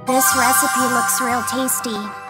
This recipe looks real tasty.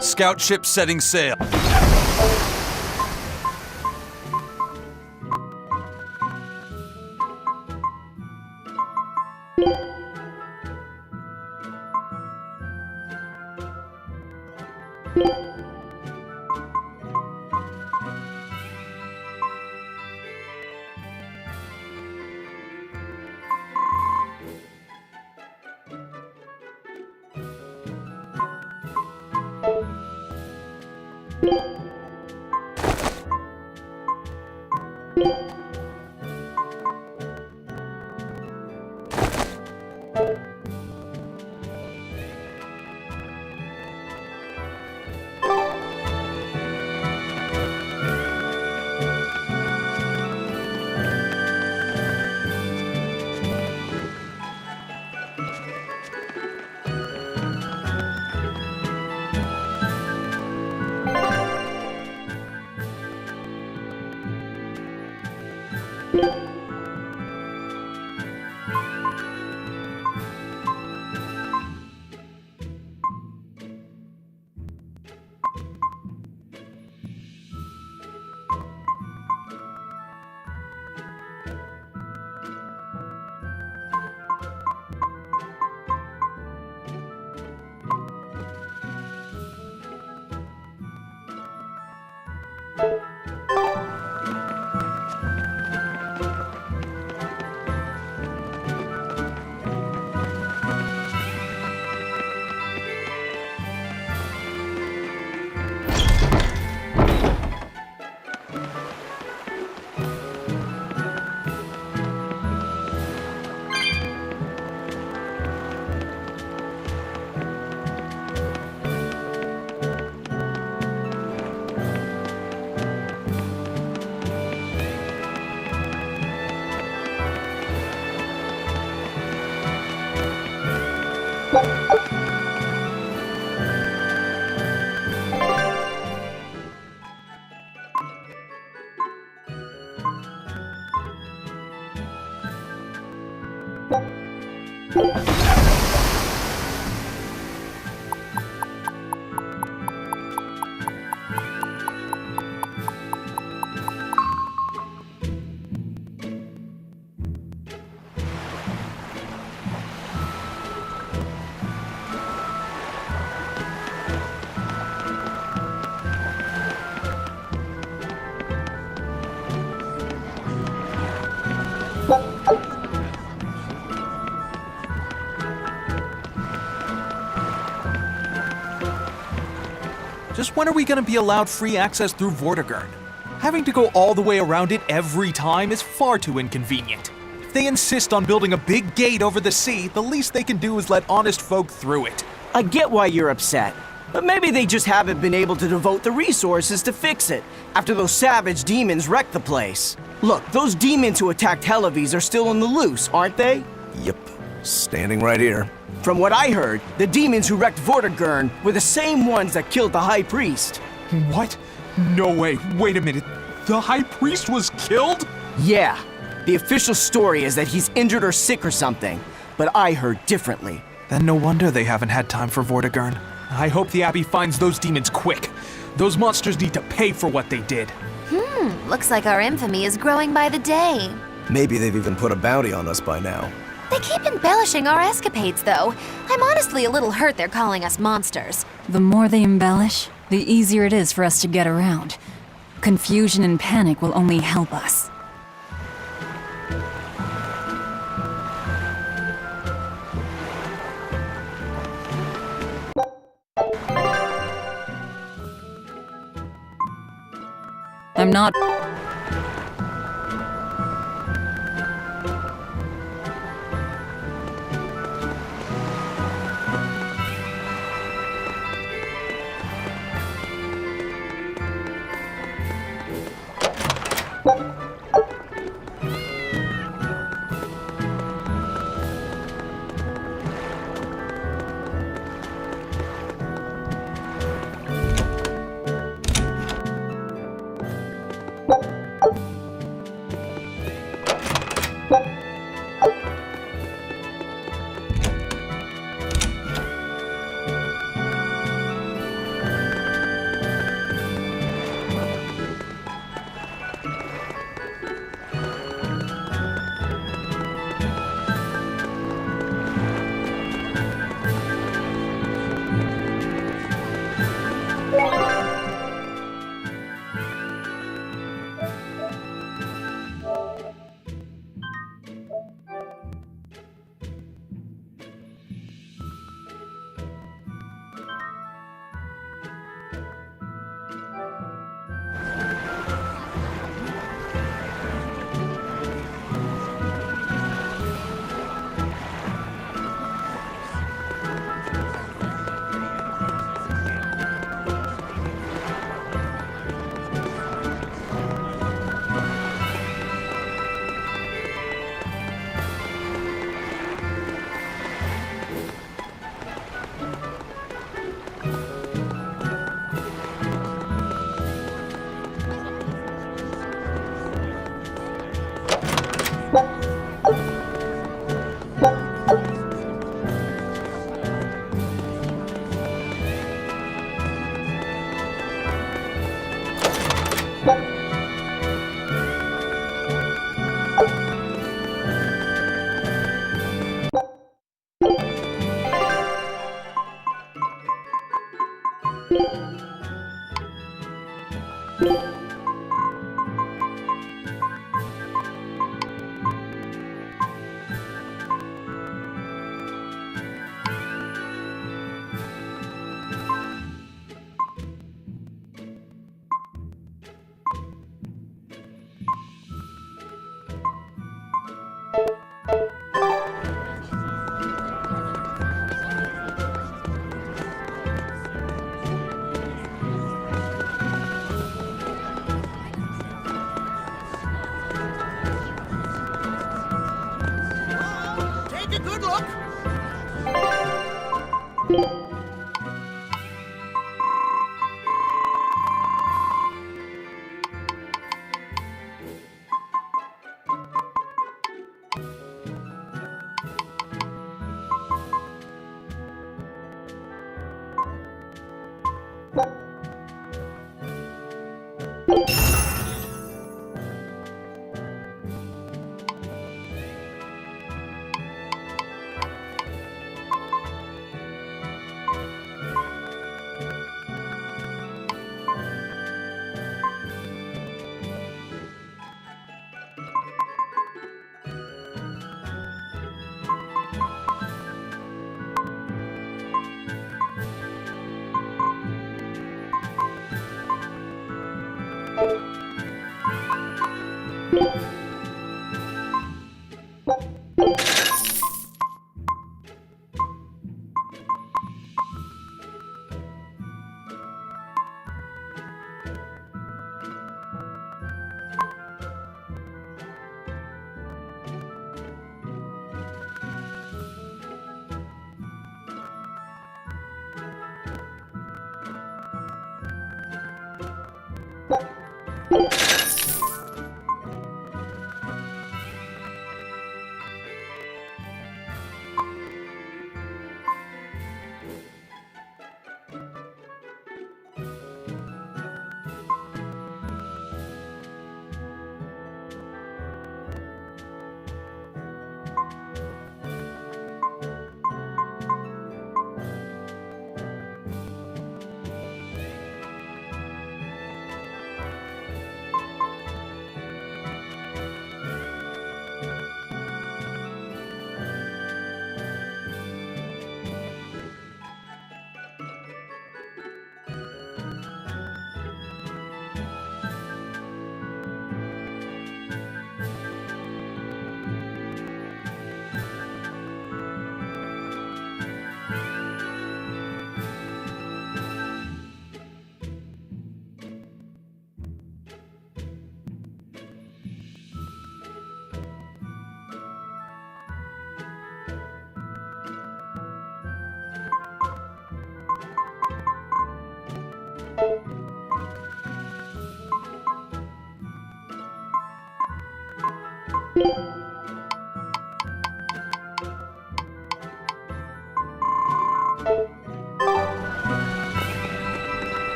Scout ship setting sail. Just when are we going to be allowed free access through Vortigern? Having to go all the way around it every time is far too inconvenient. If they insist on building a big gate over the sea, the least they can do is let honest folk through it. I get why you're upset, but maybe they just haven't been able to devote the resources to fix it after those savage demons wrecked the place. Look, those demons who attacked Helavis are still on the loose, aren't they? Yep, standing right here. From what I heard, the demons who wrecked Vortigern were the same ones that killed the High Priest. What? No way. Wait a minute. The High Priest was killed? Yeah. The official story is that he's injured or sick or something, but I heard differently. Then no wonder they haven't had time for Vortigern. I hope the Abbey finds those demons quick. Those monsters need to pay for what they did. Looks like our infamy is growing by the day. Maybe they've even put a bounty on us by now. They keep embellishing our escapades, though. I'm honestly a little hurt they're calling us monsters. The more they embellish, the easier it is for us to get around. Confusion and panic will only help us. I'm not...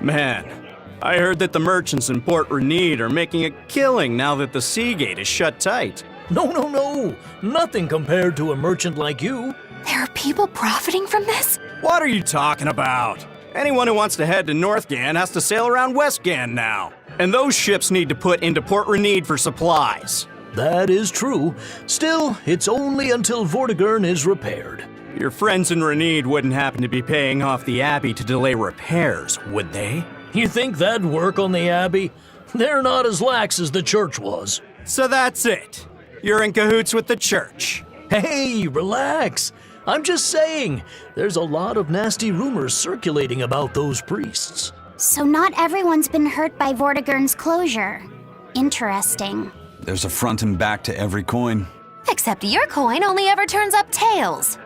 Man, I heard that the merchants in Port Renede are making a killing now that the sea gate is shut tight. No. Nothing compared to a merchant like you. There are people profiting from this? What are you talking about? Anyone who wants to head to Northgan has to sail around Westgan now. And those ships need to put into Port Renede for supplies. That is true. Still, it's only until Vortigern is repaired. Your friends in Renede wouldn't happen to be paying off the Abbey to delay repairs, would they? You think that'd work on the Abbey? They're not as lax as the church was. So that's it. You're in cahoots with the church. Hey, relax. I'm just saying, there's a lot of nasty rumors circulating about those priests. So not everyone's been hurt by Vortigern's closure. Interesting. There's a front and back to every coin. Except your coin only ever turns up tails.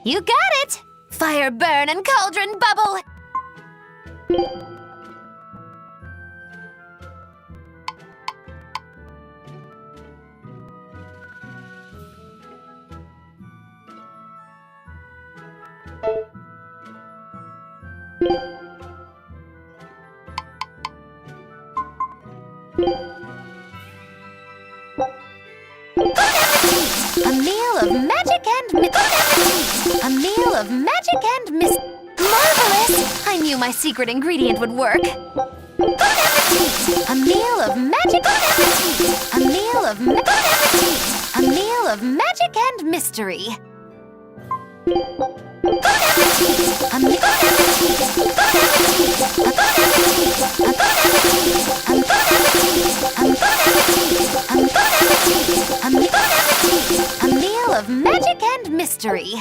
You got it! Fire burn and cauldron bubble! A meal of magic and a meal of magic and marvelous! I knew my secret ingredient would work. Bon appetit! A meal of magic. A meal of a meal of magic and mystery. A meal of magic and mystery.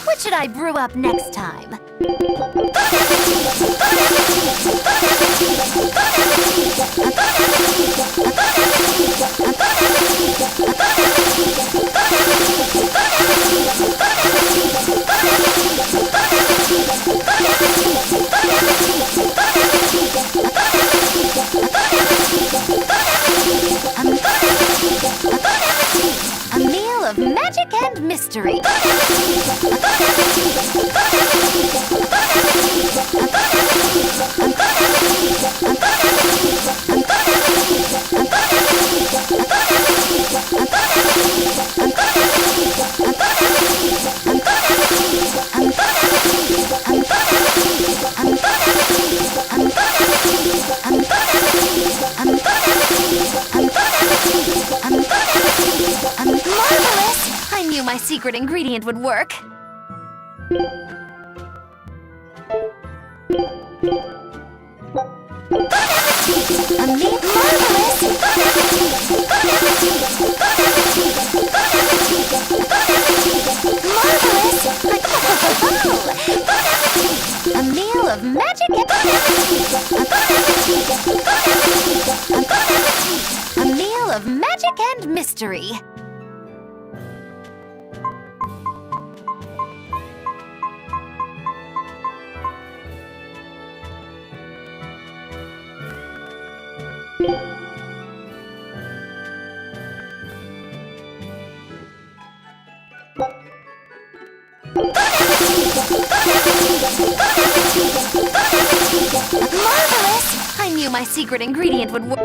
What should I brew up next time? A meal of magic and mystery. Marvelous! I knew my secret ingredient would work. A meal marvelous! Marvelous! A meal of magic a meal of magic and mystery. Marvelous! I knew my secret ingredient would work.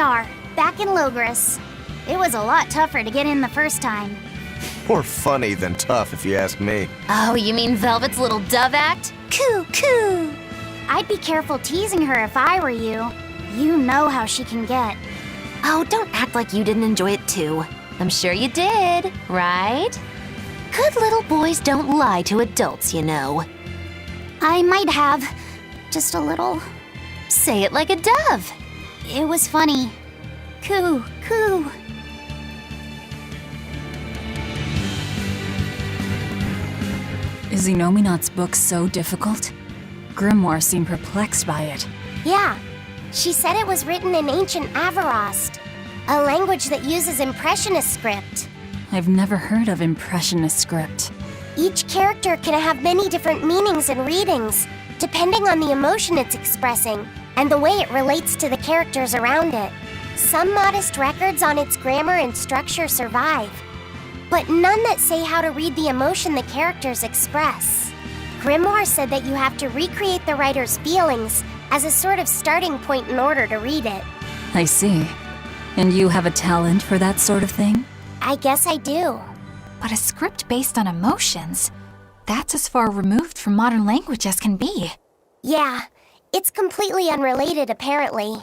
are, back in Logris. It was a lot tougher to get in the first time. More funny than tough, if you ask me. Oh, you mean Velvet's little dove act? Coo, coo! I'd be careful teasing her if I were you. You know how she can get. Oh, don't act like you didn't enjoy it too. I'm sure you did, right? Good little boys don't lie to adults, you know. I might have. Just a little. Say it like a dove. It was funny. Coo, coo. Is Inominat's book so difficult? Grimoire seemed perplexed by it. Yeah. She said it was written in ancient Avarost, a language that uses Impressionist script. I've never heard of Impressionist script. Each character can have many different meanings and readings, depending on the emotion it's expressing and the way it relates to the characters around it. Some modest records on its grammar and structure survive, but none that say how to read the emotion the characters express. Grimoire said that you have to recreate the writer's feelings as a sort of starting point in order to read it. I see. And you have a talent for that sort of thing? I guess I do. But a script based on emotions? That's as far removed from modern language as can be. Yeah, it's completely unrelated apparently.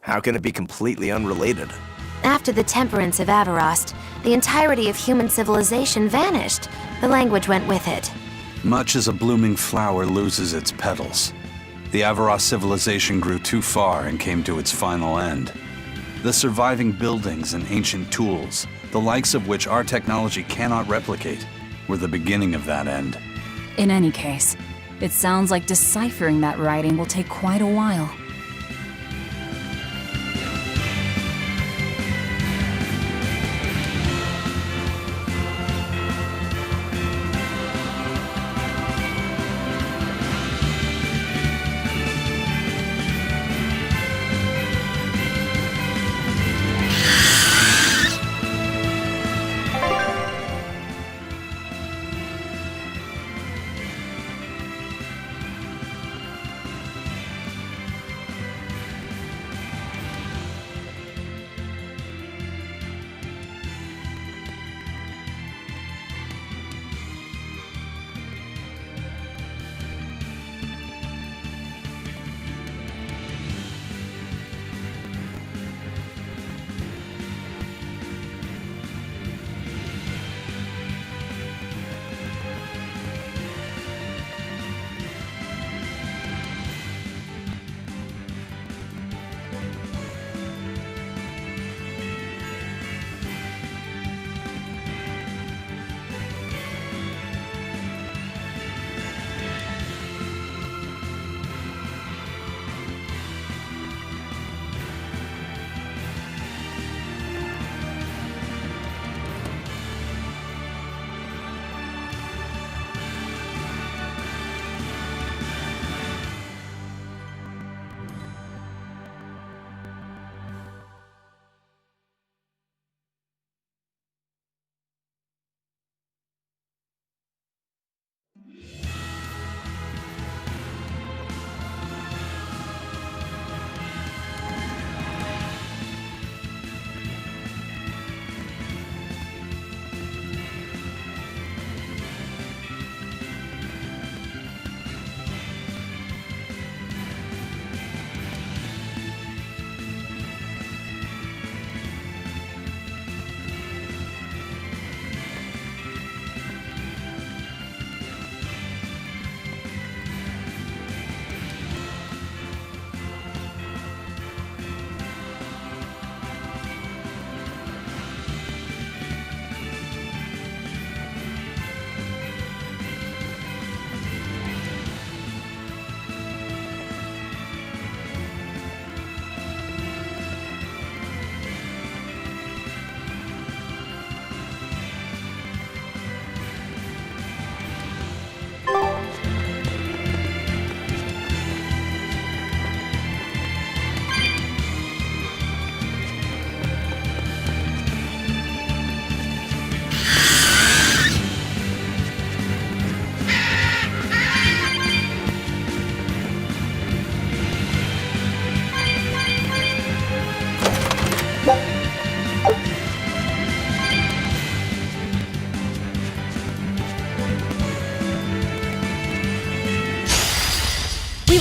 How can it be completely unrelated? After the temperance of Avarost, the entirety of human civilization vanished. The language went with it. Much as a blooming flower loses its petals, the Avarost civilization grew too far and came to its final end. The surviving buildings and ancient tools, the likes of which our technology cannot replicate, were the beginning of that end. In any case, it sounds like deciphering that writing will take quite a while.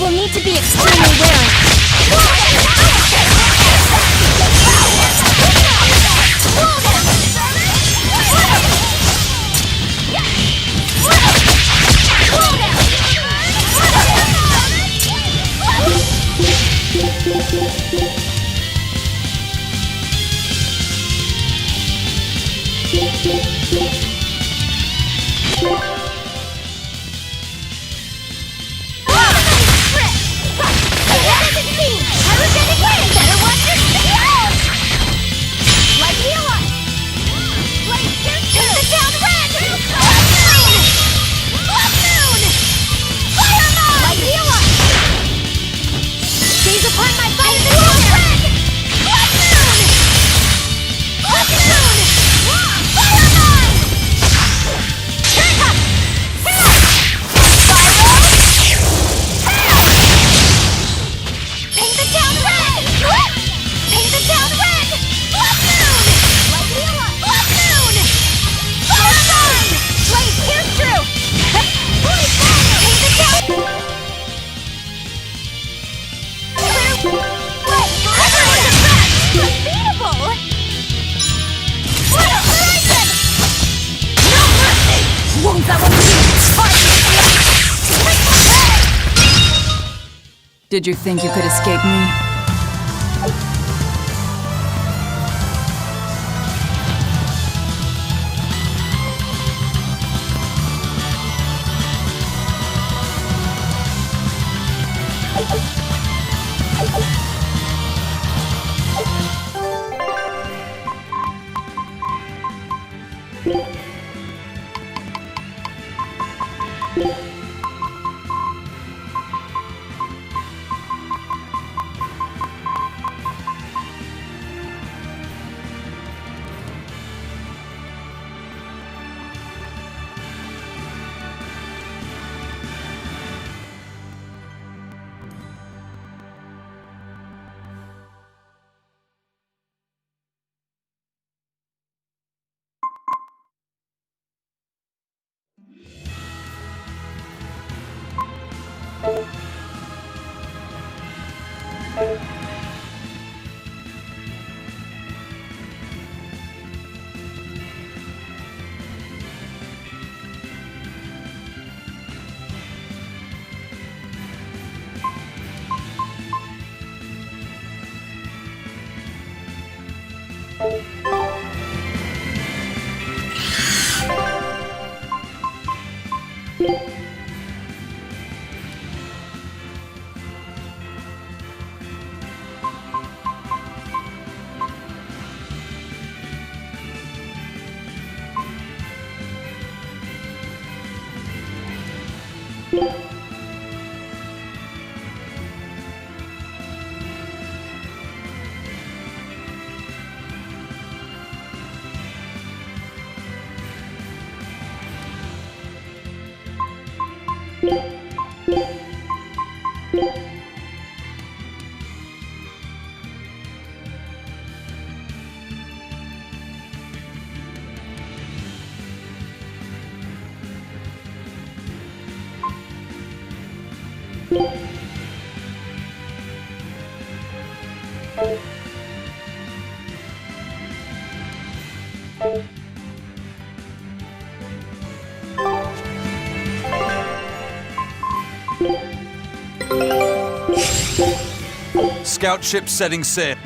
You will need to be extremely wary. Did you think you could escape me? Scout ship setting sail.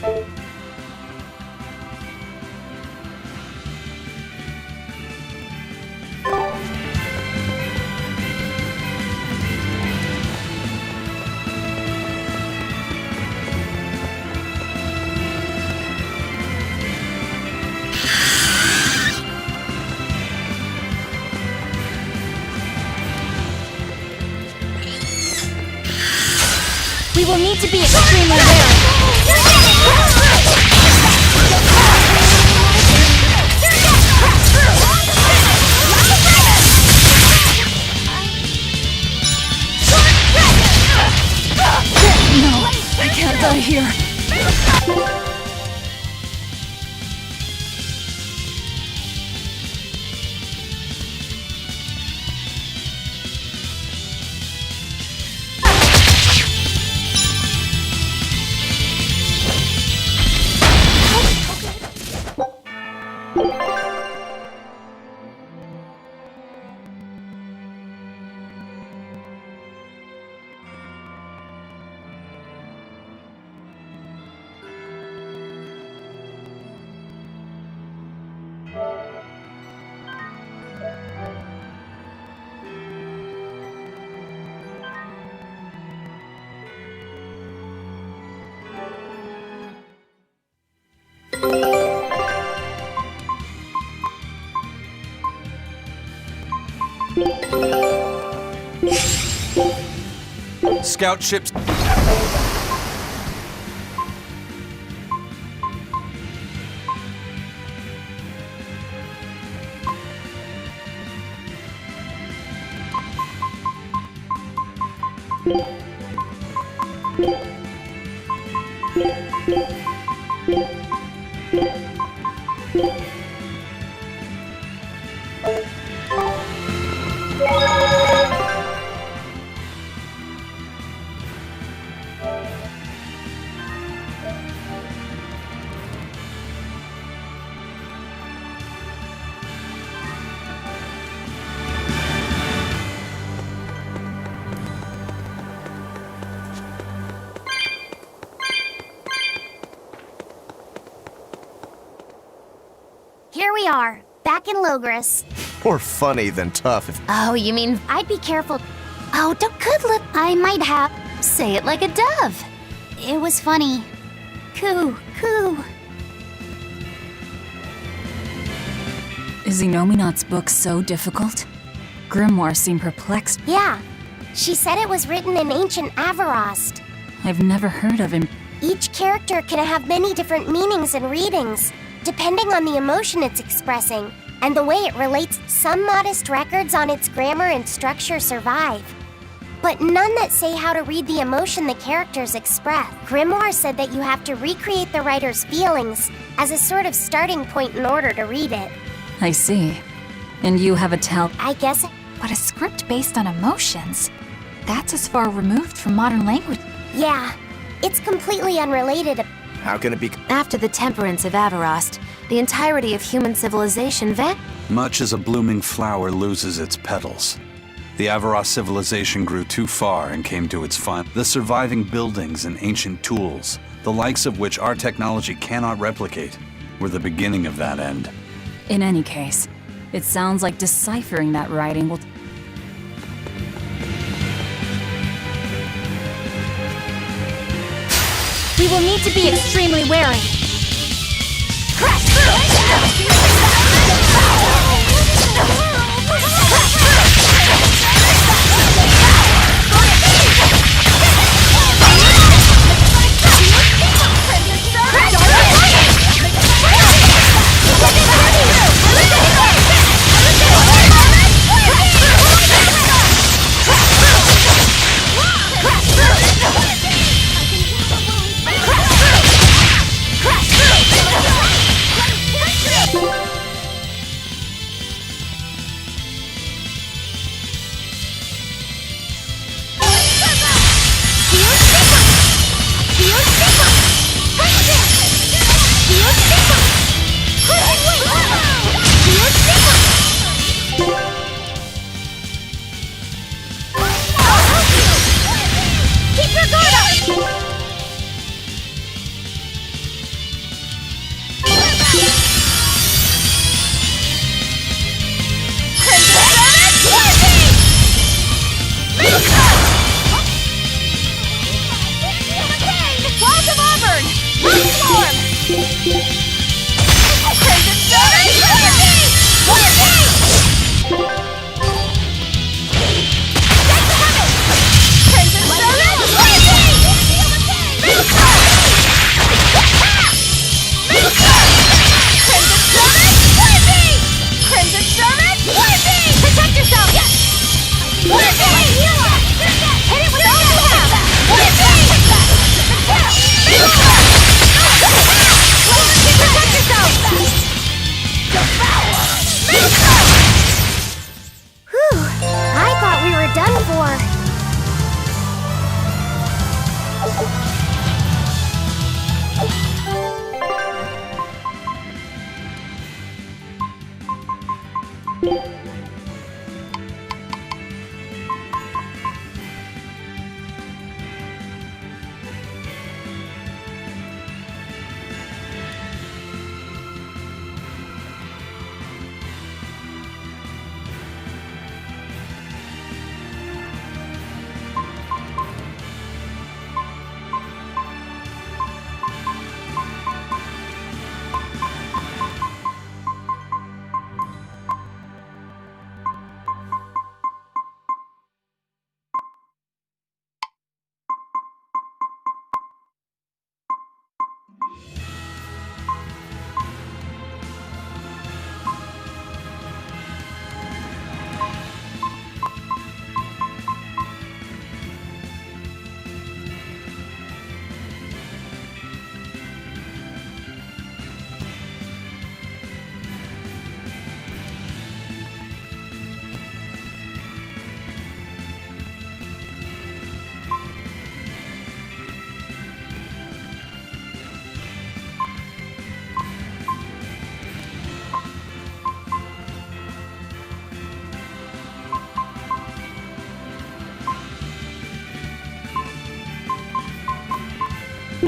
We will need to be extremely wary. No, I can't die here. Scout ships. Here we are, back in Logris. More funny than tough if... Oh, you mean... I'd be careful. Oh, don't good I might have. say it like a dove. It was funny. Coo, coo. Is Inominat's book so difficult? Grimoire seemed perplexed. Yeah, she said it was written in ancient Avarost. I've never heard of him. Each character can have many different meanings and readings, depending on the emotion it's expressing and the way it relates. Some modest records on its grammar and structure survive, but none that say how to read the emotion the characters express. Grimoire said that you have to recreate the writer's feelings as a sort of starting point in order to read it. I see. And you have a I guess. But a script based on emotions? That's as far removed from modern language. Yeah, it's completely unrelated. How can it be... After the temperance of Avarost, the entirety of human civilization Much as a blooming flower loses its petals. The Avarost civilization grew too far and came to its final. The surviving buildings and ancient tools, the likes of which our technology cannot replicate, were the beginning of that end. In any case, it sounds like deciphering that writing will... We will need to be extremely wary.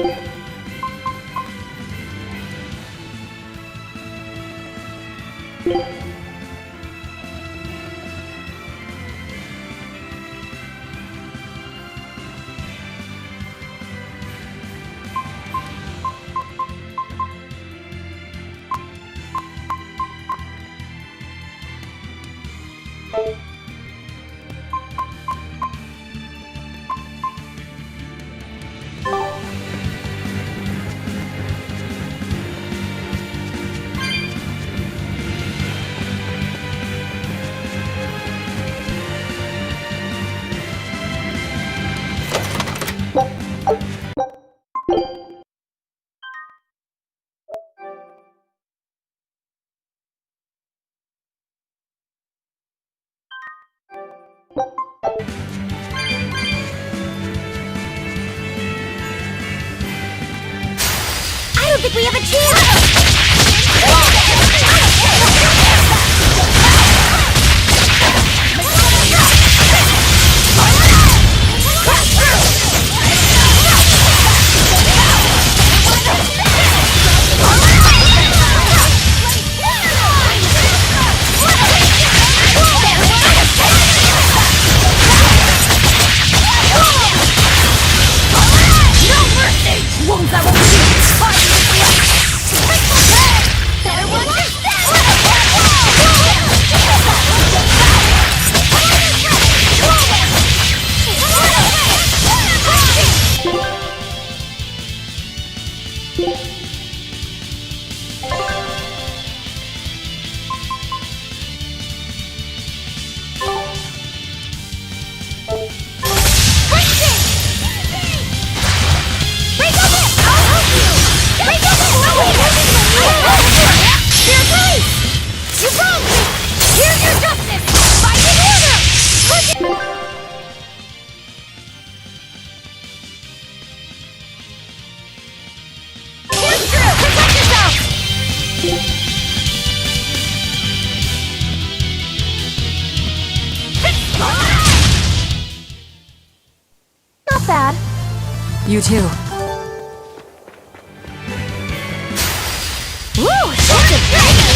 I don't think we have a chance! Not bad. You too. Woo! That's a dragon!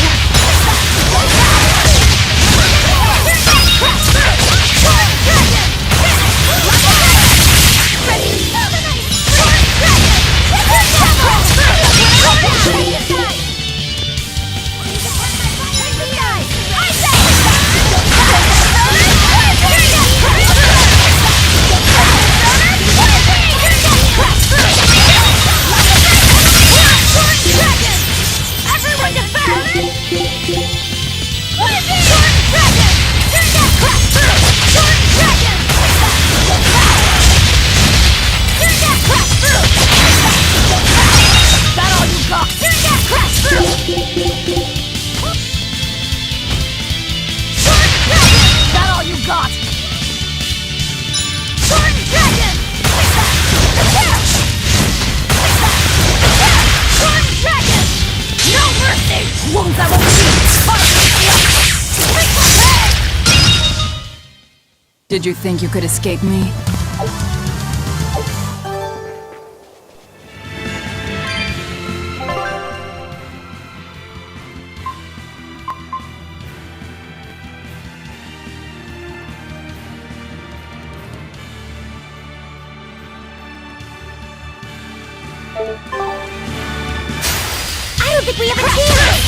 Did you think you could escape me? I don't think we have a chance!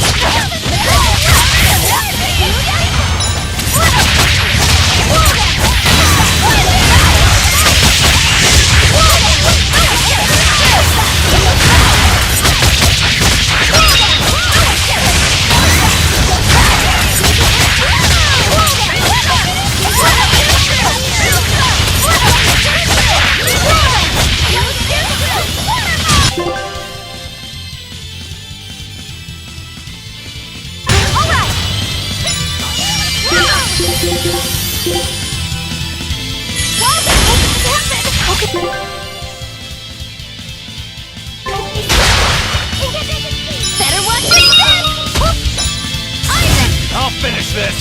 I'll finish this!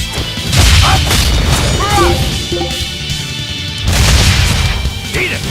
Eat it!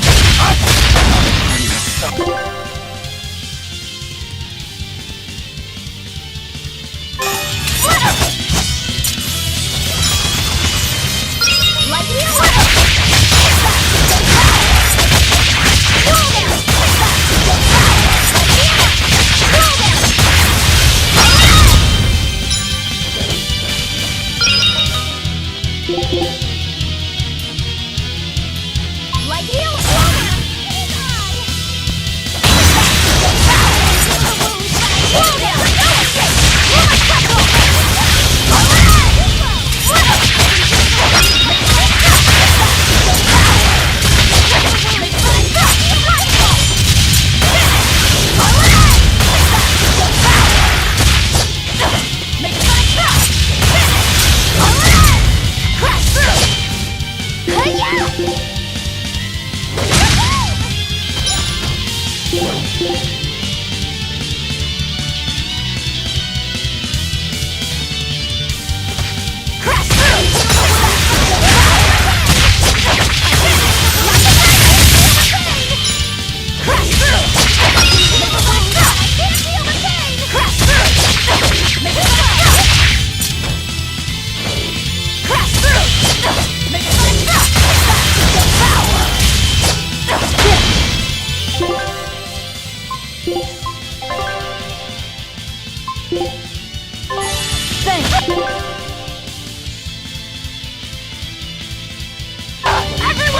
Everyone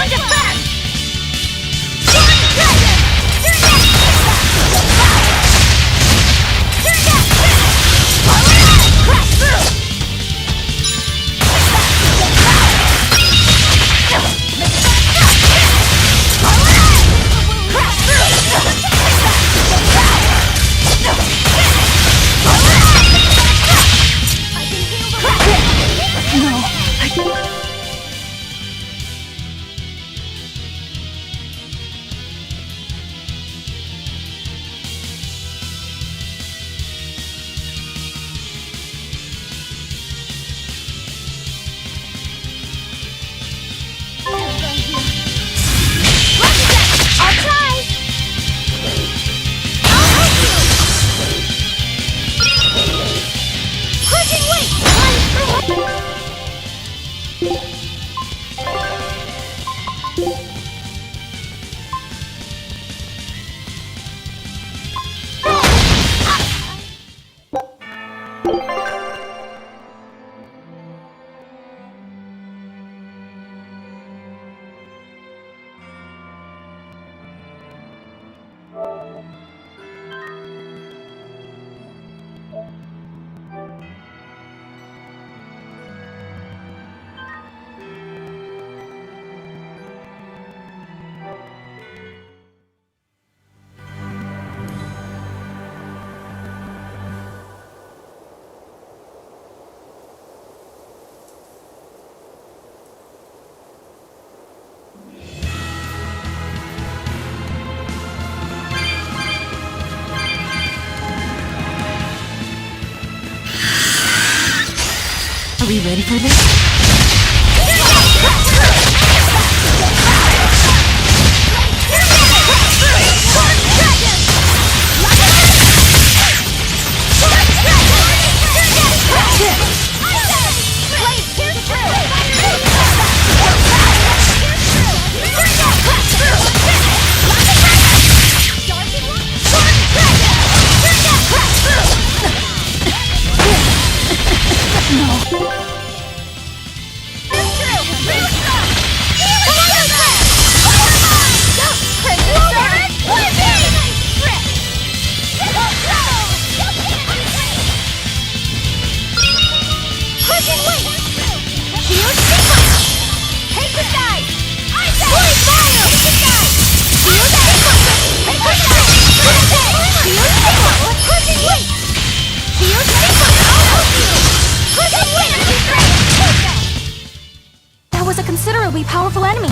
defend! Are we ready for this? That was a considerably powerful enemy.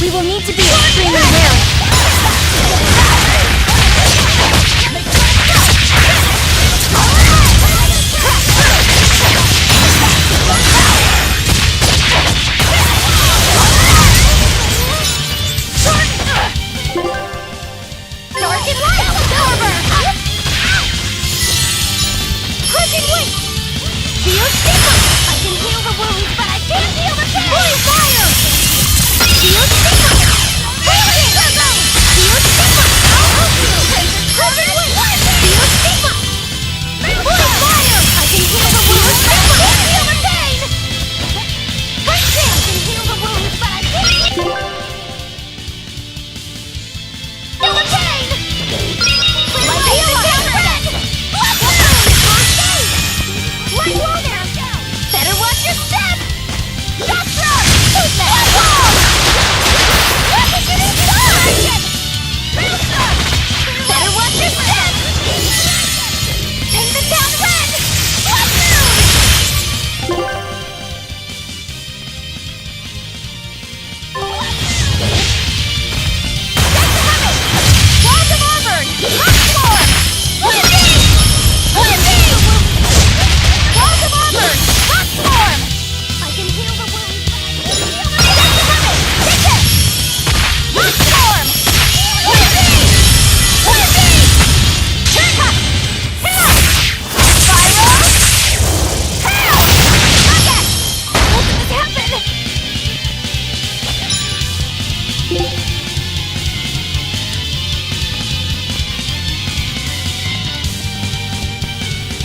We will need to be extremely wary. Dark and light! Silver! Crushing weight! Shield Stigma! I can heal the wounds, but I can't heal the pain! Holy fire! Shield Stigma! Fire!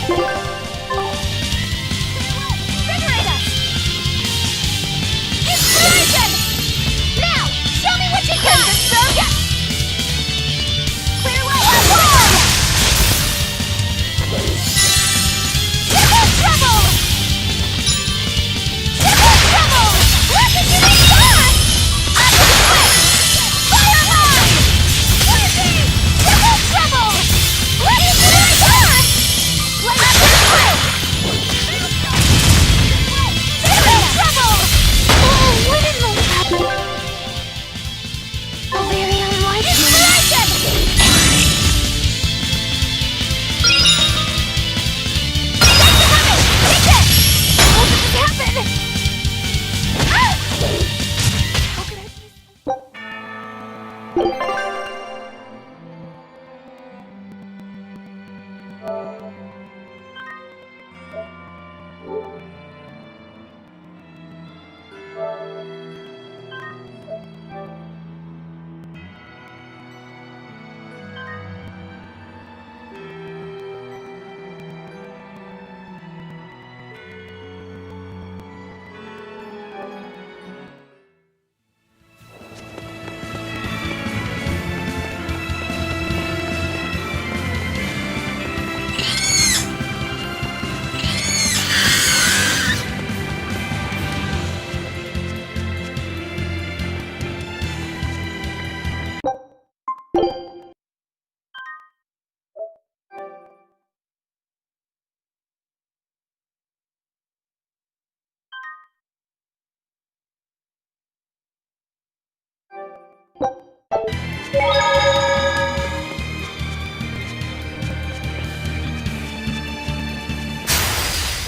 Invigorate us! Inspiration! Now, show me what you got! Yes! Clear way! Triple trouble! Triple trouble! Look at you make fun! Fire line! Triple trouble! Look at you make fun! Triple trouble! Oh, what in the... Oh, very unlikely. Inspiration!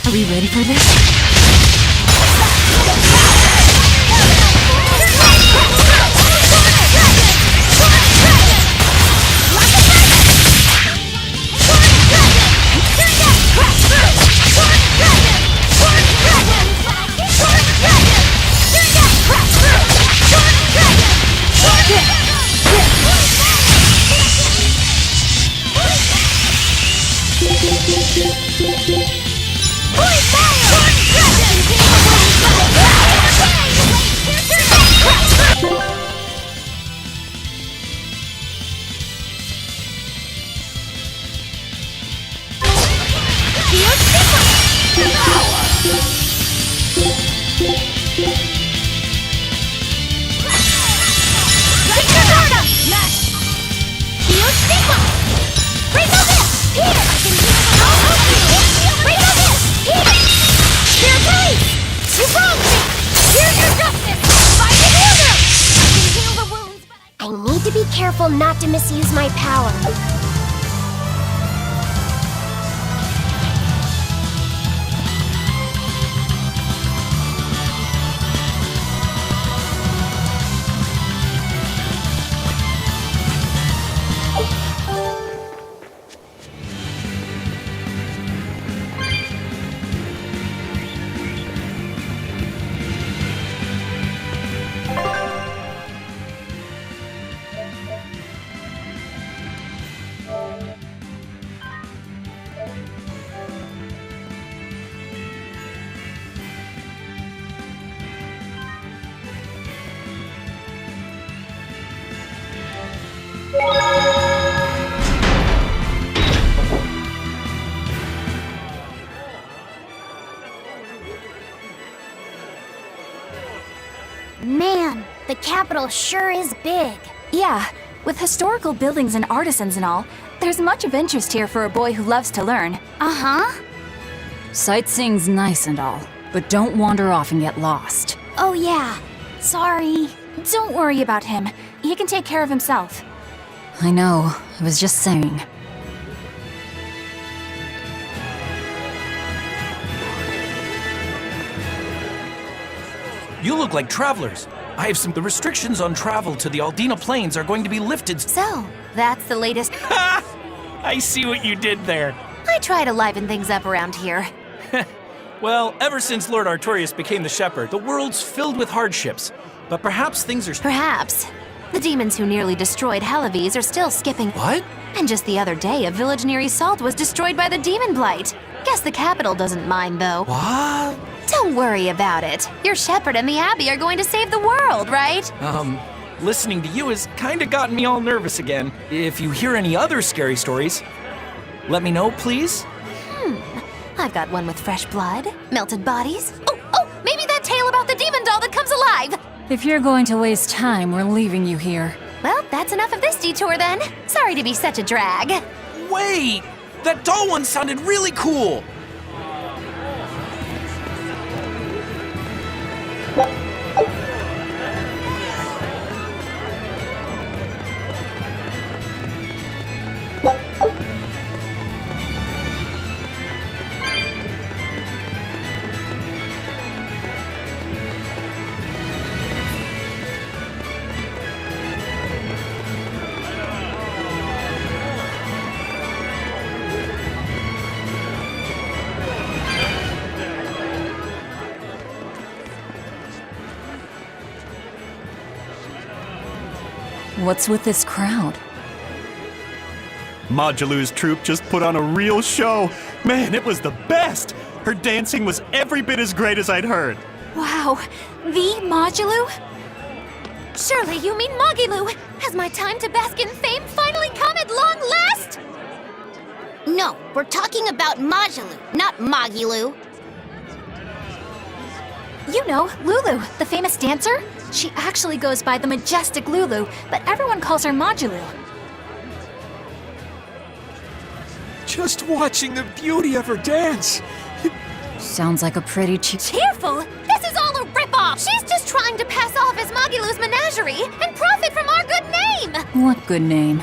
Are we ready for this? I need to be careful not to misuse my power. Man, the capital sure is big. Yeah, with historical buildings and artisans and all, there's much of interest here for a boy who loves to learn. Uh-huh. Sightseeing's nice and all, but don't wander off and get lost. Oh yeah. Sorry. Don't worry about him. He can take care of himself. I know, I was just saying. You look like travelers. I have some. The restrictions on travel to the Aldina Plains are going to be lifted. So, that's the latest. I see what you did there. I try to liven things up around here. Well, ever since Lord Artorius became the shepherd, the world's filled with hardships. But perhaps things are... Perhaps. The demons who nearly destroyed Helaves are still skipping. What? And just the other day, a village near Salt was destroyed by the demon blight. Guess the capital doesn't mind, though. What? Don't worry about it. Your shepherd and the abbey are going to save the world, right? Listening to you has kinda gotten me all nervous again. If you hear any other scary stories, let me know, please. I've got one with fresh blood, melted bodies. Oh, maybe that tale about the demon doll that comes alive! If you're going to waste time, we're leaving you here. Well, that's enough of this detour then. Sorry to be such a drag. Wait! That doll one sounded really cool! What's with this crowd? Modulu's troupe just put on a real show. Man, it was the best! Her dancing was every bit as great as I'd heard. Wow, the Modulu? Surely you mean Mogilu. Has my time to bask in fame finally come at long last? No, we're talking about Majulu, not Mogilu. You know, Lulu, the famous dancer? She actually goes by the majestic Lulu, but everyone calls her Modulu. Just watching the beauty of her dance. Sounds like a pretty Cheerful? This is all a ripoff! She's just trying to pass off as Mogilu's menagerie and profit from our good name! What good name?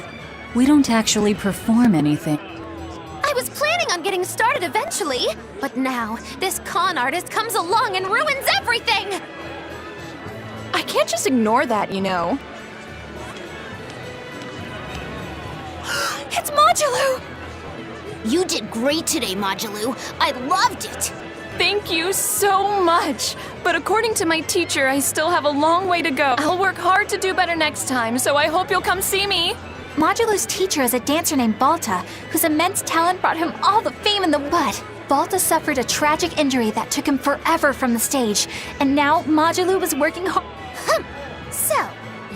We don't actually perform anything. I was planning on getting started eventually, but now this con artist comes along and ruins everything! I can't just ignore that, you know. It's Modulu! You did great today, Majulu. I loved it. Thank you so much. But according to my teacher, I still have a long way to go. I'll work hard to do better next time, so I hope you'll come see me. Modulu's teacher is a dancer named Balta, whose immense talent brought him all the fame in the world. Balta suffered a tragic injury that took him forever from the stage, and now Modulu was working hard. So,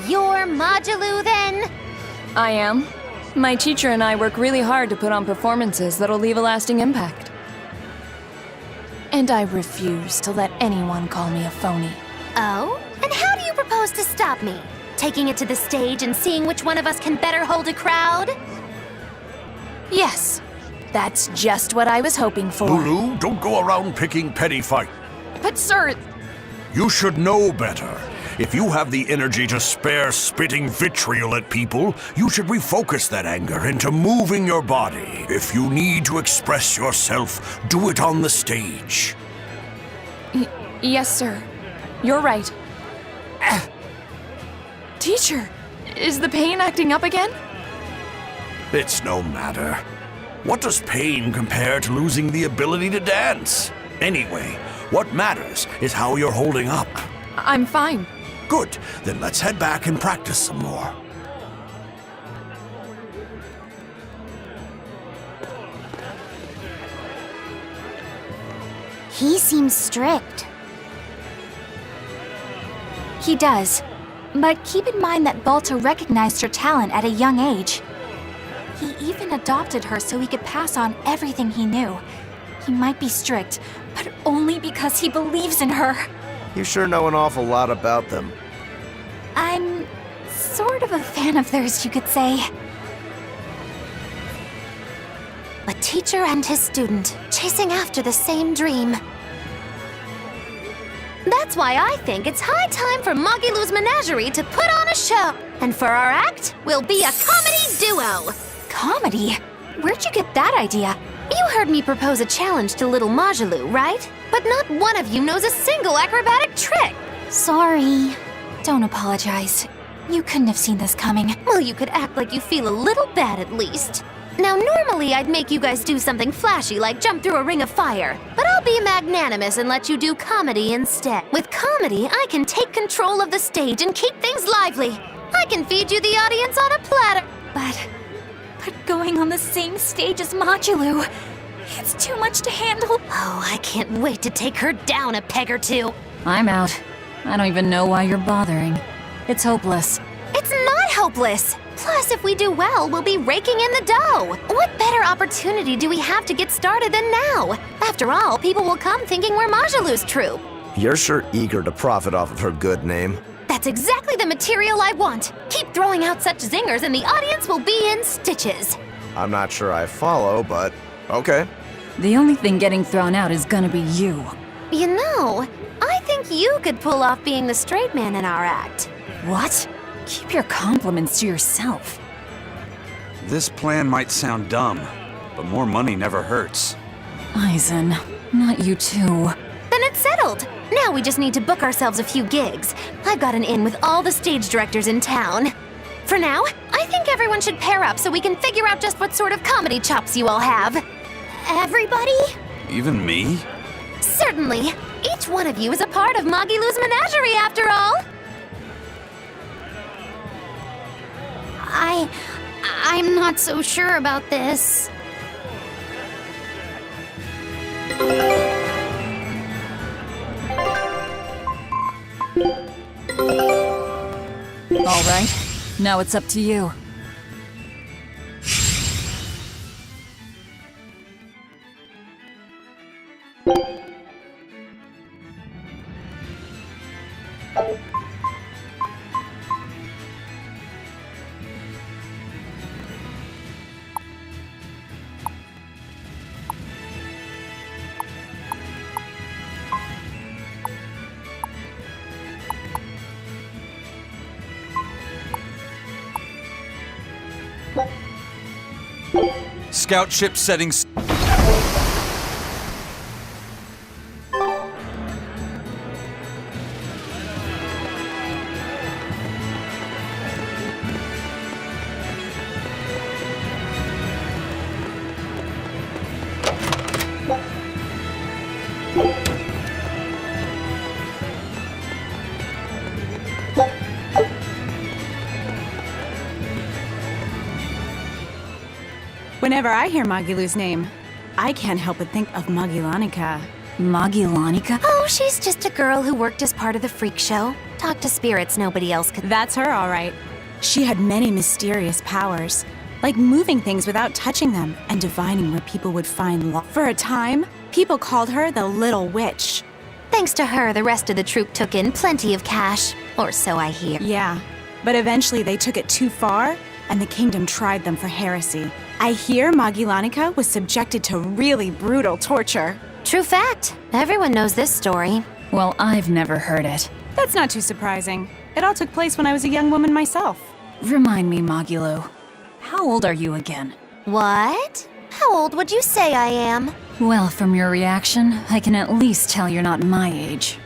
you're Modulu then? I am. My teacher and I work really hard to put on performances that'll leave a lasting impact. And I refuse to let anyone call me a phony. Oh? And how do you propose to stop me? Taking it to the stage and seeing which one of us can better hold a crowd? Yes, that's just what I was hoping for. Lulu, don't go around picking petty fight. But sir... You should know better. If you have the energy to spare spitting vitriol at people, you should refocus that anger into moving your body. If you need to express yourself, do it on the stage. Yes, sir. You're right. Teacher, is the pain acting up again? It's no matter. What does pain compare to losing the ability to dance? Anyway, what matters is how you're holding up. I'm fine. Good, then let's head back and practice some more. He seems strict. He does. But keep in mind that Balta recognized her talent at a young age. He even adopted her so he could pass on everything he knew. He might be strict, but only because he believes in her. You sure know an awful lot about them. I'm sort of a fan of theirs, you could say. A teacher and his student, chasing after the same dream. That's why I think it's high time for Mogilu's Menagerie to put on a show. And for our act, we'll be a comedy duo. Comedy? Where'd you get that idea? You heard me propose a challenge to little Mogilu, right? But not one of you knows a single acrobatic trick. Sorry. Don't apologize. You couldn't have seen this coming. Well, you could act like you feel a little bad at least. Now, normally I'd make you guys do something flashy like jump through a ring of fire, but I'll be magnanimous and let you do comedy instead. With comedy, I can take control of the stage and keep things lively. I can feed you the audience on a platter. But going on the same stage as Modulu, it's too much to handle. Oh, I can't wait to take her down a peg or two. I'm out. I don't even know why you're bothering. It's hopeless. It's not hopeless. Plus, if we do well, we'll be raking in the dough. What better opportunity do we have to get started than now? After all, people will come thinking we're Majulu's troupe. You're sure eager to profit off of her good name. That's exactly the material I want. Keep throwing out such zingers and the audience will be in stitches. I'm not sure I follow, but okay. The only thing getting thrown out is gonna be you. You know, I think you could pull off being the straight man in our act. What? Keep your compliments to yourself. This plan might sound dumb, but more money never hurts. Eisen, not you too. Then it's settled. Now we just need to book ourselves a few gigs. I've got an in with all the stage directors in town. For now, I think everyone should pair up so we can figure out just what sort of comedy chops you all have. Everybody? Even me? Certainly. Each one of you is a part of Magilu's menagerie, after all. I'm not so sure about this. All right, now it's up to you. Scout ship setting. Whenever I hear Magilu's name, I can't help but think of Magilanica. Magilanica? Oh, she's just a girl who worked as part of the freak show. Talk to spirits nobody else could. That's her, all right. She had many mysterious powers, like moving things without touching them and divining where people would find love. For a time, people called her the Little Witch. Thanks to her, the rest of the troupe took in plenty of cash. Or so I hear. Yeah, but eventually they took it too far, and the kingdom tried them for heresy. I hear Magilanica was subjected to really brutal torture. True fact. Everyone knows this story. Well, I've never heard it. That's not too surprising. It all took place when I was a young woman myself. Remind me, Magilu. How old are you again? What? How old would you say I am? Well, from your reaction, I can at least tell you're not my age.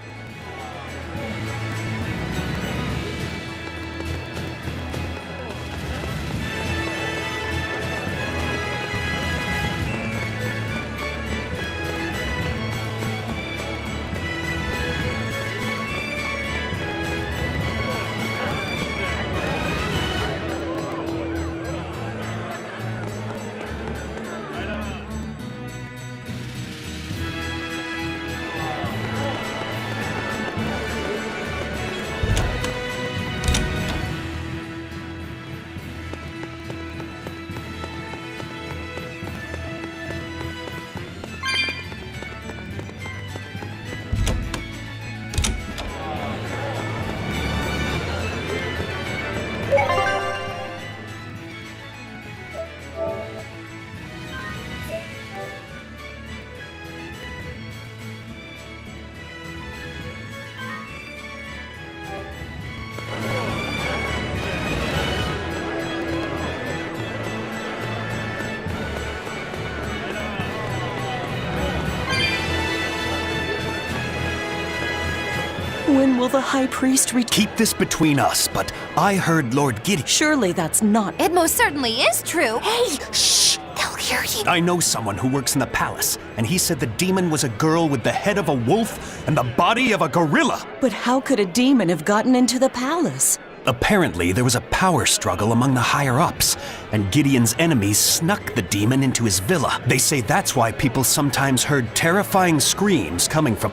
When will the High Priest Keep this between us, but I heard Lord Gideon. Surely that's not. It most certainly is true. Hey, shh! They'll hear you. I know someone who works in the palace, and he said the demon was a girl with the head of a wolf and the body of a gorilla. But how could a demon have gotten into the palace? Apparently, there was a power struggle among the higher-ups, and Gideon's enemies snuck the demon into his villa. They say that's why people sometimes heard terrifying screams coming from...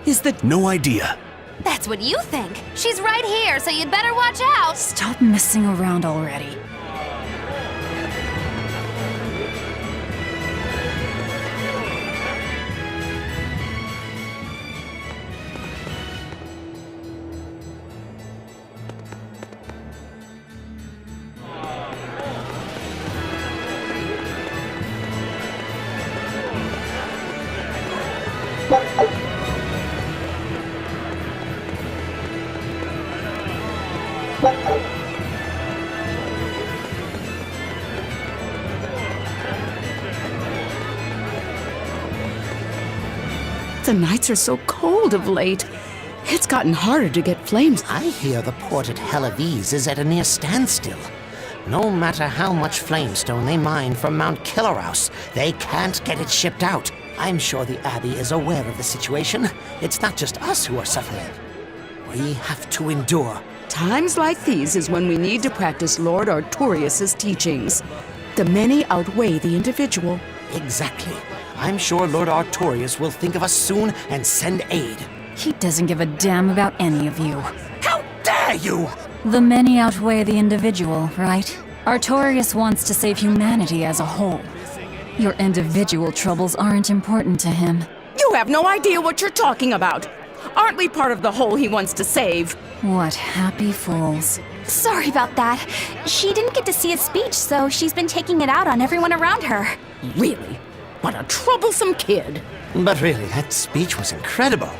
Is the... No idea. That's what you think. She's right here, so you'd better watch out. Stop messing around already. The nights are so cold of late. It's gotten harder to get flames. I hear the port at Helives is at a near standstill. No matter how much flamestone they mine from Mount Killerhouse, they can't get it shipped out. I'm sure the Abbey is aware of the situation. It's not just us who are suffering. We have to endure. Times like these is when we need to practice Lord Artorius' teachings. The many outweigh the individual. Exactly. I'm sure Lord Artorius will think of us soon and send aid. He doesn't give a damn about any of you. How dare you! The many outweigh the individual, right? Artorius wants to save humanity as a whole. Your individual troubles aren't important to him. You have no idea what you're talking about. Aren't we part of the whole he wants to save? What happy fools. Sorry about that. She didn't get to see his speech, so she's been taking it out on everyone around her. Really? What a troublesome kid. But really, that speech was incredible.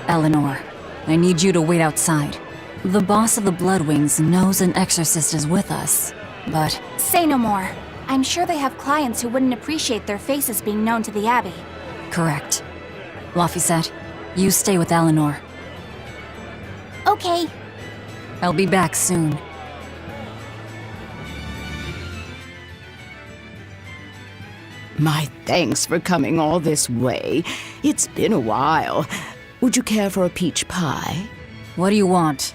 Eleanor, I need you to wait outside. The boss of the Bloodwings knows an exorcist is with us, but... Say no more. I'm sure they have clients who wouldn't appreciate their faces being known to the Abbey. Correct. Laphicet, you stay with Eleanor. Okay. I'll be back soon. My thanks for coming all this way. It's been a while. Would you care for a peach pie? What do you want?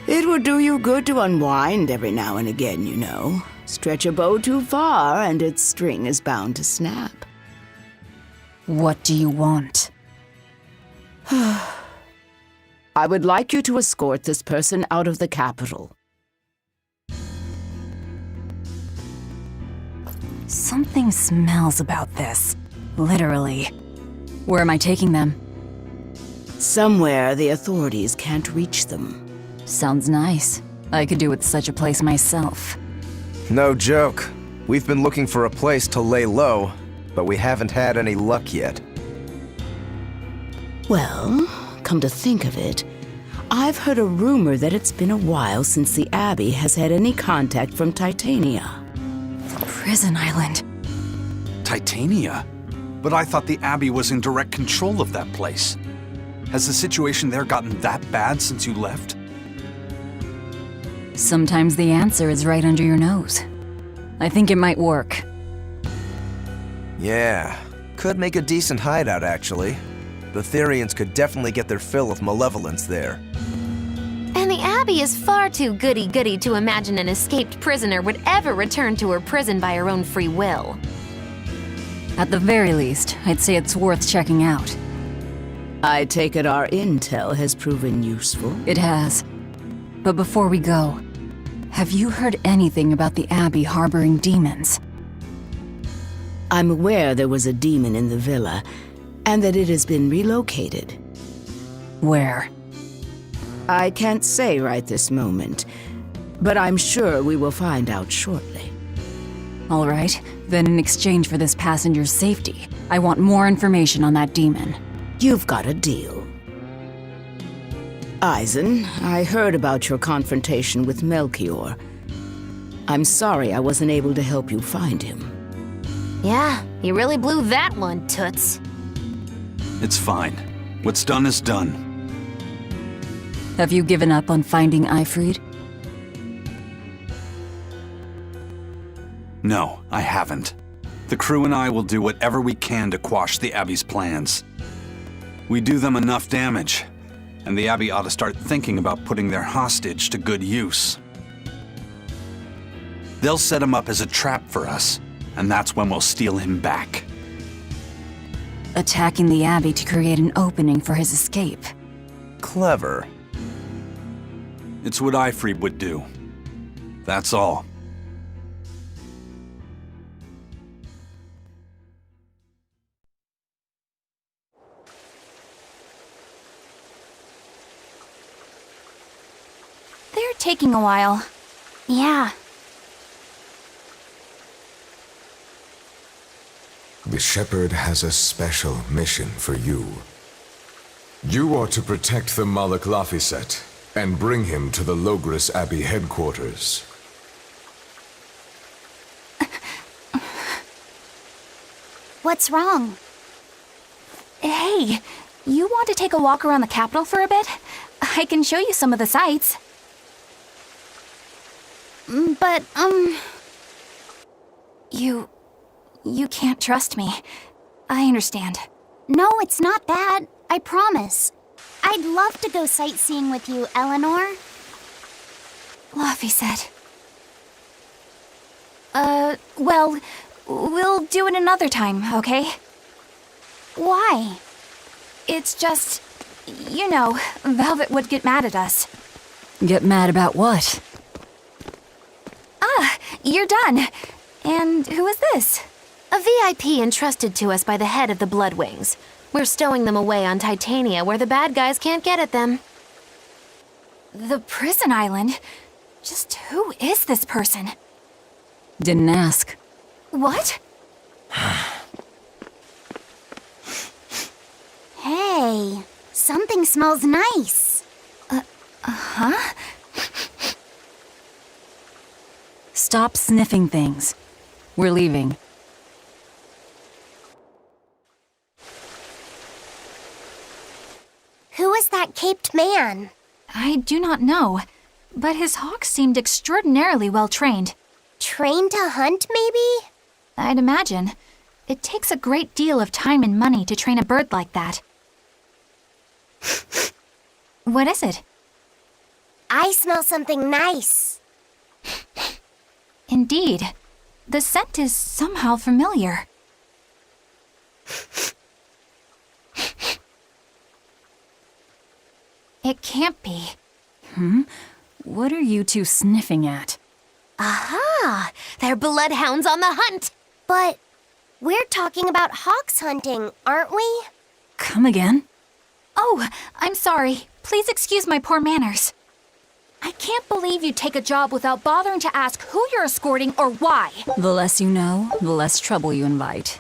It would do you good to unwind every now and again, you know. Stretch a bow too far and its string is bound to snap. What do you want? I would like you to escort this person out of the capital. Something smells about this. Literally. Where am I taking them? Somewhere the authorities can't reach them. Sounds nice. I could do with such a place myself. No joke. We've been looking for a place to lay low, but we haven't had any luck yet. Well, come to think of it, I've heard a rumor that it's been a while since the Abbey has had any contact from Titania. Prison Island. Titania? But I thought the Abbey was in direct control of that place. Has the situation there gotten that bad since you left? Sometimes the answer is right under your nose. I think it might work. Yeah, could make a decent hideout, actually. The Therians could definitely get their fill of malevolence there. And the Abbey is far too goody-goody to imagine an escaped prisoner would ever return to her prison by her own free will. At the very least, I'd say it's worth checking out. I take it our intel has proven useful. It has. But before we go, have you heard anything about the Abbey harboring demons? I'm aware there was a demon in the villa, and that it has been relocated. Where? I can't say right this moment, but I'm sure we will find out shortly. All right, then in exchange for this passenger's safety, I want more information on that demon. You've got a deal. Eisen, I heard about your confrontation with Melchior. I'm sorry I wasn't able to help you find him. Yeah, you really blew that one, Toots. It's fine. What's done is done. Have you given up on finding Eifried? No, I haven't. The crew and I will do whatever we can to quash the Abbey's plans. We do them enough damage, and the Abbey ought to start thinking about putting their hostage to good use. They'll set him up as a trap for us, and that's when we'll steal him back. Attacking the Abbey to create an opening for his escape. Clever. It's what Eifried would do. That's all. They're taking a while. Yeah. The Shepherd has a special mission for you. You are to protect the Malak Laphicet and bring him to the Logris Abbey headquarters. What's wrong? Hey, you want to take a walk around the capital for a bit? I can show you some of the sights. But, You can't trust me. I understand. No, it's not that. I promise. I'd love to go sightseeing with you, Eleanor. Laphicet. Well, we'll do it another time, okay? Why? It's just, you know, Velvet would get mad at us. Get mad about what? Ah, you're done. And who is this? A VIP entrusted to us by the head of the Bloodwings. We're stowing them away on Titania where the bad guys can't get at them. The prison island? Just who is this person? Didn't ask. What? Hey, something smells nice. Huh? Stop sniffing things. We're leaving. Who is that caped man? I do not know, but his hawks seemed extraordinarily well trained. Trained to hunt, maybe? I'd imagine. It takes a great deal of time and money to train a bird like that. What is it? I smell something nice. Indeed. The scent is somehow familiar. It can't be. What are you two sniffing at? Aha! They're bloodhounds on the hunt! But we're talking about hawks hunting, aren't we? Come again? Oh, I'm sorry. Please excuse my poor manners. I can't believe you take a job without bothering to ask who you're escorting or why. The less you know, the less trouble you invite.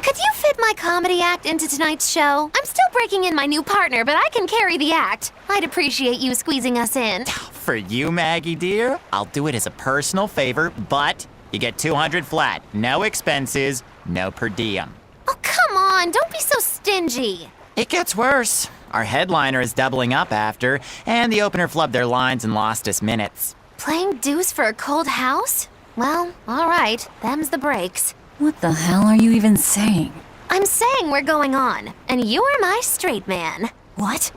Could you fit my comedy act into tonight's show? I'm still breaking in my new partner, but I can carry the act. I'd appreciate you squeezing us in. For you, Maggie dear, I'll do it as a personal favor, but you get 200 flat. No expenses, no per diem. Oh, come on, don't be so stingy. It gets worse. Our headliner is doubling up after, and the opener flubbed their lines and lost us minutes. Playing deuce for a cold house? Well, all right, them's the breaks. What the hell are you even saying? I'm saying we're going on, and you're my straight man. What?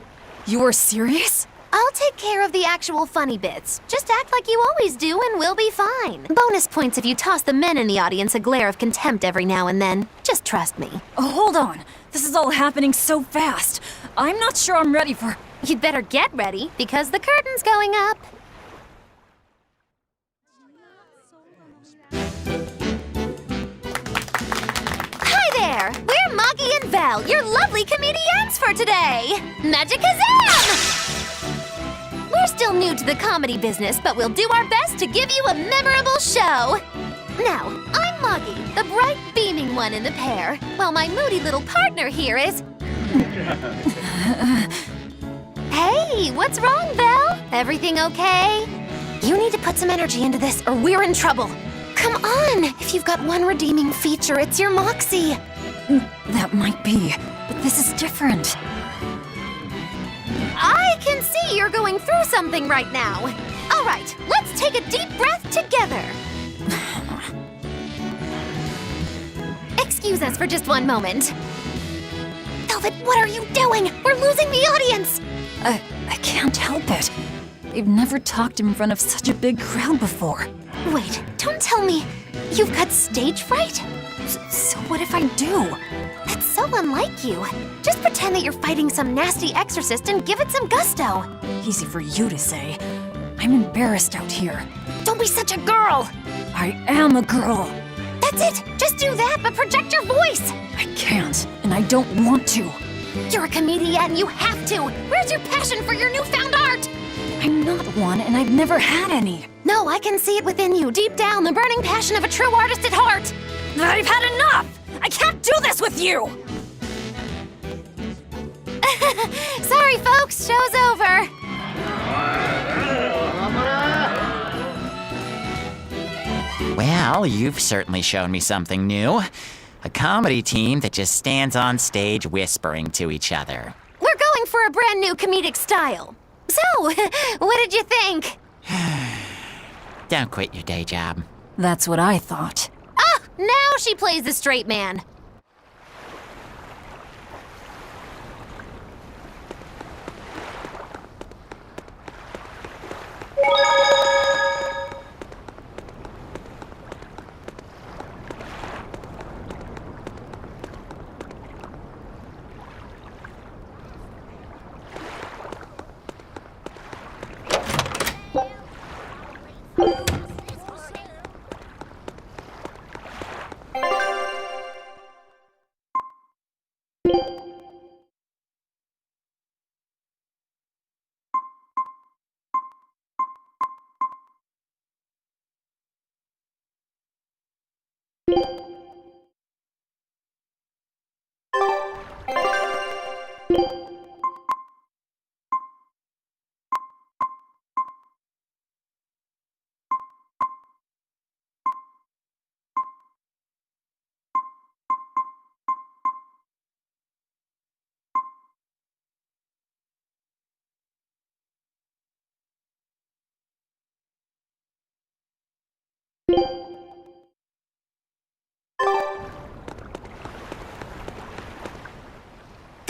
You're serious? I'll take care of the actual funny bits. Just act like you always do and we'll be fine. Bonus points if you toss the men in the audience a glare of contempt every now and then. Just trust me. Oh, hold on. This is all happening so fast. I'm not sure I'm ready for... You'd better get ready, because the curtain's going up. Hi there! We're Moggy and Val, your lovely comedians for today! Magicazam! We're still new to the comedy business, but we'll do our best to give you a memorable show. Now, I'm Moggy, the bright, beaming one in the pair, while my moody little partner here is... Hey, what's wrong, Val? Everything okay? You need to put some energy into this, or we're in trouble. Come on! If you've got one redeeming feature, it's your moxie. That might be, but this is different. I can see you're going through something right now. All right, let's take a deep breath together. Excuse us for just one moment. Velvet, what are you doing? We're losing the audience! I can't help it. They've never talked in front of such a big crowd before. Wait, don't tell me you've got stage fright? So what if I do? That's so unlike you. Just pretend that you're fighting some nasty exorcist and give it some gusto. Easy for you to say. I'm embarrassed out here. Don't be such a girl! I am a girl. That's it! Just do that, but project your voice! I can't, and I don't want to. You're a comedian, you have to! Where's your passion for your newfound art? I'm not one, and I've never had any. No, I can see it within you, deep down, the burning passion of a true artist at heart! I've had enough! I can't do this with you! Sorry, folks, show's over. Well, you've certainly shown me something new. A comedy team that just stands on stage whispering to each other. We're going for a brand new comedic style. So, what did you think? Don't quit your day job. That's what I thought. Ah, now she plays the straight man.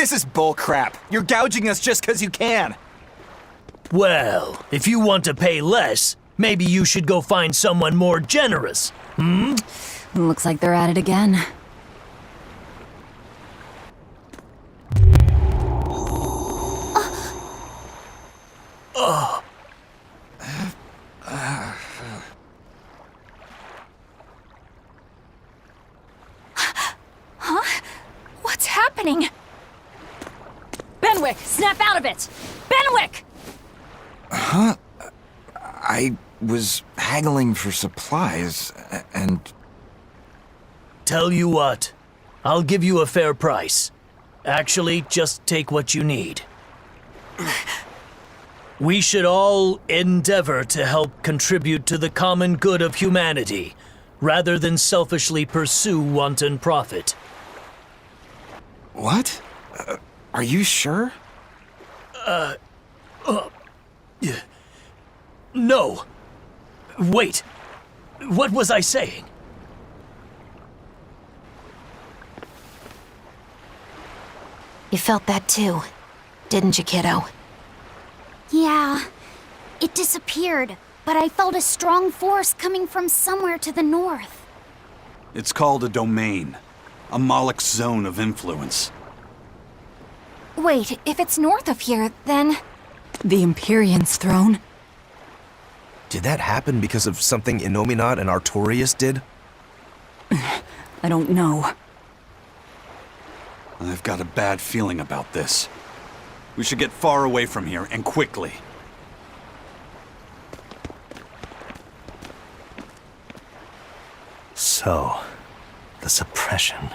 This is bullcrap. You're gouging us just because you can. Well, if you want to pay less, maybe you should go find someone more generous. Hmm? Looks like they're at it again. Huh? What's happening? Benwick, snap out of it! Benwick! Huh? I was haggling for supplies, and... Tell you what, I'll give you a fair price. Actually, just take what you need. We should all endeavor to help contribute to the common good of humanity, rather than selfishly pursue wanton profit. What? Are you sure? No. Wait. What was I saying? You felt that too, didn't you, kiddo? Yeah, it disappeared, but I felt a strong force coming from somewhere to the north. It's called a domain. A Moloch zone of influence. Wait, if it's north of here, then... The Empyrean's throne? Did that happen because of something Innominat and Artorias did? I don't know. I've got a bad feeling about this. We should get far away from here, and quickly. So, the suppression.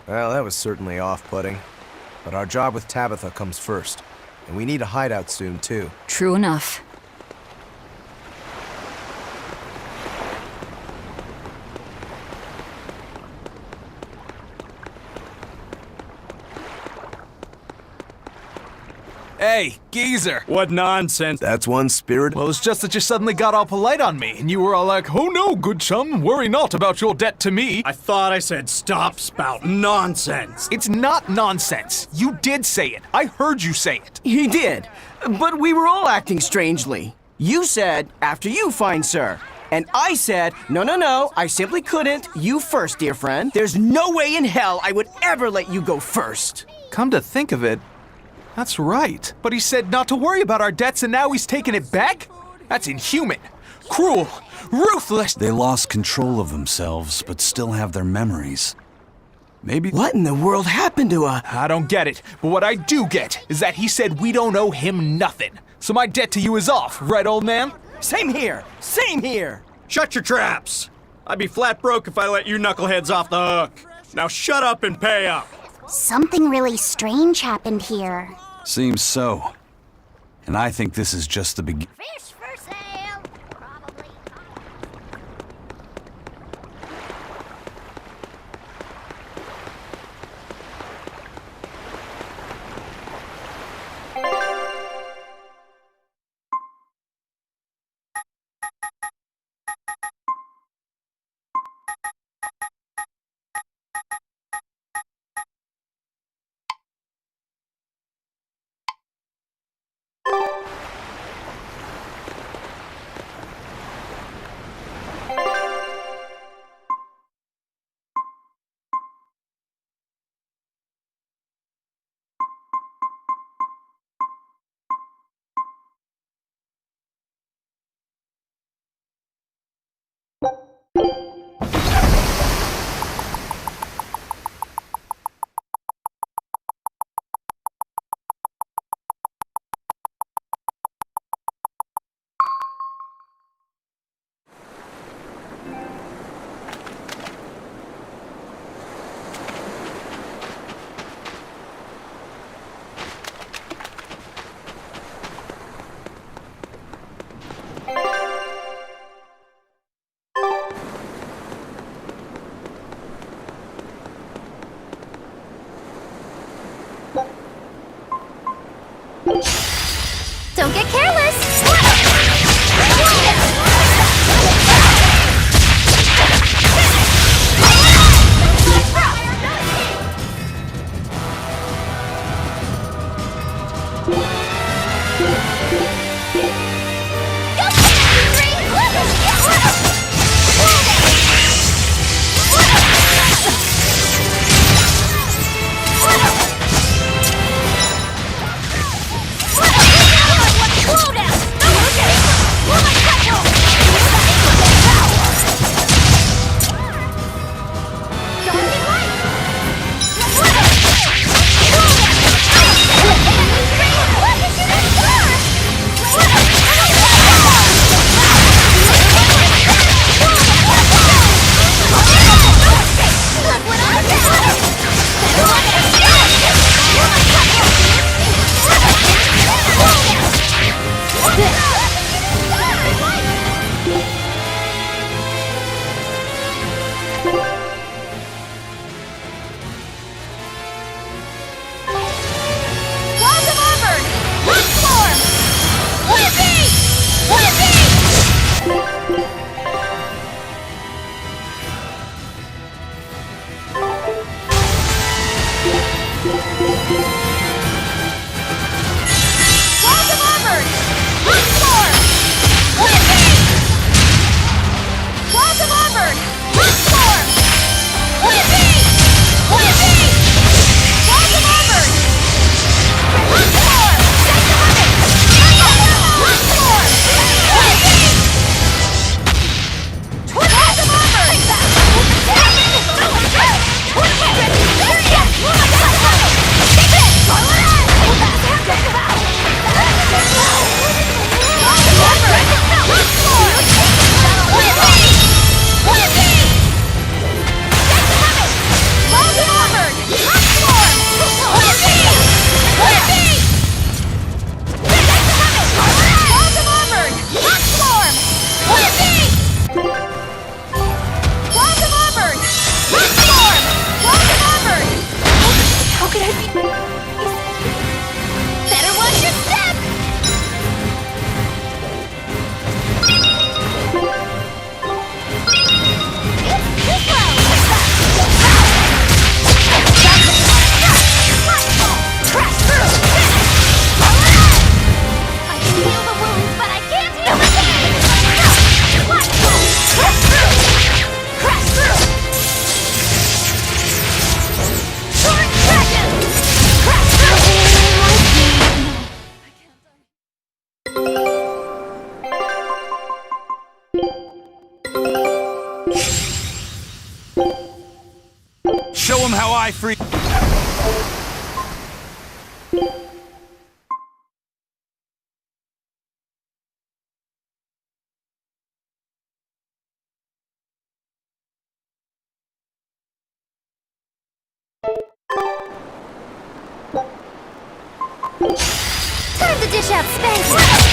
Well, that was certainly off-putting. But our job with Tabitha comes first. And we need a hideout soon, too. True enough. Hey, geezer. What nonsense. That's one spirit. Well, it's just that you suddenly got all polite on me, and you were all like, "Oh no, good chum, worry not about your debt to me." I thought I said stop spouting nonsense. It's not nonsense. You did say it. I heard you say it. He did, but we were all acting strangely. You said, after you, fine sir. And I said, no, I simply couldn't. You first, dear friend. There's no way in hell I would ever let you go first. Come to think of it, that's right. But he said not to worry about our debts, and now he's taking it back? That's inhuman, cruel, ruthless. They lost control of themselves, but still have their memories. Maybe... What in the world happened to us? I don't get it, but what I do get is that he said we don't owe him nothing. So my debt to you is off, right, old man? Same here, same here. Shut your traps. I'd be flat broke if I let you knuckleheads off the hook. Now shut up and pay up. Something really strange happened here. Seems so. And I think this is just the beginning. Fish for sale! Probably. Show him how I free. Time to dish out space!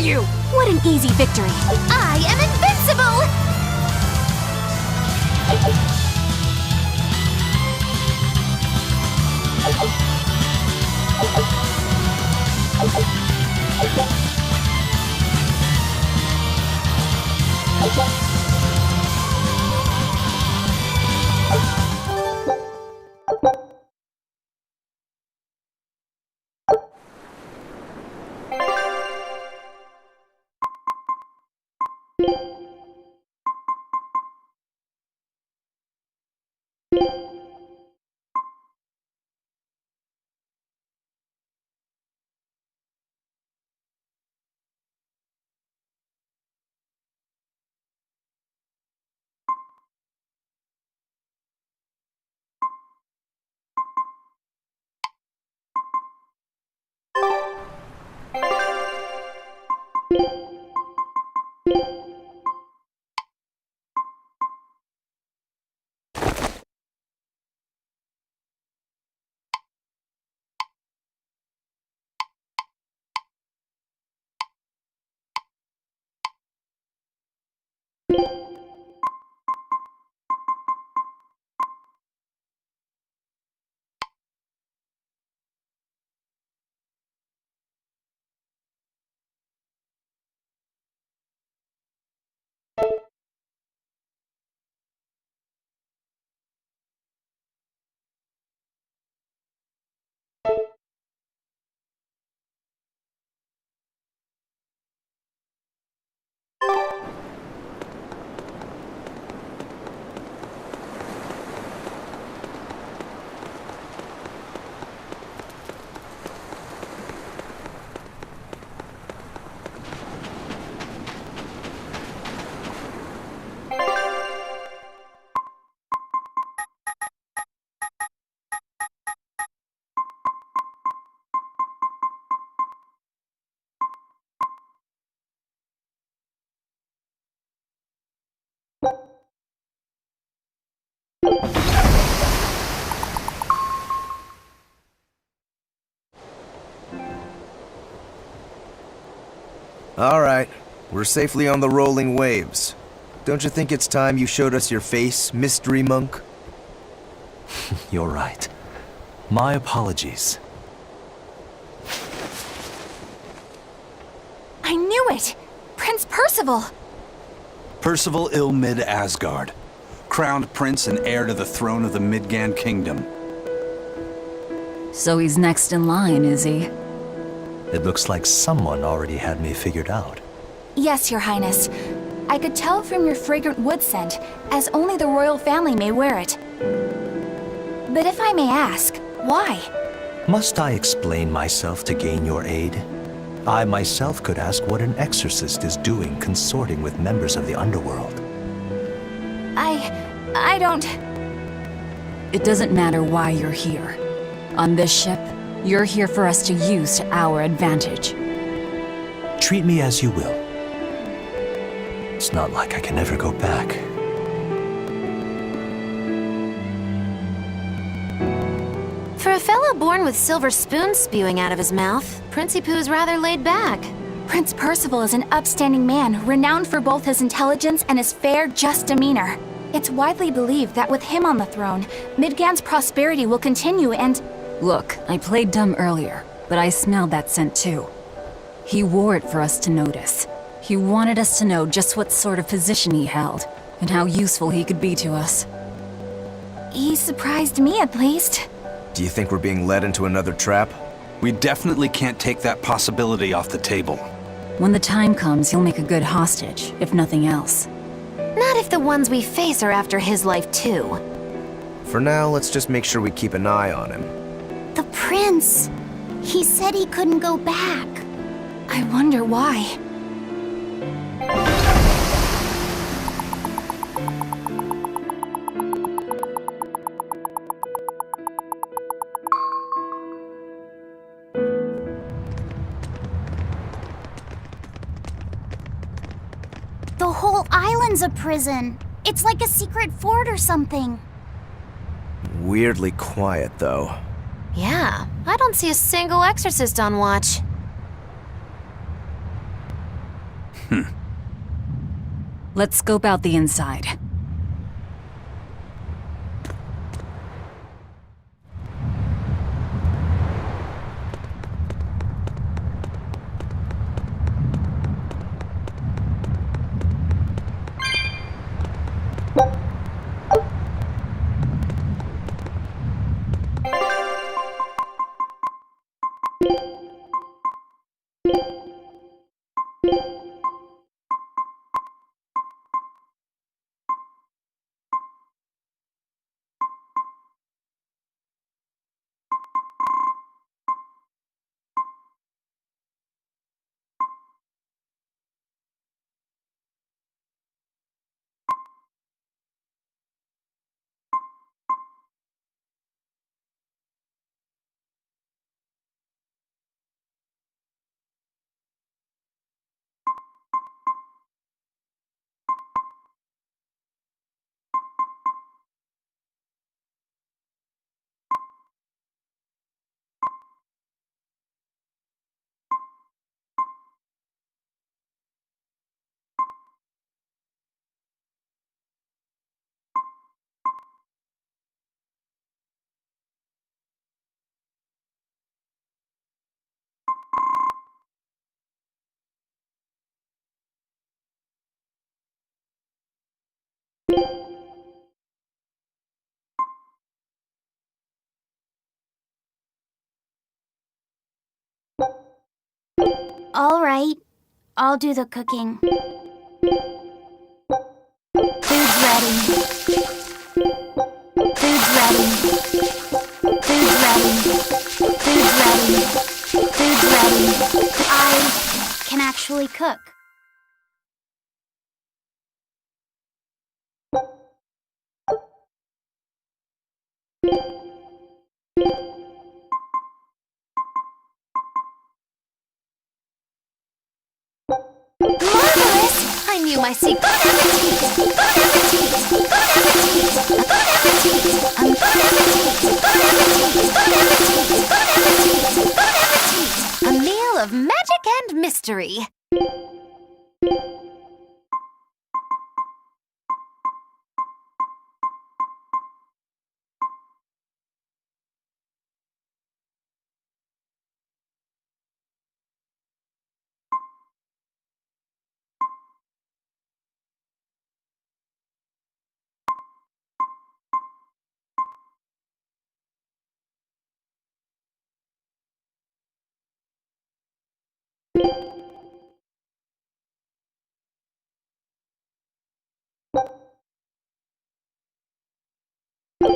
you? What an easy victory. I am invincible! Alright, we're safely on the rolling waves. Don't you think it's time you showed us your face, Mystery Monk? You're right. My apologies. I knew it! Prince Percival! Percival Ilmid Asgard, crowned prince and heir to the throne of the Midgand Kingdom. So he's next in line, is he? It looks like someone already had me figured out. Yes, Your Highness. I could tell from your fragrant wood scent, as only the royal family may wear it. But if I may ask, why? Must I explain myself to gain your aid? I myself could ask what an exorcist is doing consorting with members of the underworld. I don't... It doesn't matter why you're here. On this ship, you're here for us to use to our advantage. Treat me as you will. It's not like I can ever go back. For a fellow born with silver spoons spewing out of his mouth, Princie Pooh's rather laid back. Prince Percival is an upstanding man, renowned for both his intelligence and his fair, just demeanor. It's widely believed that with him on the throne, Midgand's prosperity will continue and... Look, I played dumb earlier, but I smelled that scent too. He wore it for us to notice. He wanted us to know just what sort of position he held, and how useful he could be to us. He surprised me, at least. Do you think we're being led into another trap? We definitely can't take that possibility off the table. When the time comes, he'll make a good hostage, if nothing else. Not if the ones we face are after his life too. For now, let's just make sure we keep an eye on him. The prince. He said he couldn't go back. I wonder why. The whole island's a prison. It's like a secret fort or something. Weirdly quiet, though. Yeah, I don't see a single exorcist on watch. Let's scope out the inside. All right, I'll do the cooking. Food's ready. Food's ready. Food's ready. Food's ready. Food's ready. I can actually cook. Marvelous! I knew my secret. Bon appetit! Bon appetit! Bon appetit! Bon appetit! Bon appetit! Bon appetit! Bon appetit! Bon appetit! Bon appetit! A meal of magic and mystery.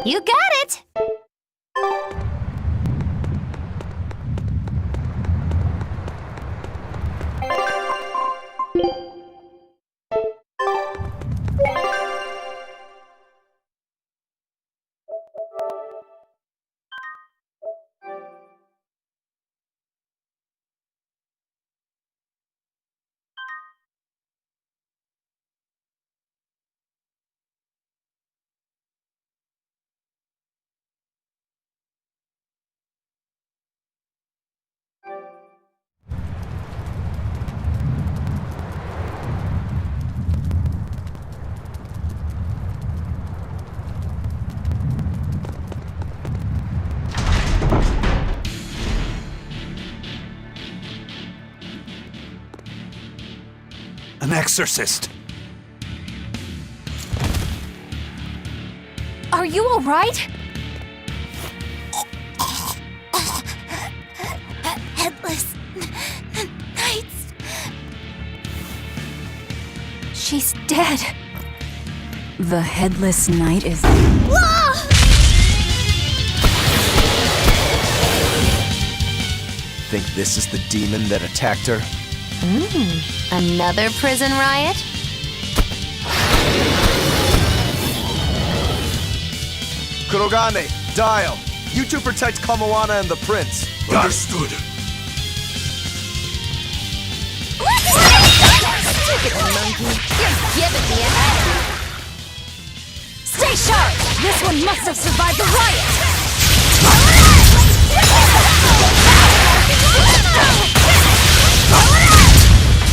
You got it! An exorcist! Are you all right? Headless Knights. She's dead. The Headless Knight is... Whoa! Think this is the demon that attacked her? Another prison riot? Kurogane, Dial, you two protect Kamoana and the prince. Understood. Stupid monkey! You're giving me a headache! Stay sharp! This one must have survived the riot!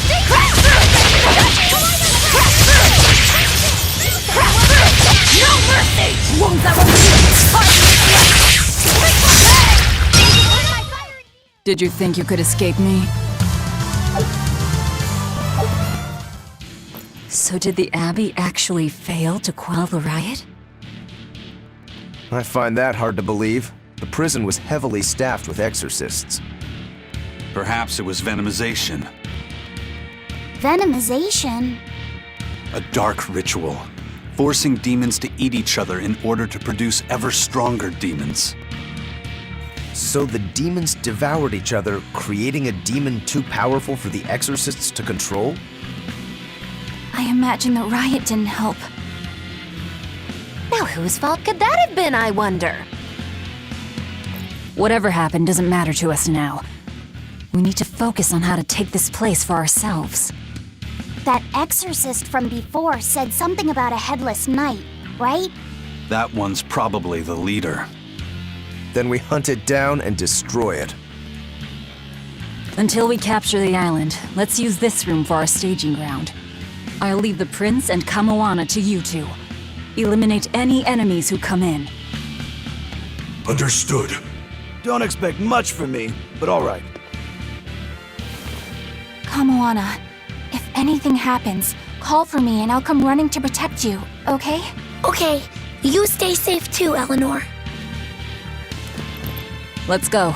Stay cracked through! Did you think you could escape me? So did the Abbey actually fail to quell the riot? I find that hard to believe. The prison was heavily staffed with exorcists. Perhaps it was venomization. Venomization? A dark ritual, forcing demons to eat each other in order to produce ever stronger demons. So the demons devoured each other, creating a demon too powerful for the exorcists to control? I imagine the riot didn't help. Now whose fault could that have been, I wonder? Whatever happened doesn't matter to us now. We need to focus on how to take this place for ourselves. That exorcist from before said something about a headless knight, right? That one's probably the leader. Then we hunt it down and destroy it. Until we capture the island, let's use this room for our staging ground. I'll leave the prince and Kamoana to you two. Eliminate any enemies who come in. Understood. Don't expect much from me, but all right. Kamoana, if anything happens, call for me and I'll come running to protect you, okay? Okay, you stay safe too, Eleanor. Let's go.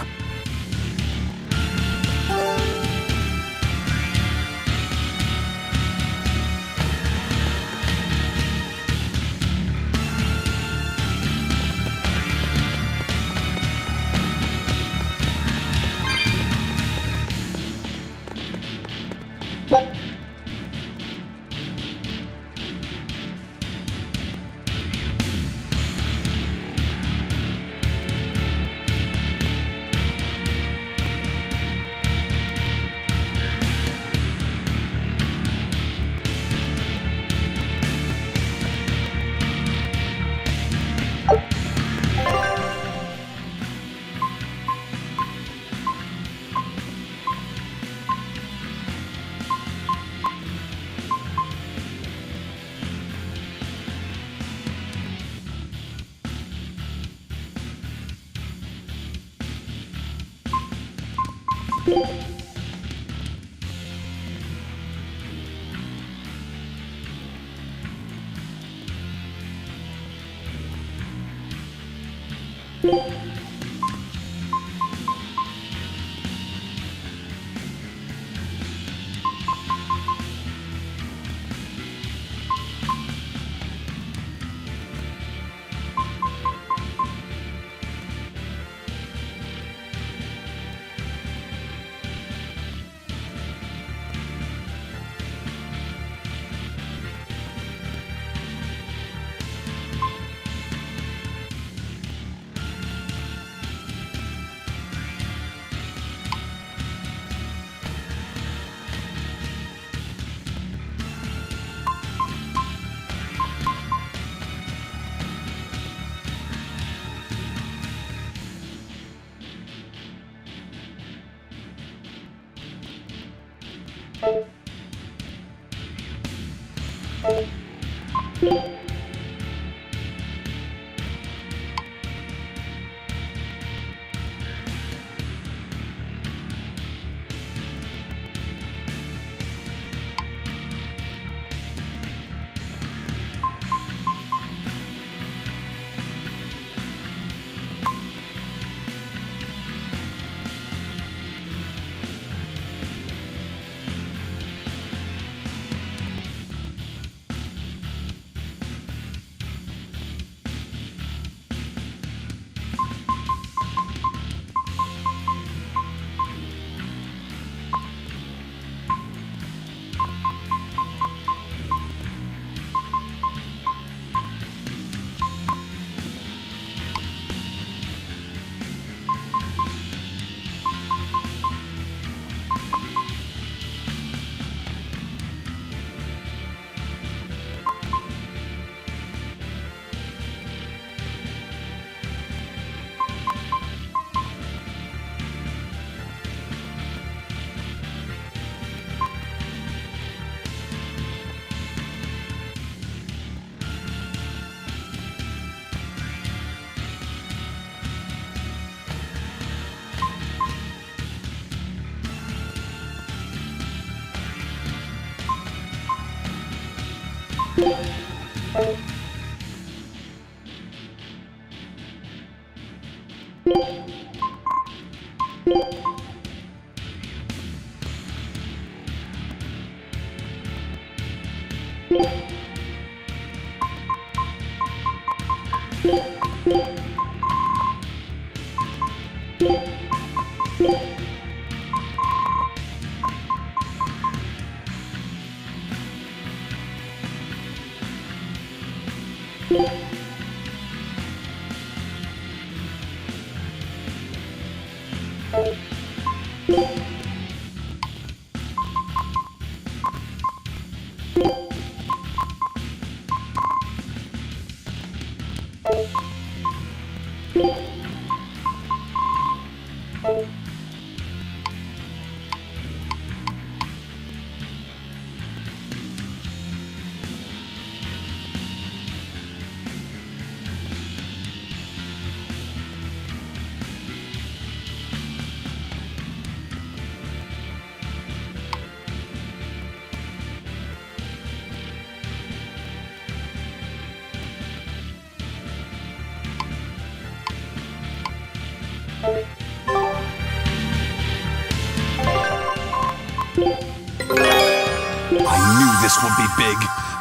I knew this would be big.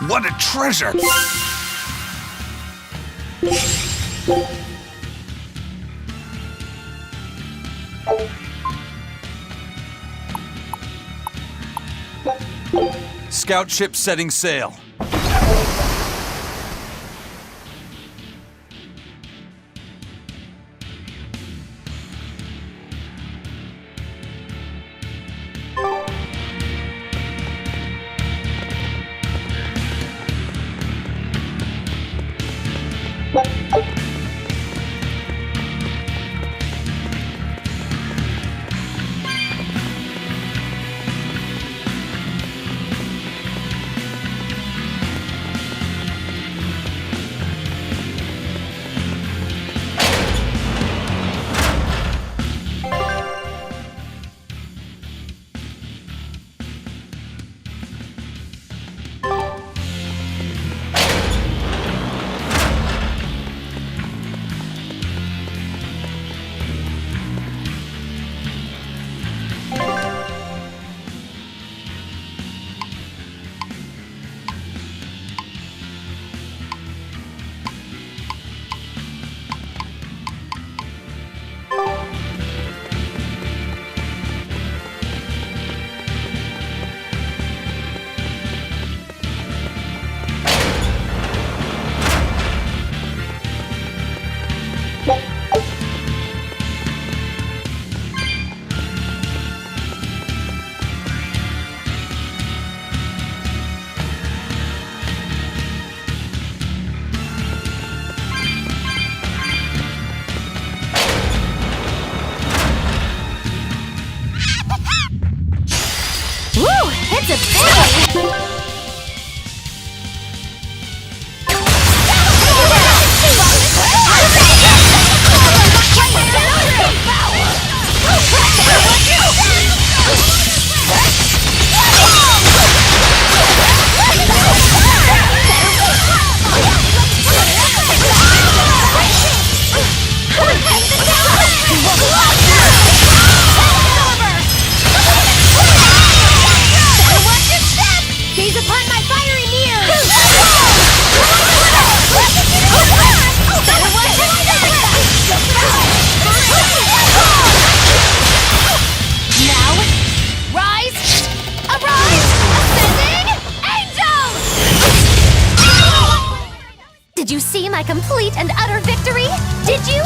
What a treasure! Scout ship setting sail. It's a big... Did you see my complete and utter victory? Did you?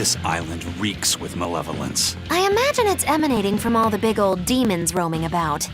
This island reeks with malevolence. I imagine it's emanating from all the big old demons roaming about.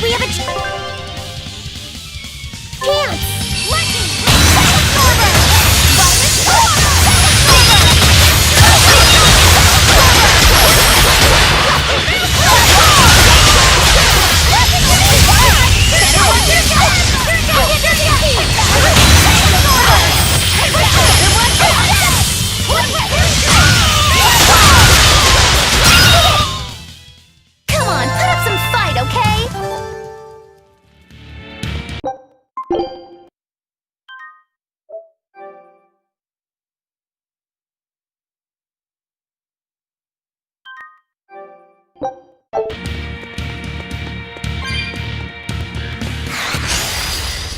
We have a chance! Lightning! Come on, put up some fight, okay?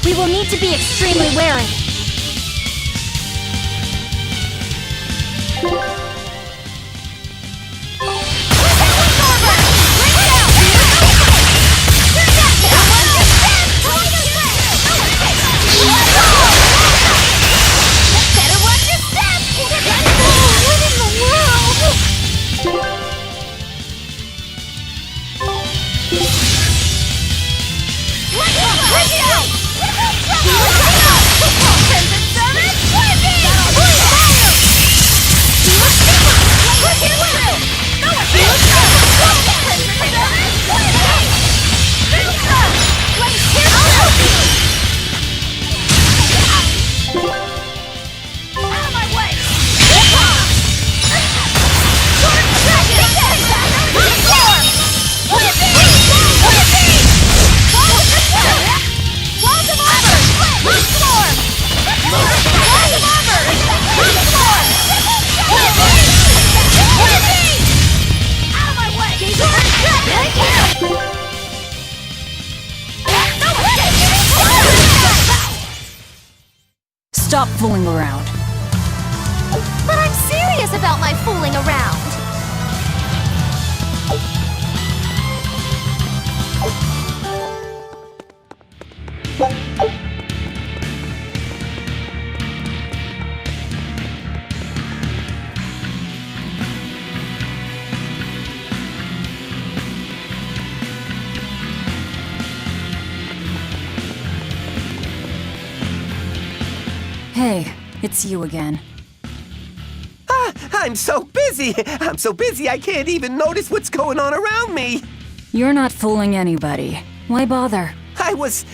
We will need to be extremely wary. Stop fooling around. But I'm serious about my fooling around. Hey, it's you again. I'm so busy! I'm so busy I can't even notice what's going on around me! You're not fooling anybody. Why bother? I was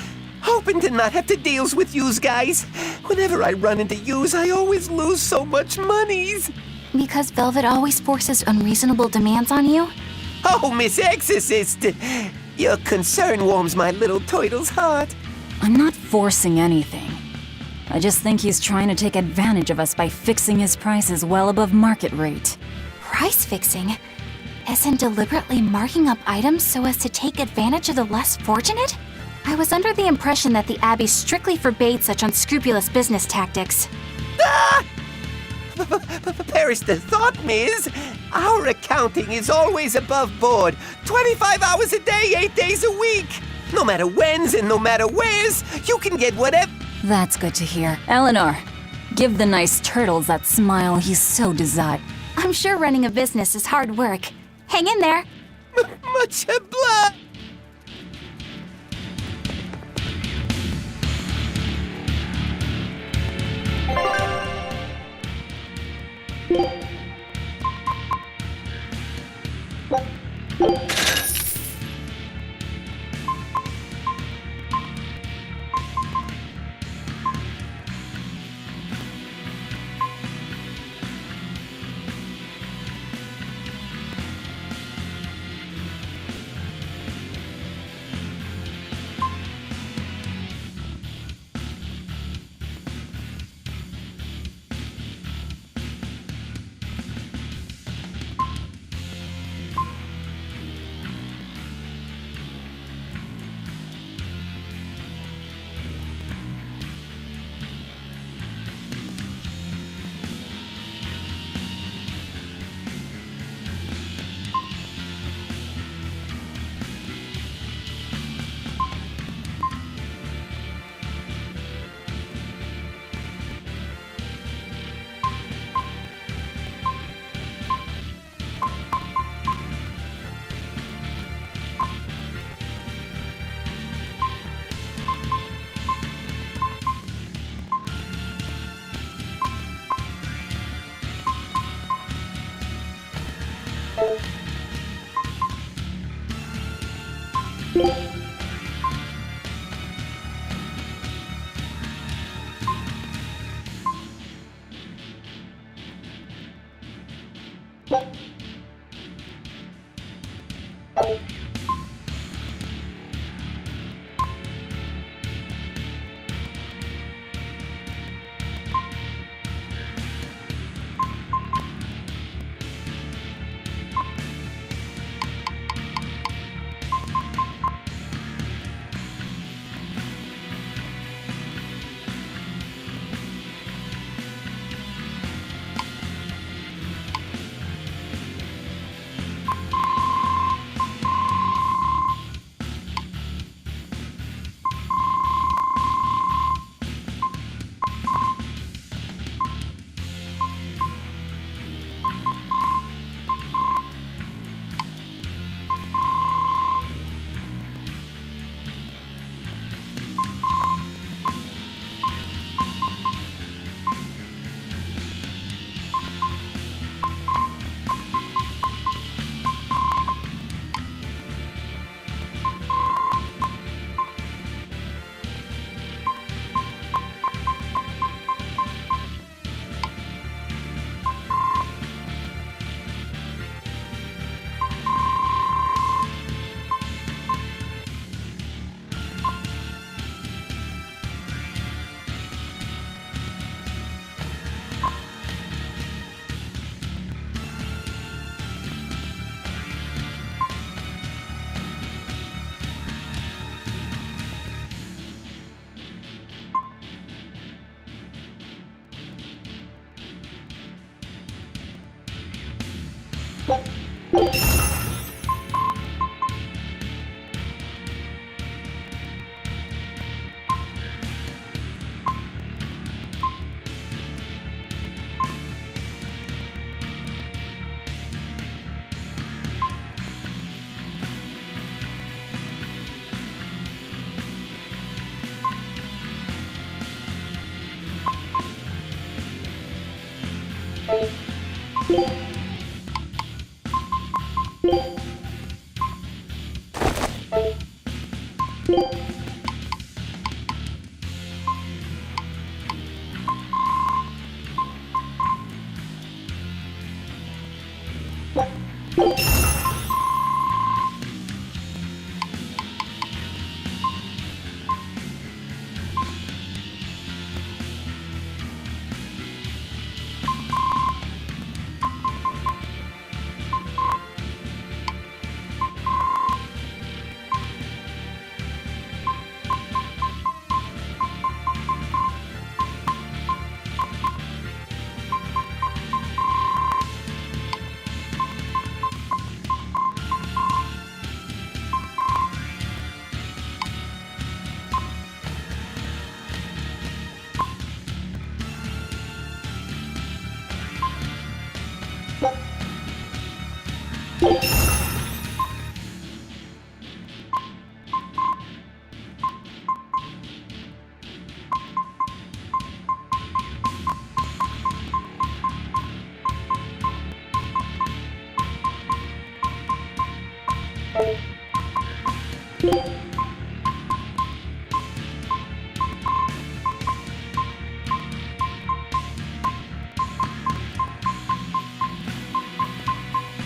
hoping to not have to deal with yous guys. Whenever I run into yous, I always lose so much monies. Because Velvet always forces unreasonable demands on you? Oh, Miss Exorcist! Your concern warms my little turtle's heart. I'm not forcing anything. I just think he's trying to take advantage of us by fixing his prices well above market rate. Price fixing? As in deliberately marking up items so as to take advantage of the less fortunate? I was under the impression that the Abbey strictly forbade such unscrupulous business tactics. Ah! Perish the thought, Miss. Our accounting is always above board. 25 hours a day, 8 days a week. No matter whens and no matter wheres, you can get whatever... That's good to hear. Eleanor, give the nice turtles that smile he so desired. I'm sure running a business is hard work, Hang in there. Much obliged.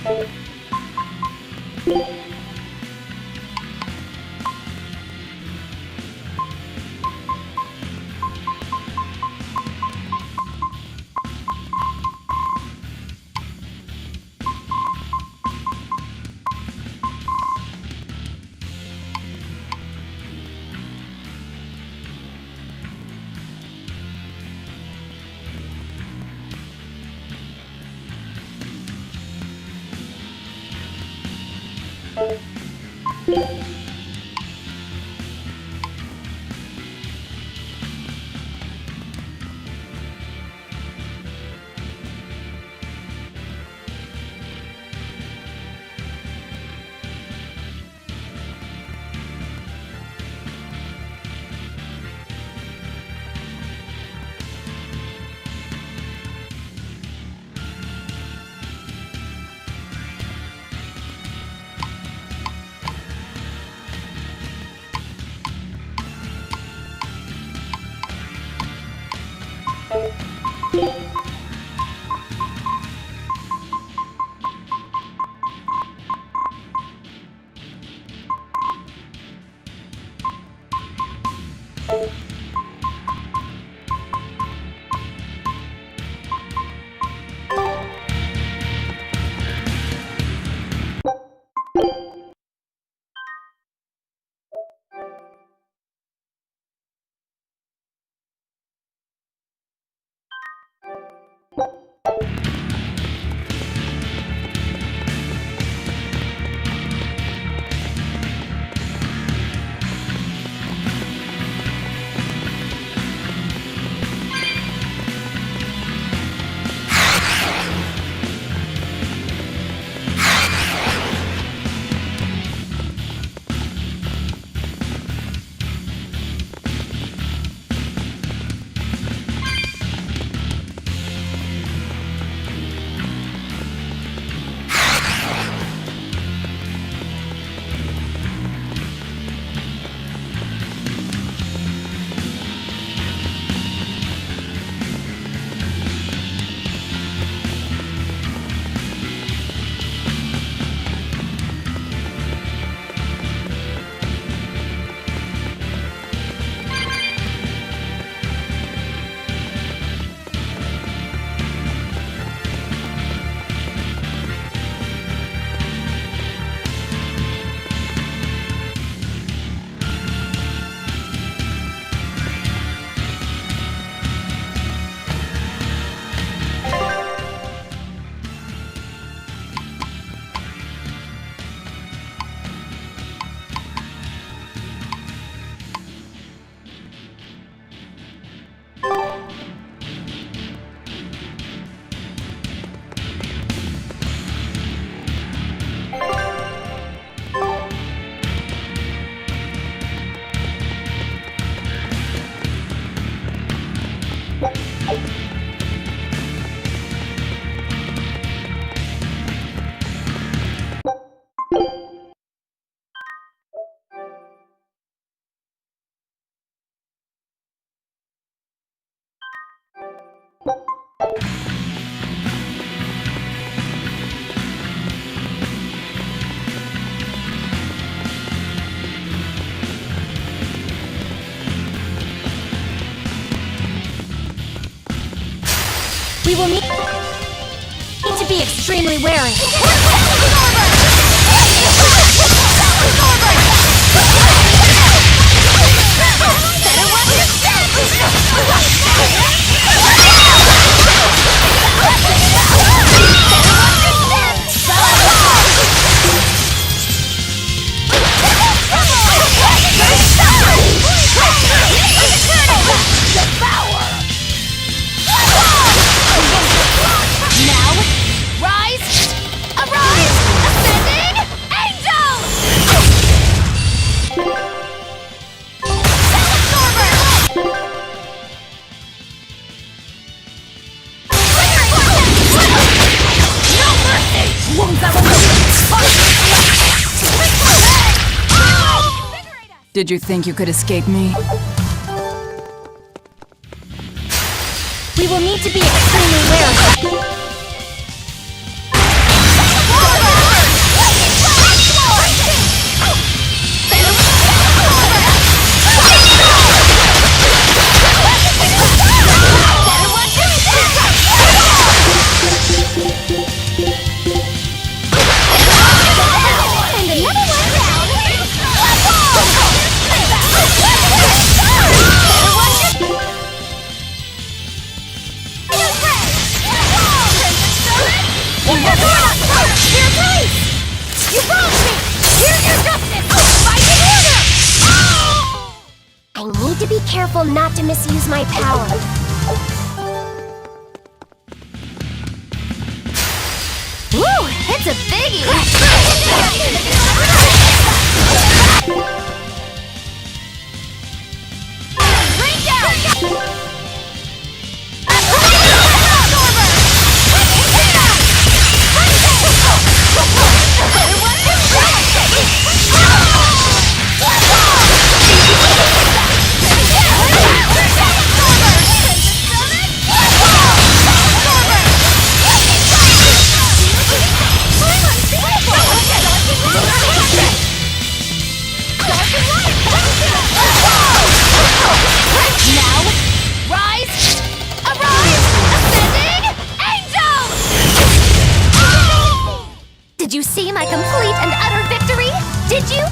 We will need to be extremely wary. Did you think you could escape me? We will need to be extremely wary. careful not to misuse my power. Woo! It's a biggie! Break out! Did you see my complete and utter victory? Did you?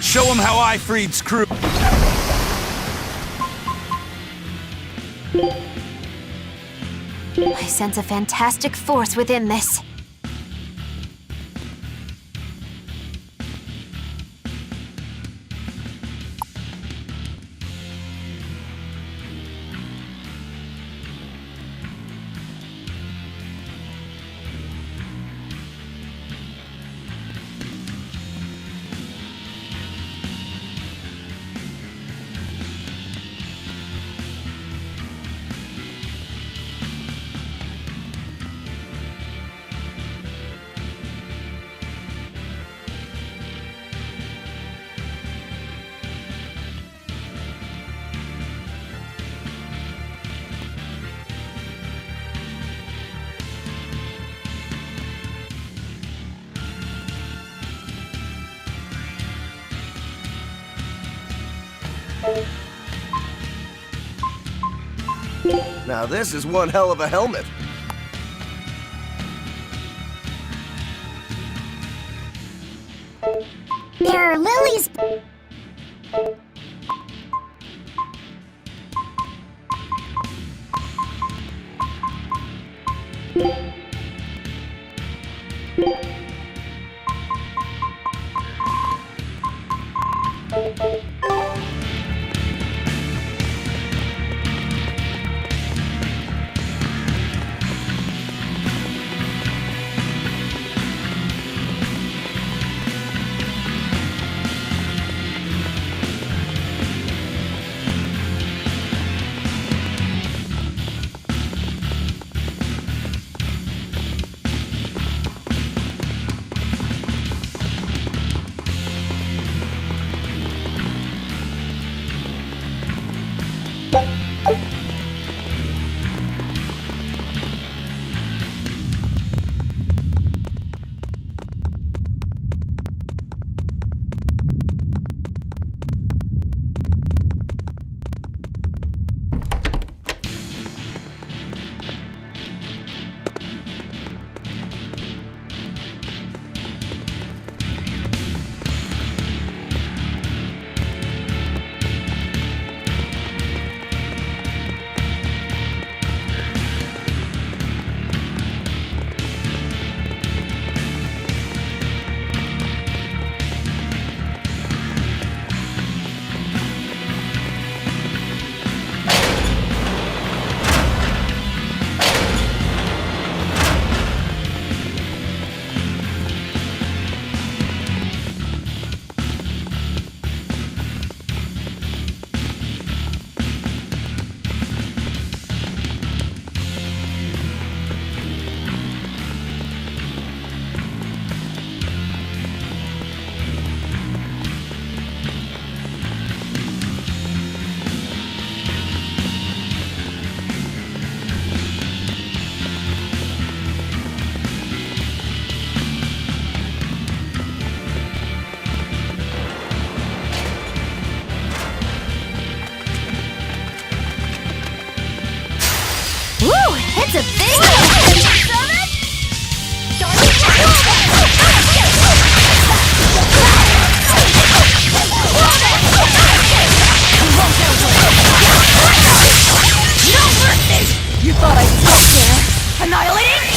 Show him how I freed Screw. I sense a fantastic force within this. Now this is one hell of a helmet. There are lilies. That's a big deal! No mercy! You thought I'd stop there? Annihilating?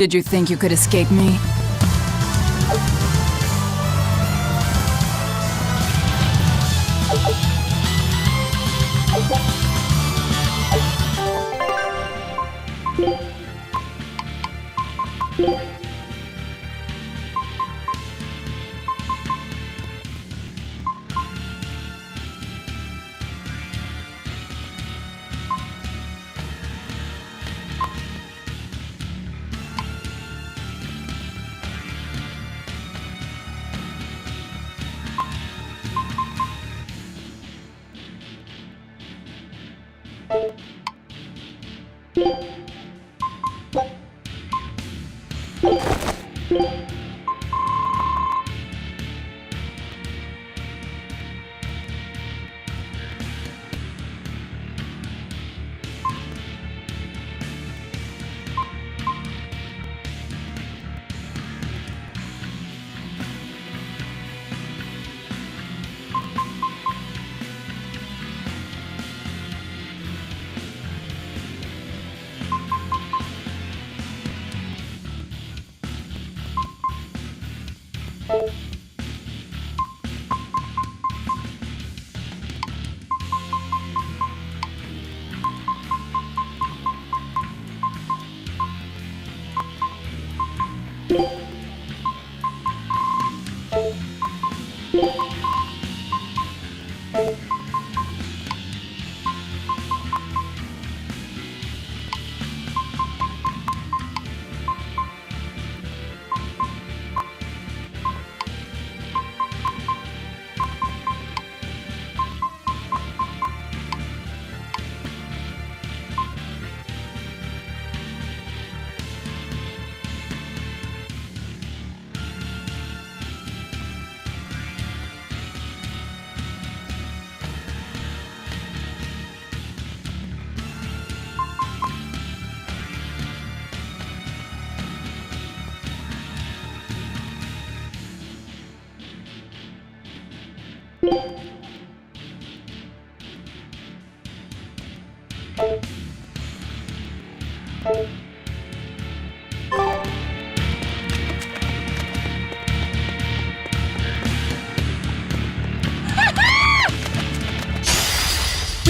Did you think you could escape me?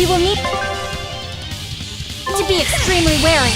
We will need to be extremely wary.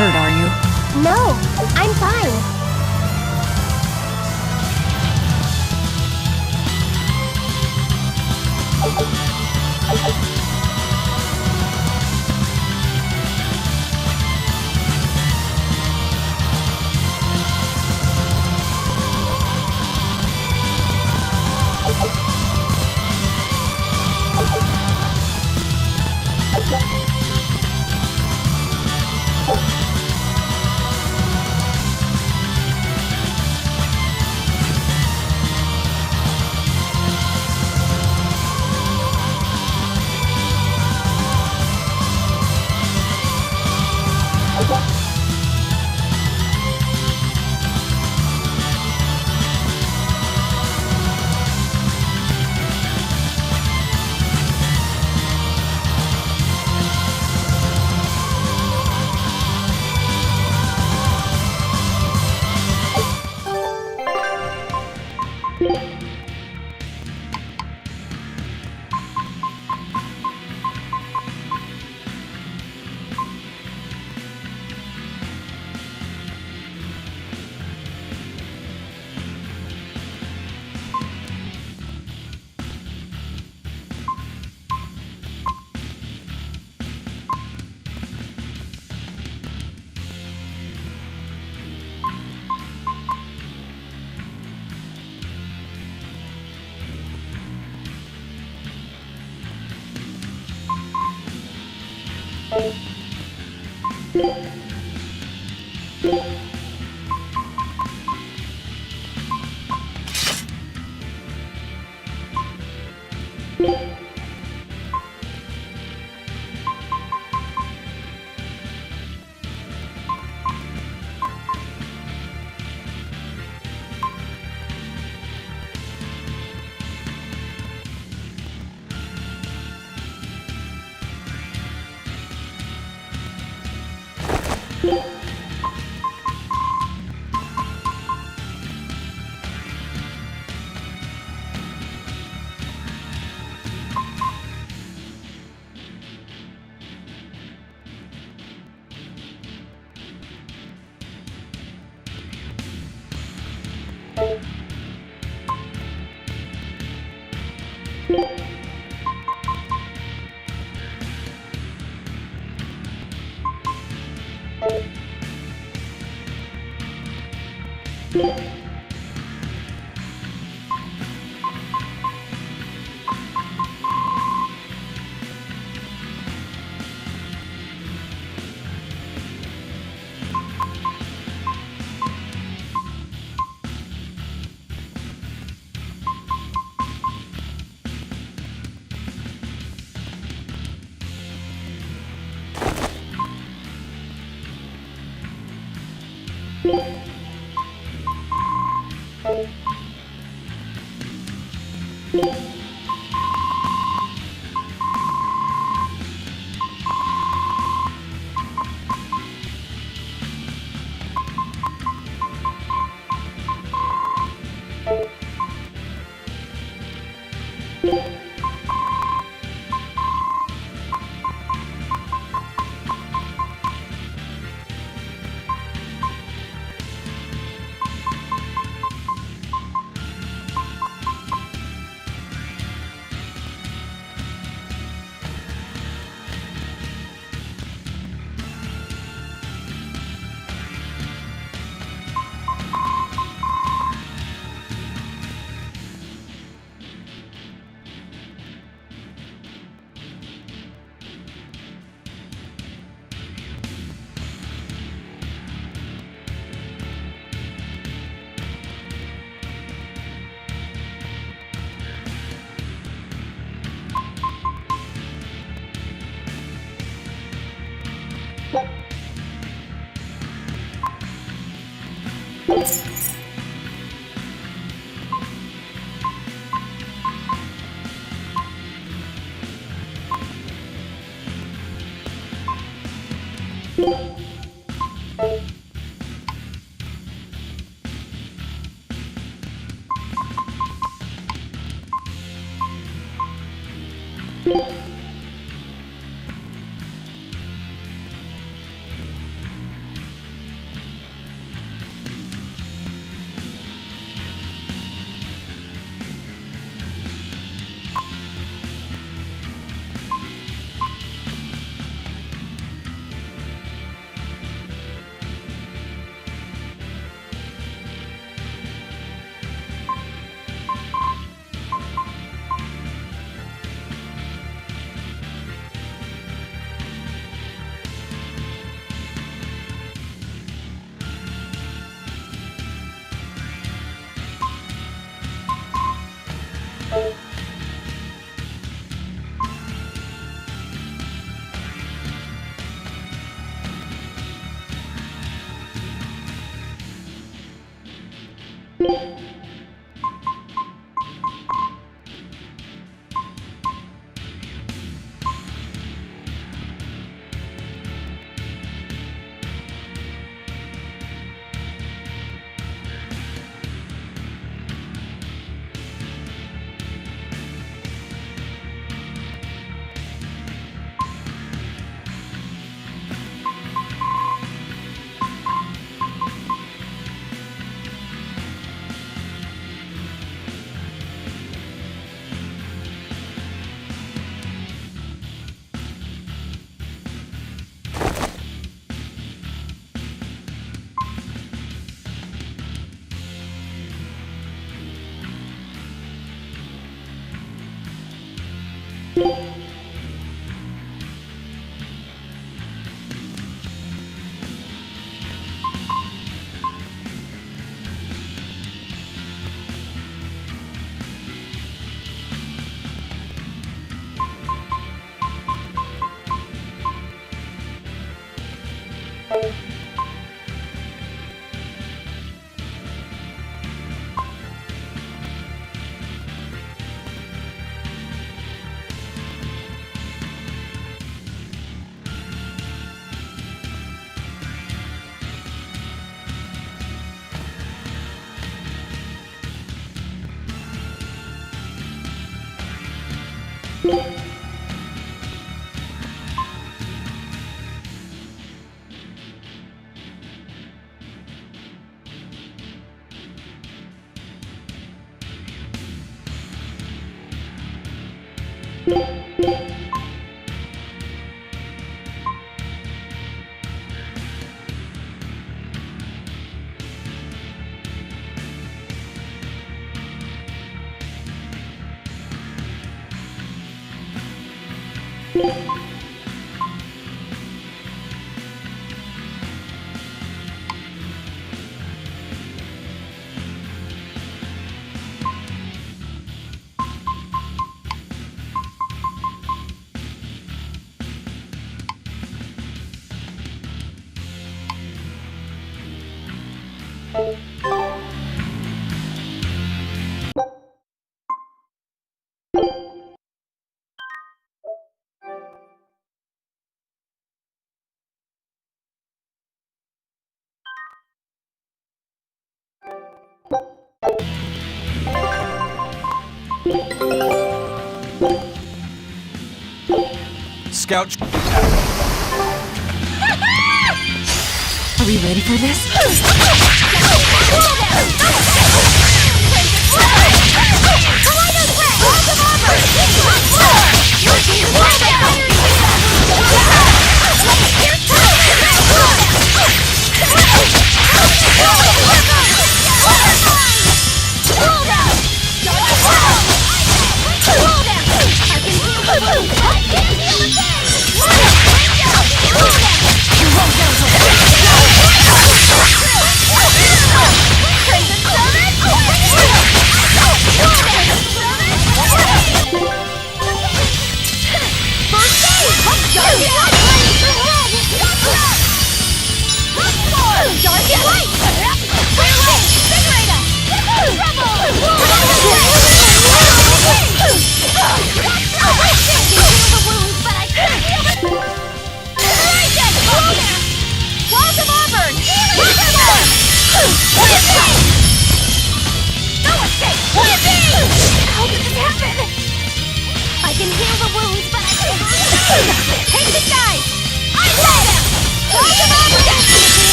hurt, are you? No, I'm fine. Scout. Are we ready for this?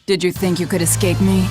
Did you think you could escape me?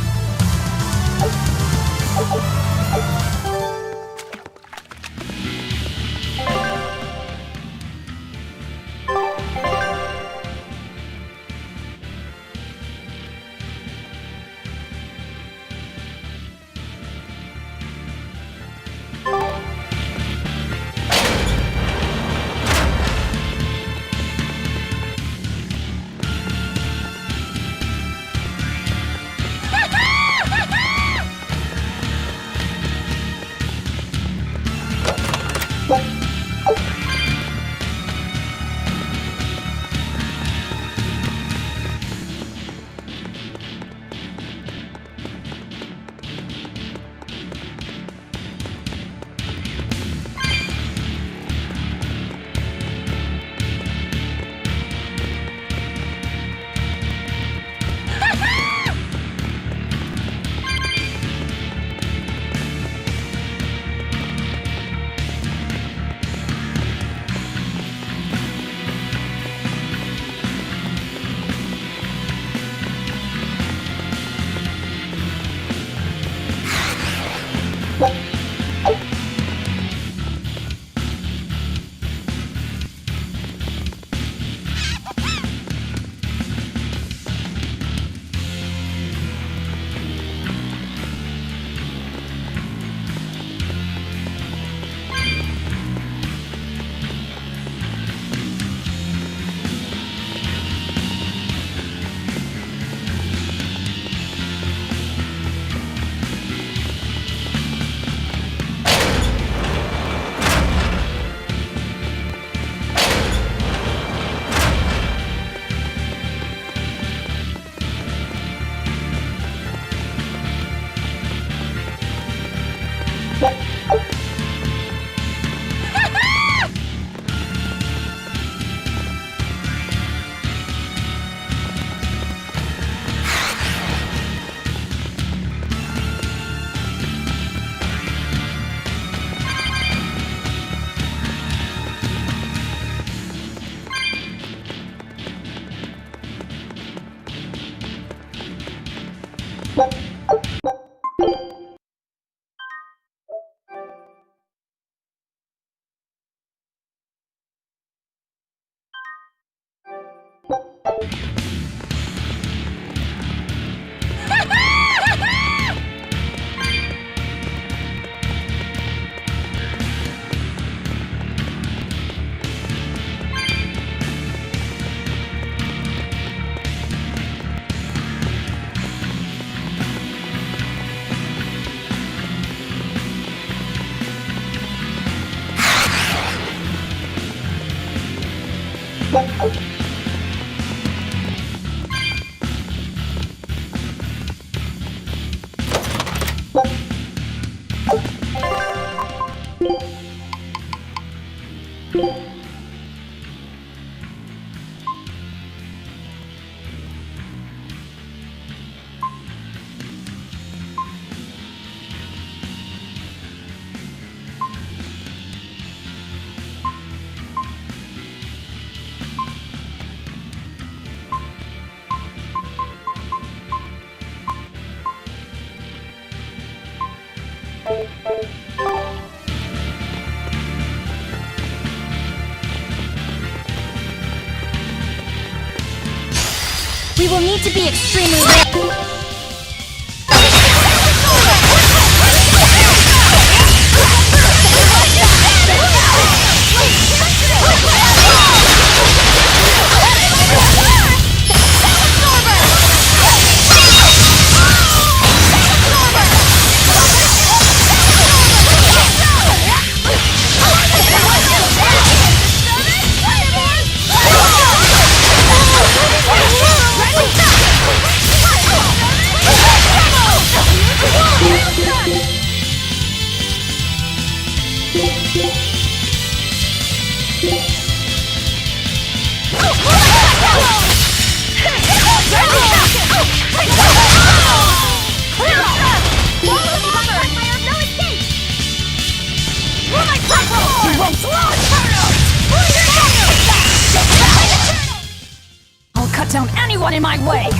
We will need to be extremely rare. I'll cut down anyone in my way!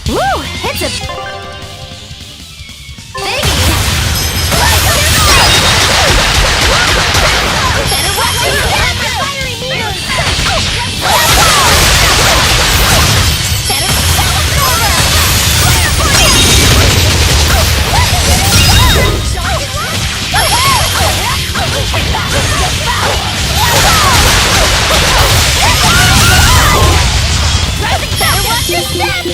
Woo! It's a biggie! Better watch your step! Fiery mirrors! Better better watch your step!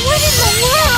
What in the world?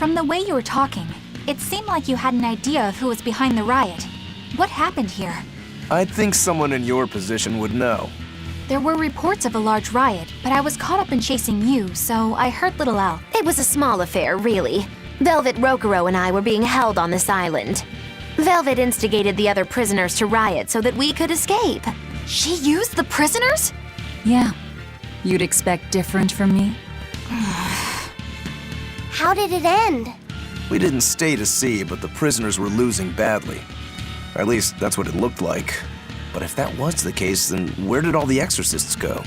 From the way you were talking, it seemed like you had an idea of who was behind the riot. What happened here? I'd think someone in your position would know. There were reports of a large riot, but I was caught up in chasing you, so I heard little else. It was a small affair, really. Velvet, Rokuro, and I were being held on this island. Velvet instigated the other prisoners to riot so that we could escape. She used the prisoners? Yeah. You'd expect different from me? How did it end? We didn't stay to see, but the prisoners were losing badly. Or at least, that's what it looked like. But if that was the case, then where did all the exorcists go?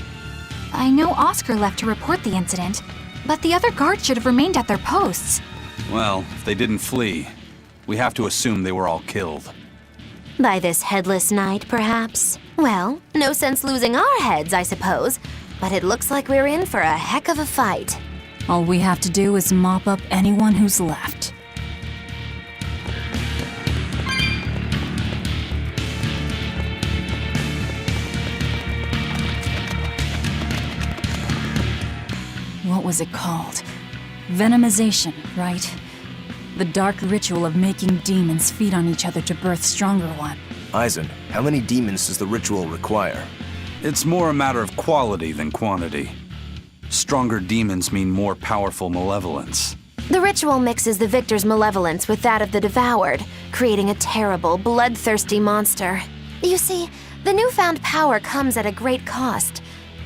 I know Oscar left to report the incident, but the other guards should have remained at their posts. Well, if they didn't flee, we have to assume they were all killed. By this headless knight, perhaps? Well, no sense losing our heads, I suppose. But it looks like we're in for a heck of a fight. All we have to do is mop up anyone who's left. What was it called? Venomization, right? The dark ritual of making demons feed on each other to birth stronger ones. Eisen, how many demons does the ritual require? It's more a matter of quality than quantity. Stronger demons mean more powerful malevolence. The ritual mixes the victor's malevolence with that of the devoured, creating a terrible, bloodthirsty monster. You see, the newfound power comes at a great cost.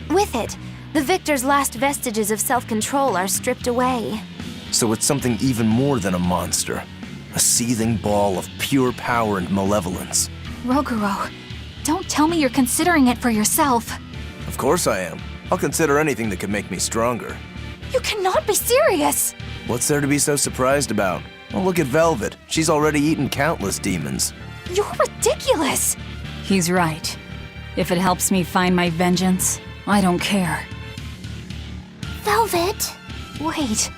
With it, the victor's last vestiges of self-control are stripped away. So it's something even more than a monster. A seething ball of pure power and malevolence. Rokuro, don't tell me you're considering it for yourself. Of course I am. I'll consider anything that could make me stronger. You cannot be serious! What's there to be so surprised about? Well, look at Velvet. She's already eaten countless demons. You're ridiculous! He's right. If it helps me find my vengeance, I don't care. Velvet! Wait,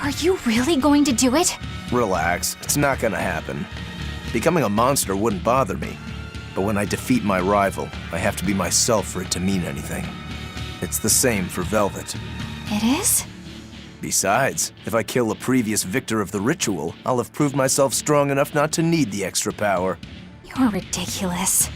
are you really going to do it? Relax, it's not gonna happen. Becoming a monster wouldn't bother me. But when I defeat my rival, I have to be myself for it to mean anything. It's the same for Velvet. It is? Besides, if I kill a previous victor of the ritual, I'll have proved myself strong enough not to need the extra power. You're ridiculous.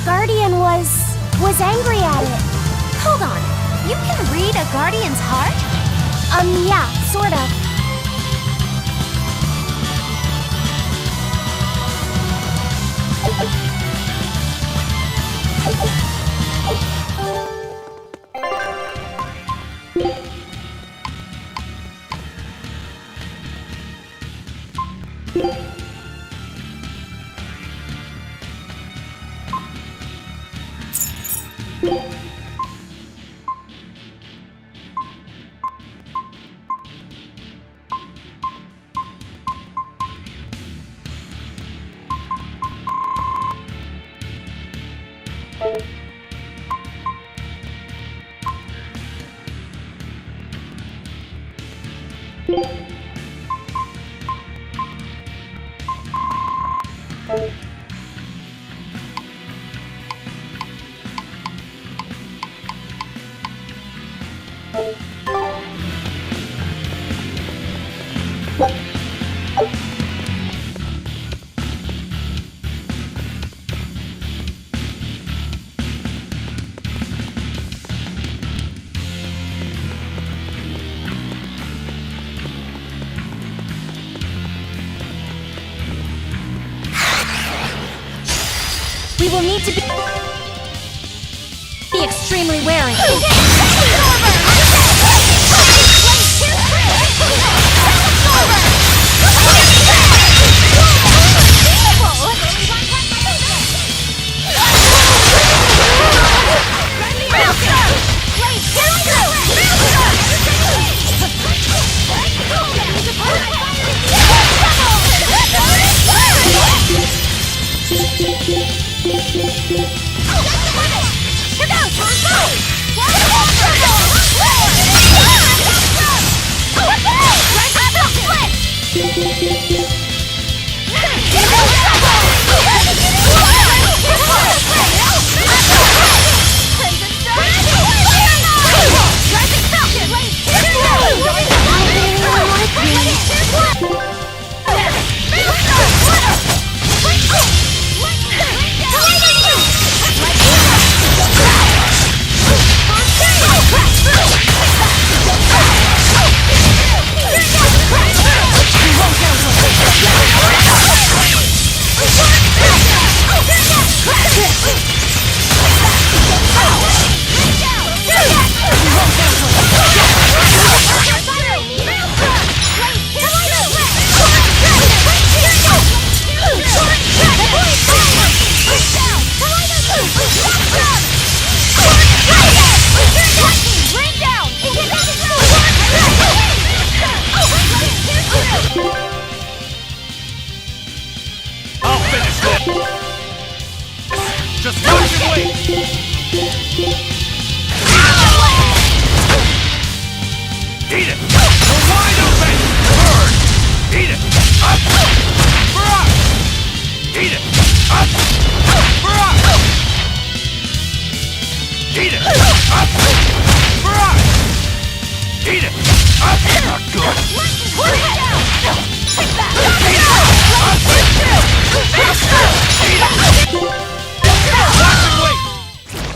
Guardian was angry at it. Hold on. You can read a Guardian's heart? Yeah, sort of. We will need to be extremely wary.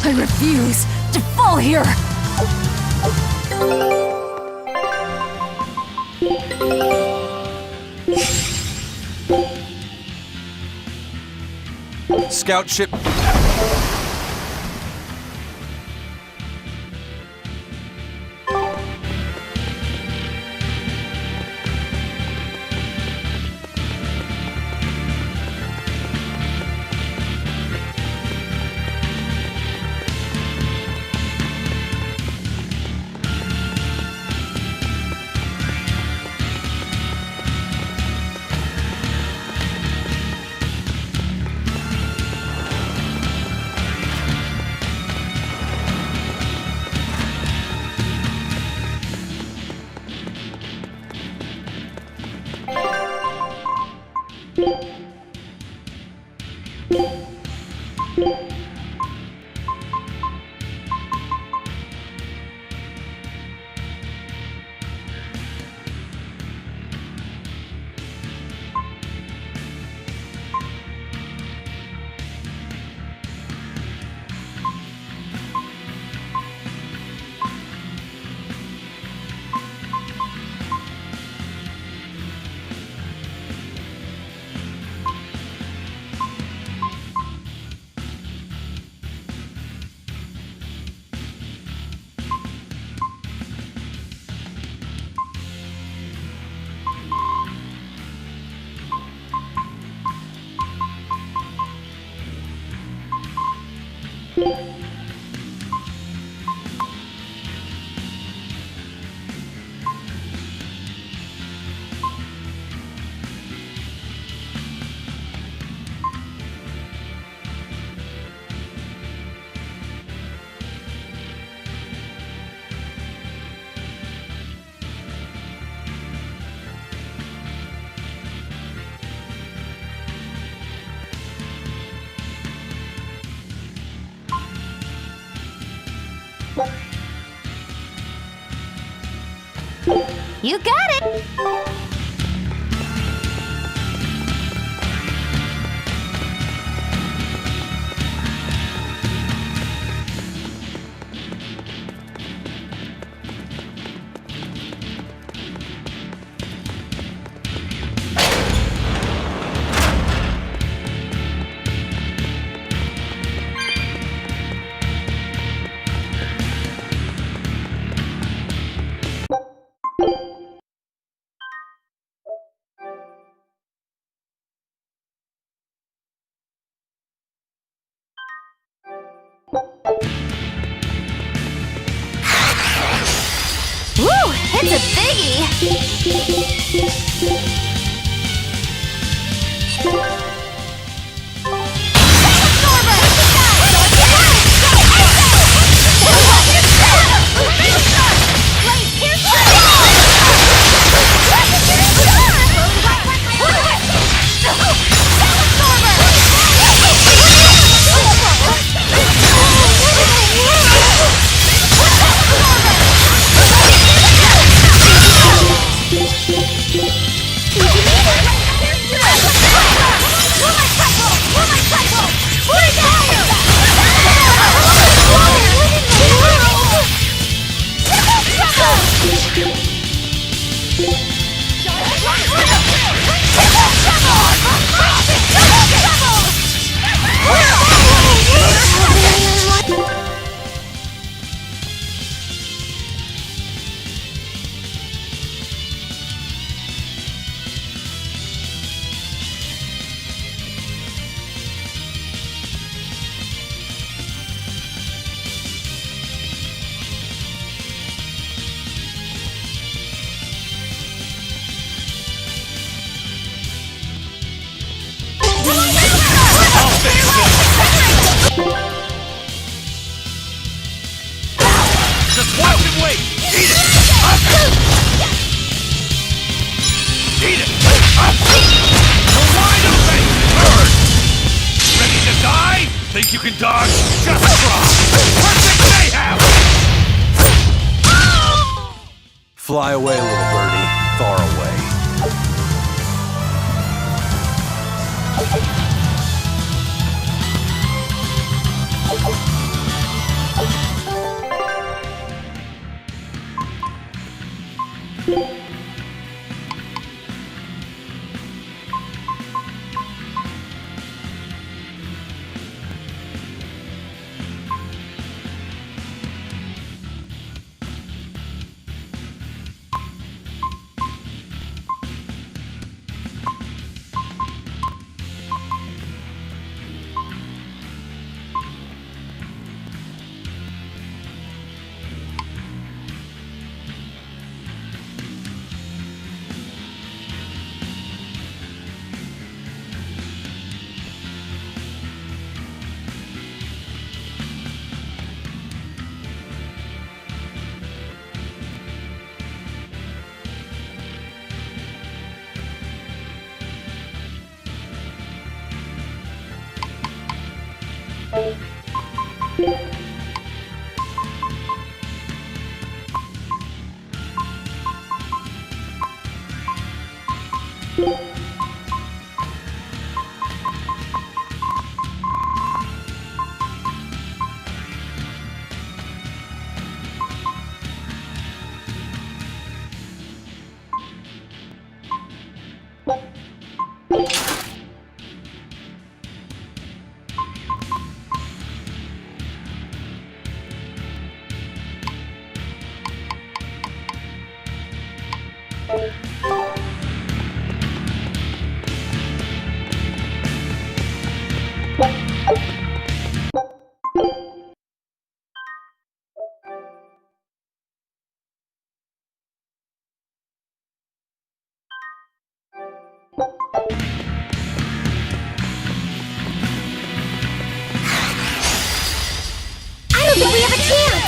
I refuse to fall here! Scout ship. You got it! Woo! It's a biggie! Just watch and wait! Eat it! Eat it! You're wide open! Bird! Ready to die? Think you can dodge? Just try! Perfect mayhem! Fly away, little birdie. Far away. chance!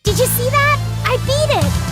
Did you see that? I beat it!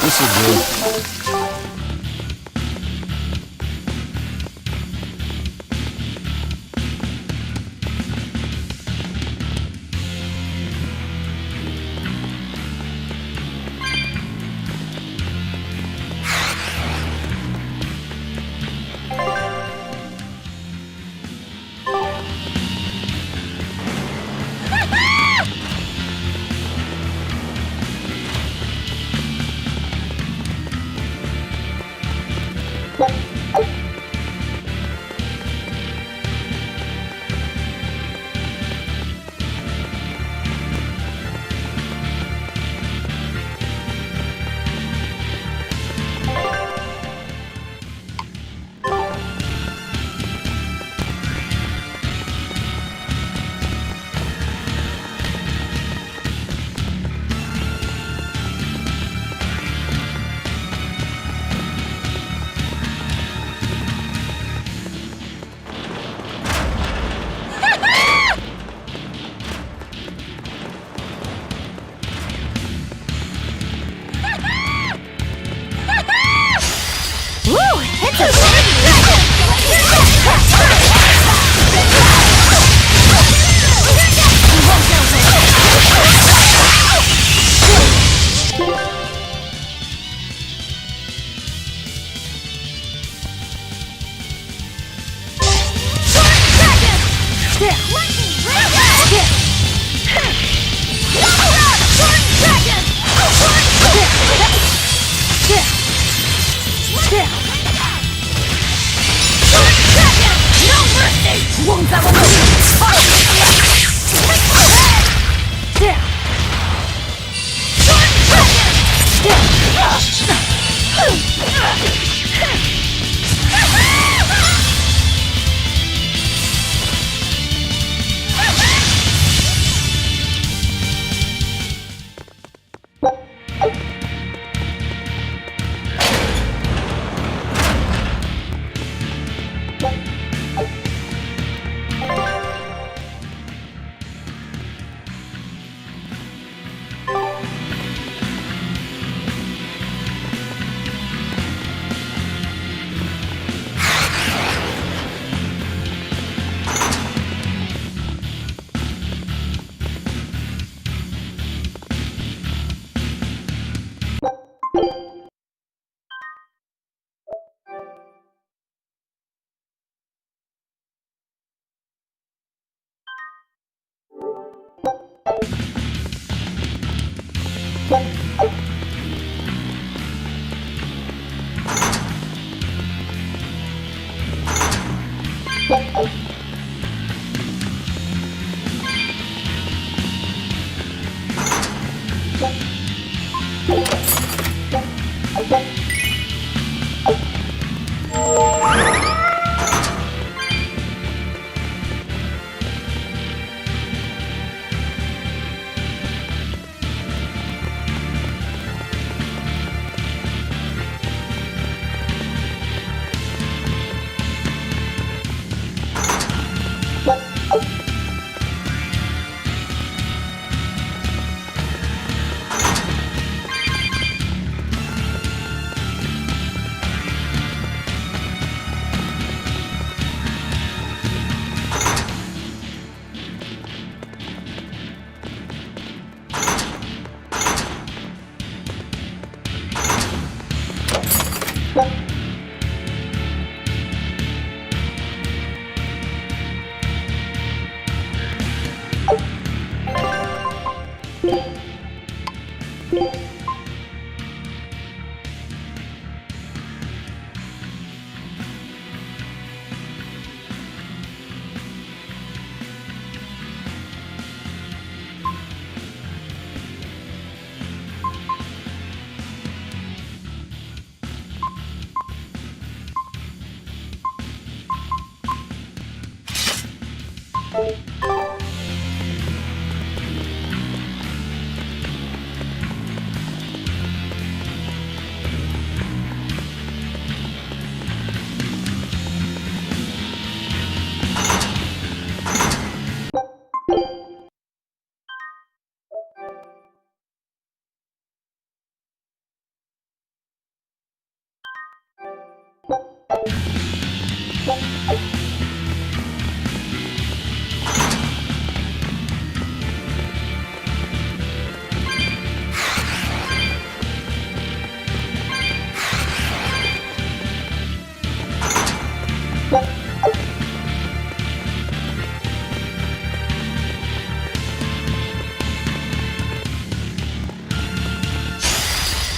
This'll do.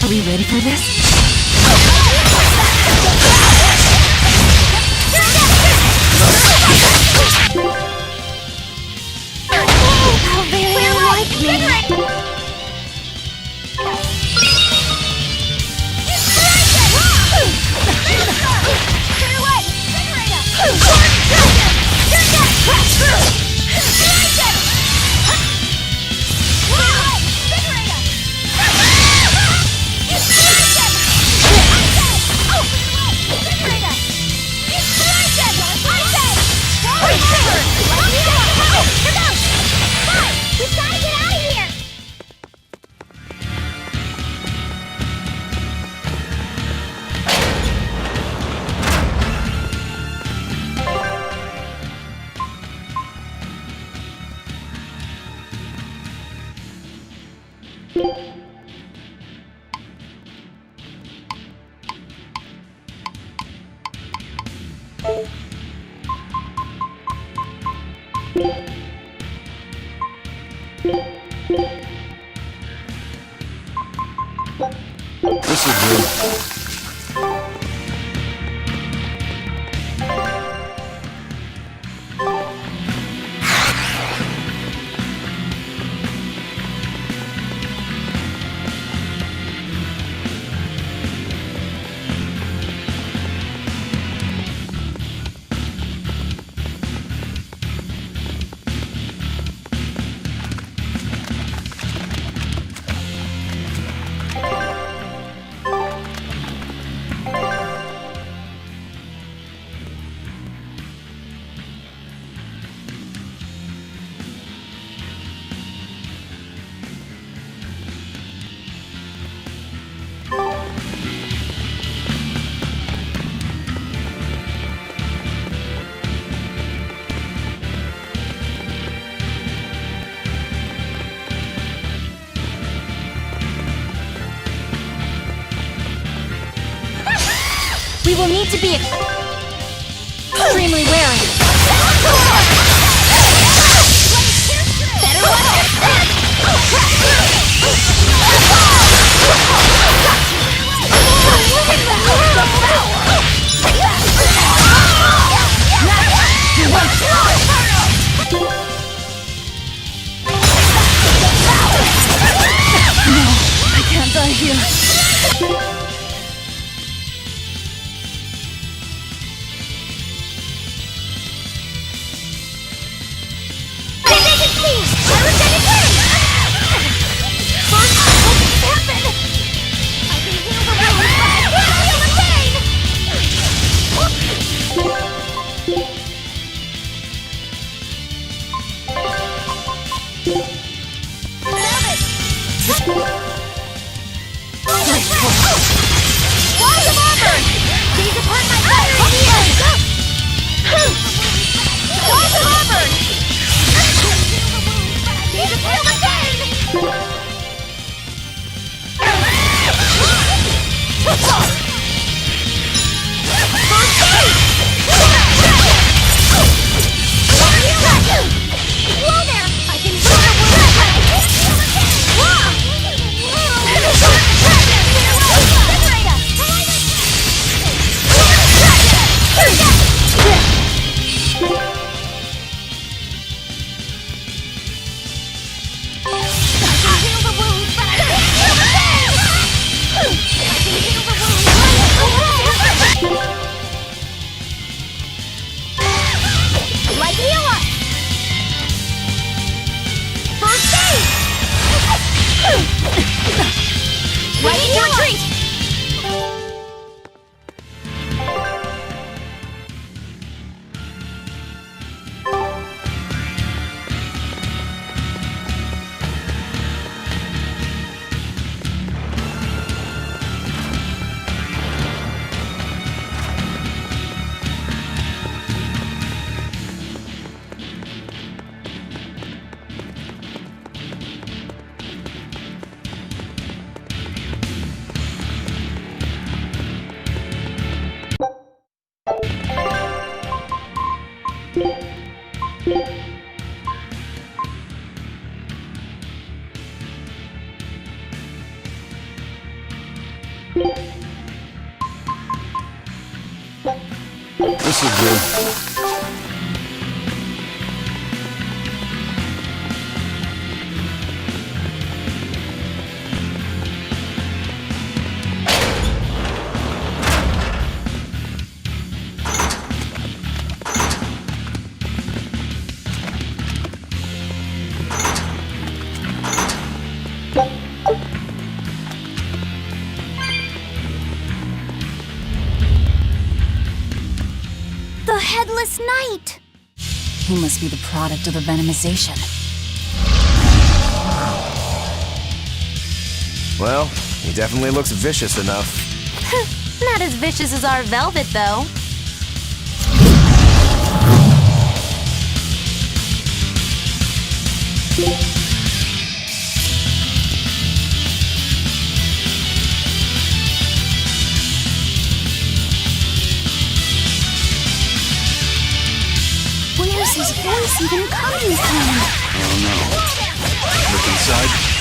Are we ready for this? This is good. We will need to be extremely wary. Better watch your step! No, I can't die here. This is good. The Headless Knight! He must be the product of the venomization. Well, he definitely looks vicious enough. Not as vicious as our Velvet, though. is his voice even coming from? Oh no. Look inside.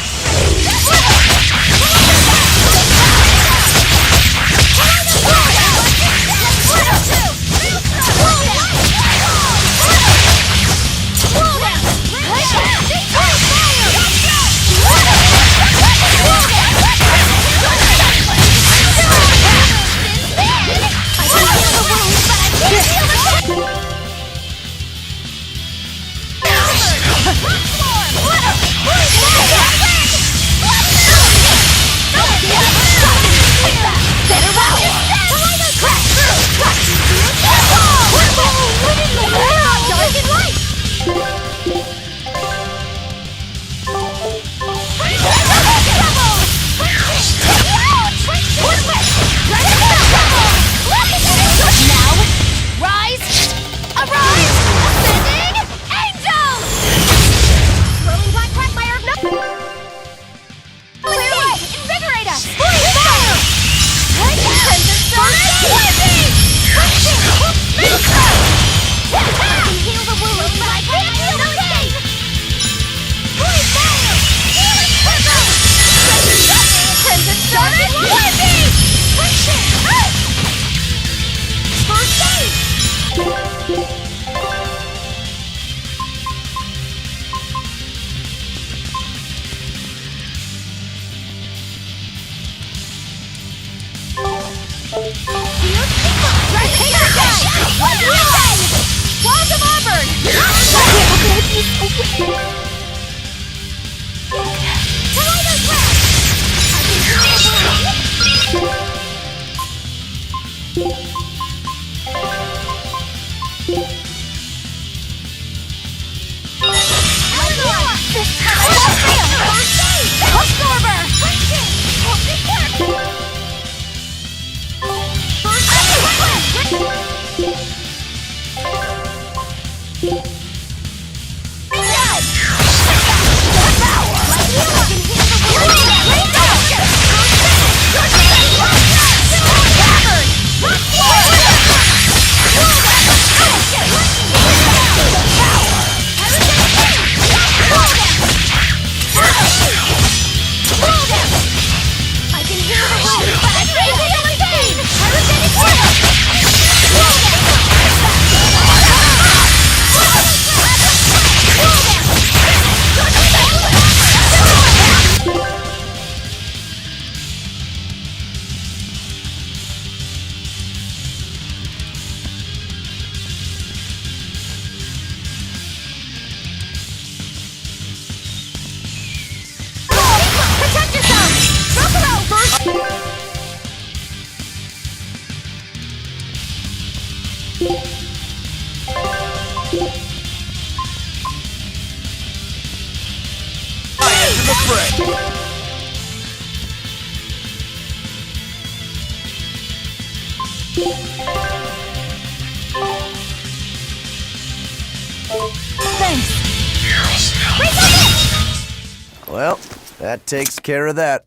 Well, that takes care of that.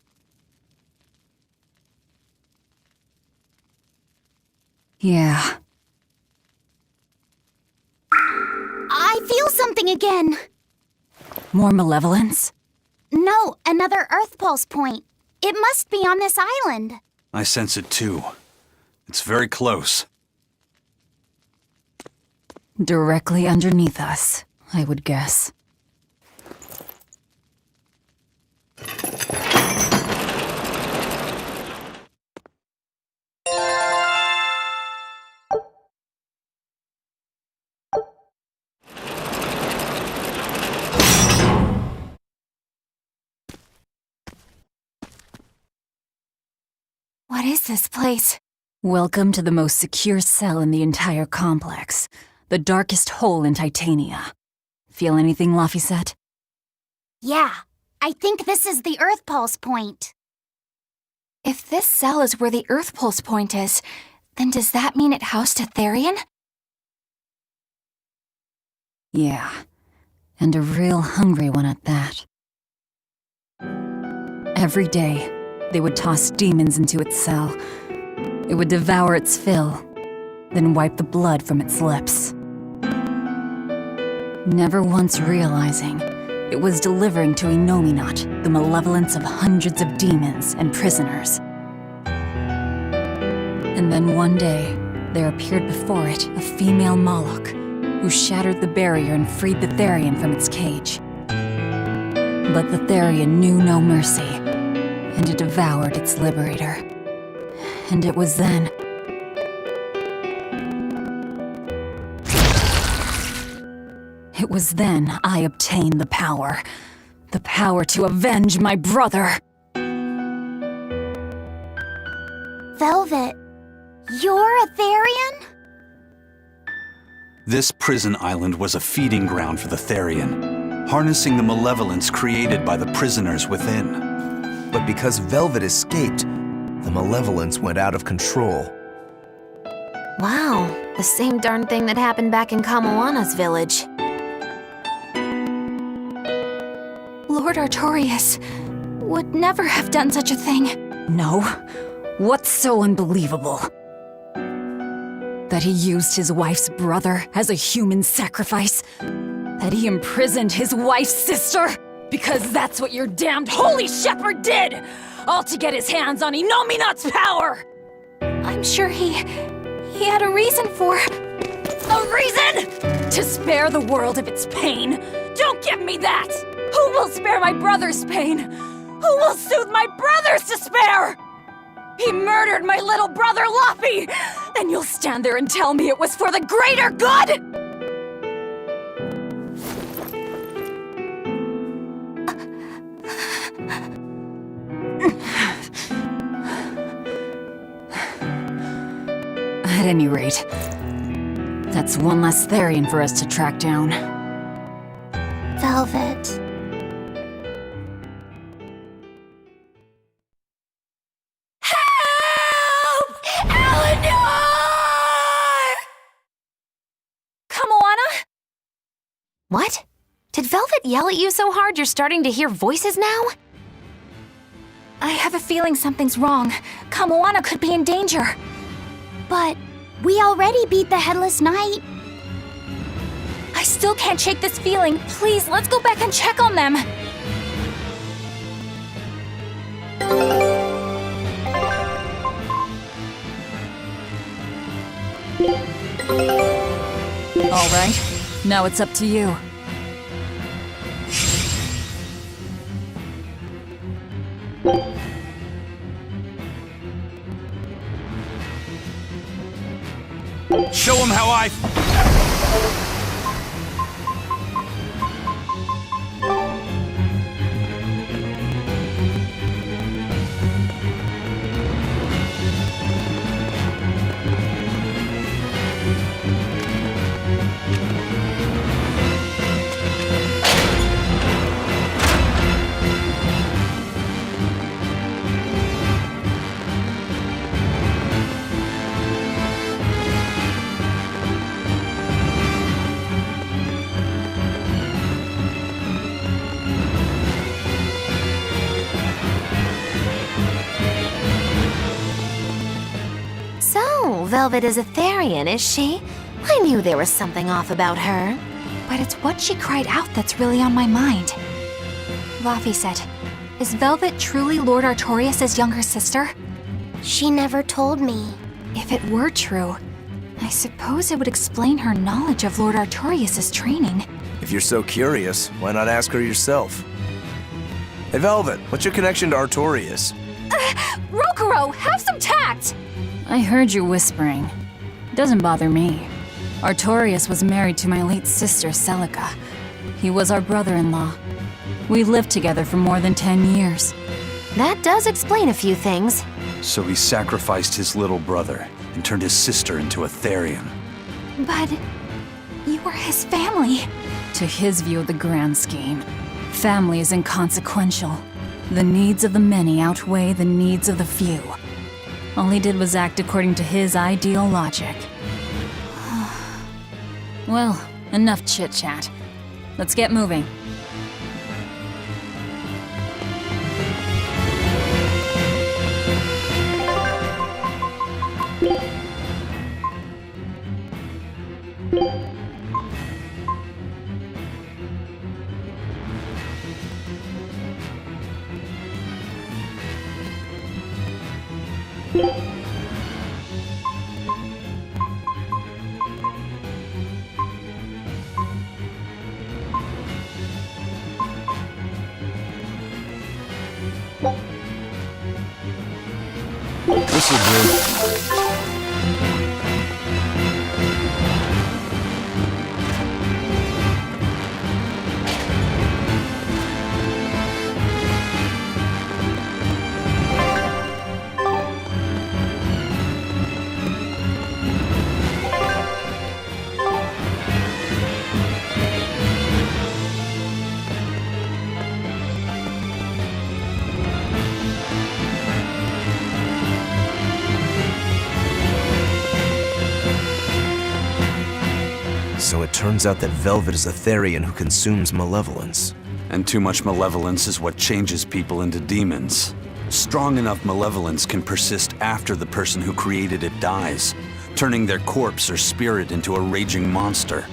Yeah. I feel something again. More malevolence? No, another Earth Pulse point. It must be on this island. I sense it too. It's very close. Directly underneath us, I would guess. What is this place? Welcome to the most secure cell in the entire complex. The darkest hole in Titania. Feel anything, Laphicet? Yeah, I think this is the Earth Pulse point. If this cell is where the Earth Pulse point is, then does that mean it housed a Therian? Yeah, and a real hungry one at that. Every day, they would toss demons into its cell. It would devour its fill, then wipe the blood from its lips. never once realizing it was delivering to Innominat the malevolence of hundreds of demons and prisoners. And then one day, there appeared before it a female Moloch, who shattered the barrier and freed the Therian from its cage. But the Therian knew no mercy, and it devoured its liberator. And it was then... It was then I obtained the power. The power to avenge my brother. Velvet, you're a Therian? This prison island was a feeding ground for the Therian, harnessing the malevolence created by the prisoners within. But because Velvet escaped, the malevolence went out of control. Wow, the same darn thing that happened back in Kamoana's village. Lord Artorius would never have done such a thing. No. What's so unbelievable? That he used his wife's brother as a human sacrifice? That he imprisoned his wife's sister? Because that's what your damned holy shepherd did! All to get his hands on Innominat's power! I'm sure he had a reason for... A reason? To spare the world of its pain? Don't give me that! Who will spare my brother's pain? Who will soothe my brother's despair? He murdered my little brother, Loppy! And you'll stand there and tell me it was for the greater good?! At any rate, that's one less Therian for us to track down. Velvet. What? Did Velvet yell at you so hard you're starting to hear voices now? I have a feeling something's wrong. Kamoana could be in danger. But we already beat the Headless Knight. I still can't shake this feeling. Please, let's go back and check on them. All right, now it's up to you. Show him how I... Velvet is a Therian, is she? I knew there was something off about her. But it's what she cried out that's really on my mind. Laphicet, is Velvet truly Lord Artorius' younger sister? She never told me. If it were true, I suppose it would explain her knowledge of Lord Artorius' training. If you're so curious, why not ask her yourself? Hey Velvet, what's your connection to Artorius? Rokuro, have some tact! I heard you whispering. Doesn't bother me. Artorius was married to my late sister, Celica. He was our brother-in-law. We lived together for more than 10 years. That does explain a few things. So he sacrificed his little brother and turned his sister into a Therian. But you were his family. To his view of the grand scheme, family is inconsequential. The needs of the many outweigh the needs of the few. All he did was act according to his ideal logic. Well, enough chit-chat. Let's get moving. This should do. So it turns out that Velvet is a Therian who consumes malevolence. And too much malevolence is what changes people into demons. Strong enough malevolence can persist after the person who created it dies, turning their corpse or spirit into a raging monster.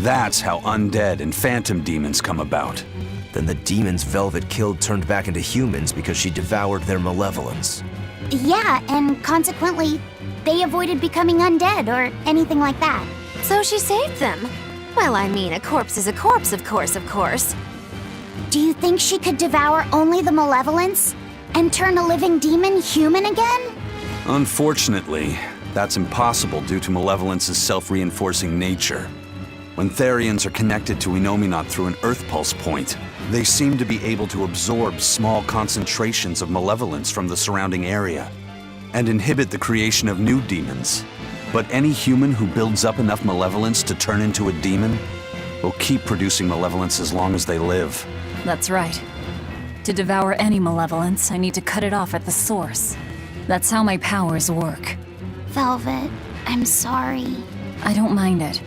That's how undead and phantom demons come about. Then the demons Velvet killed turned back into humans because she devoured their malevolence. Yeah, and consequently, they avoided becoming undead or anything like that. So she saved them. Well, I mean, a corpse is a corpse, of course. Do you think she could devour only the malevolence and turn a living demon human again? Unfortunately, that's impossible due to malevolence's self-reinforcing nature. When Therians are connected to Enominat through an Earth Pulse point, they seem to be able to absorb small concentrations of malevolence from the surrounding area and inhibit the creation of new demons. But any human who builds up enough malevolence to turn into a demon will keep producing malevolence as long as they live. That's right. To devour any malevolence, I need to cut it off at the source. That's how my powers work. Velvet, I'm sorry. I don't mind it.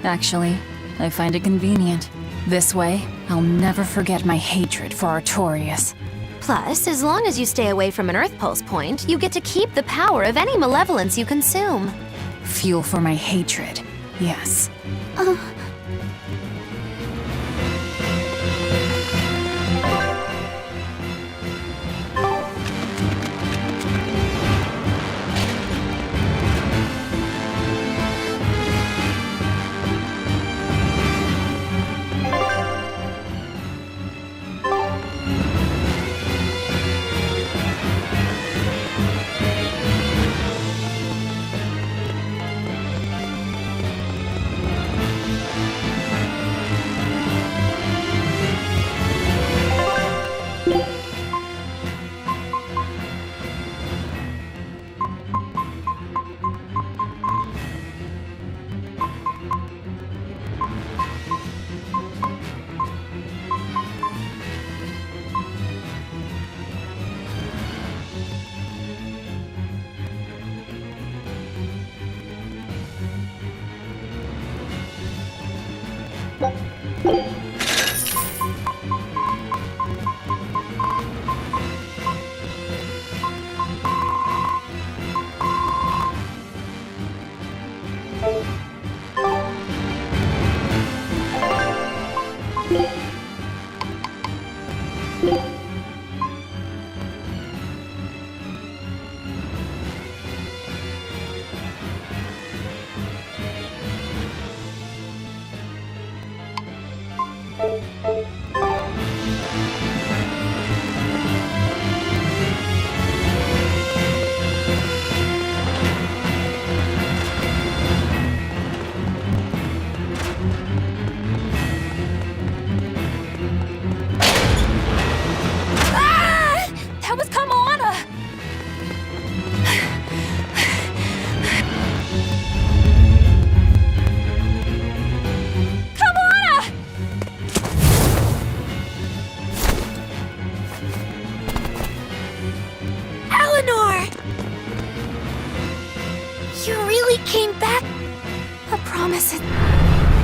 Actually, I find it convenient. This way, I'll never forget my hatred for Artorias. Plus, as long as you stay away from an Earth Pulse point, you get to keep the power of any malevolence you consume. Fuel for my hatred, yes.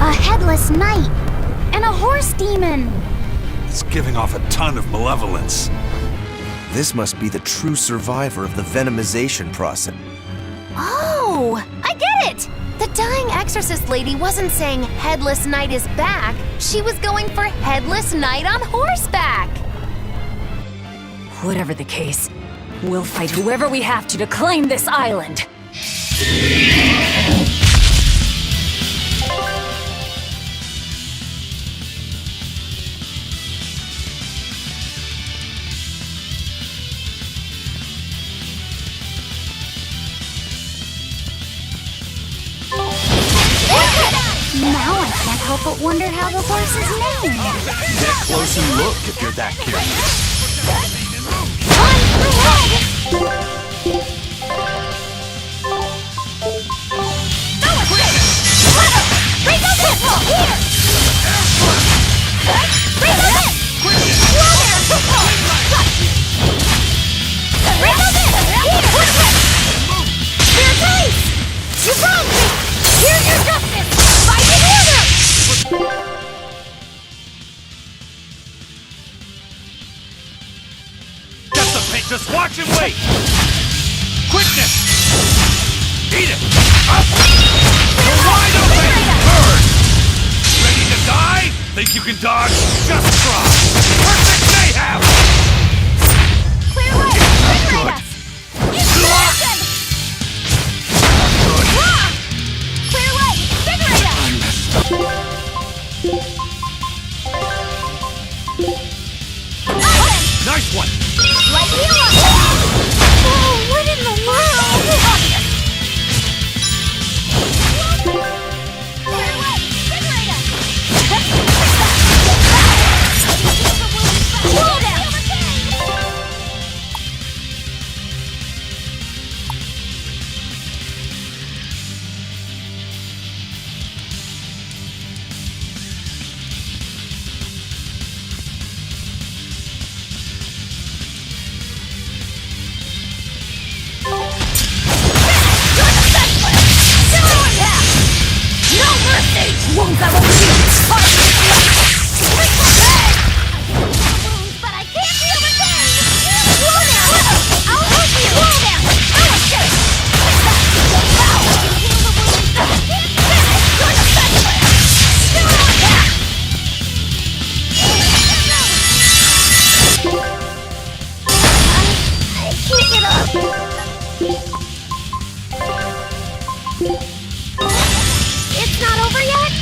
A headless knight and a horse demon. It's giving off a ton of malevolence. This must be the true survivor of the venomization process. Oh, I get it! The dying exorcist lady wasn't saying Headless Knight is back. She was going for Headless Knight on horseback. Whatever the case, We'll fight whoever we have to claim this island. Now I can't help but wonder how the horse is named. Get close and look if you're that curious. You wronged me! Here's your justice! Fight in order! Get the paint, just watch and wait! Quickness! Eat it! Up! You're wide open! Bird! Ready to die? Think you can dodge? Just try! Perfect mayhem! Clear way! Good. Inspiration! Clear way! Vigorita! Nice one! Light heal up! Oh, what in the world? Clear way! Vigorita! Slow down! Won't that over you? But I can't feel the pain! Slow down! I'll help you! Slow down! I'll escape! Now I can heal the wounds, but I can't finish! You're defenseless! Still on that! I can't get up! It's not over yet?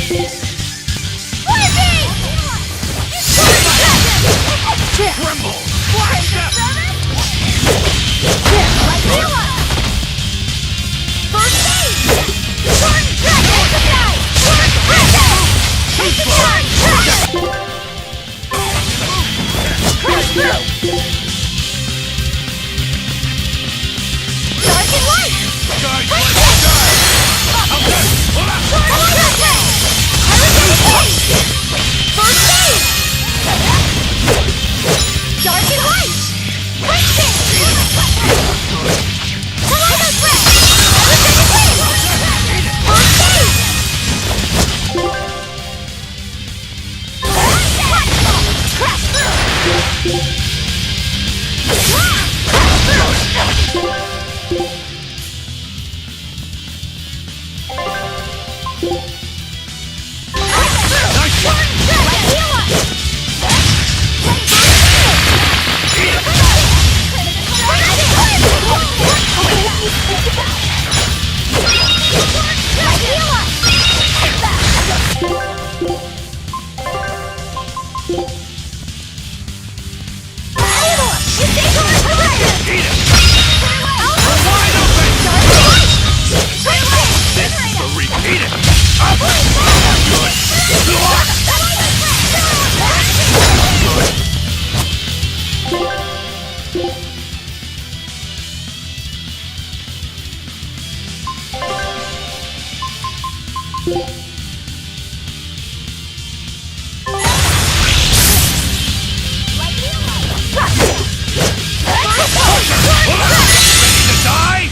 Tremble!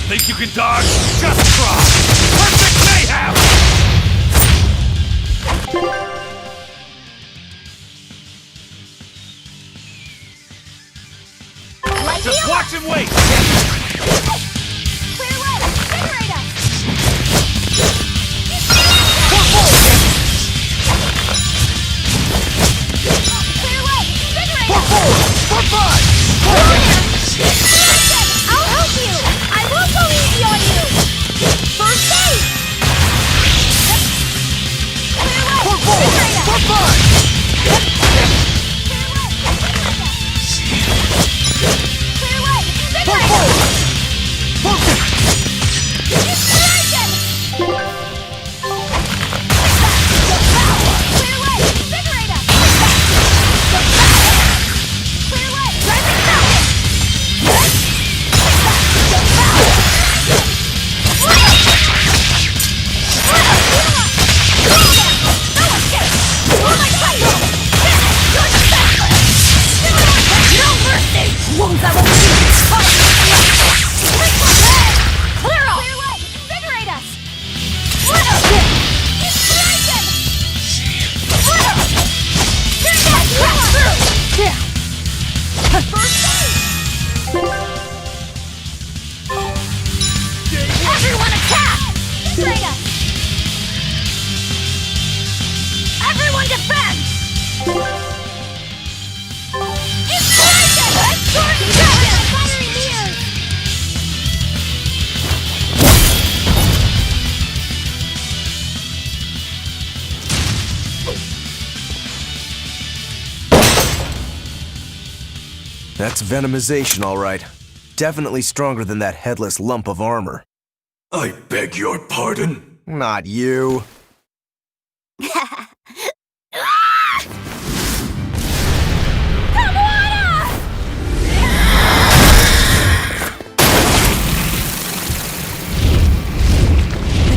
Think you can dodge? Just try! Perfect mayhem! Just watch and wait! Clear way! Invigorate us! Clear way! Invigorate us! Forward! I'll help you! I won't go easy on you! First aid! Clear way! Invigorate us! Clear way! Invigorate us! Inspiration! Clear way! Invigorate us! Clear way! Rising Falcon! Everyone attack! Liberate us! Everyone defend! Inspiration! Sword and dragon! Fiery mirrors! That's venomization, all right. Definitely stronger than that headless lump of armor. I beg your pardon? Not you. The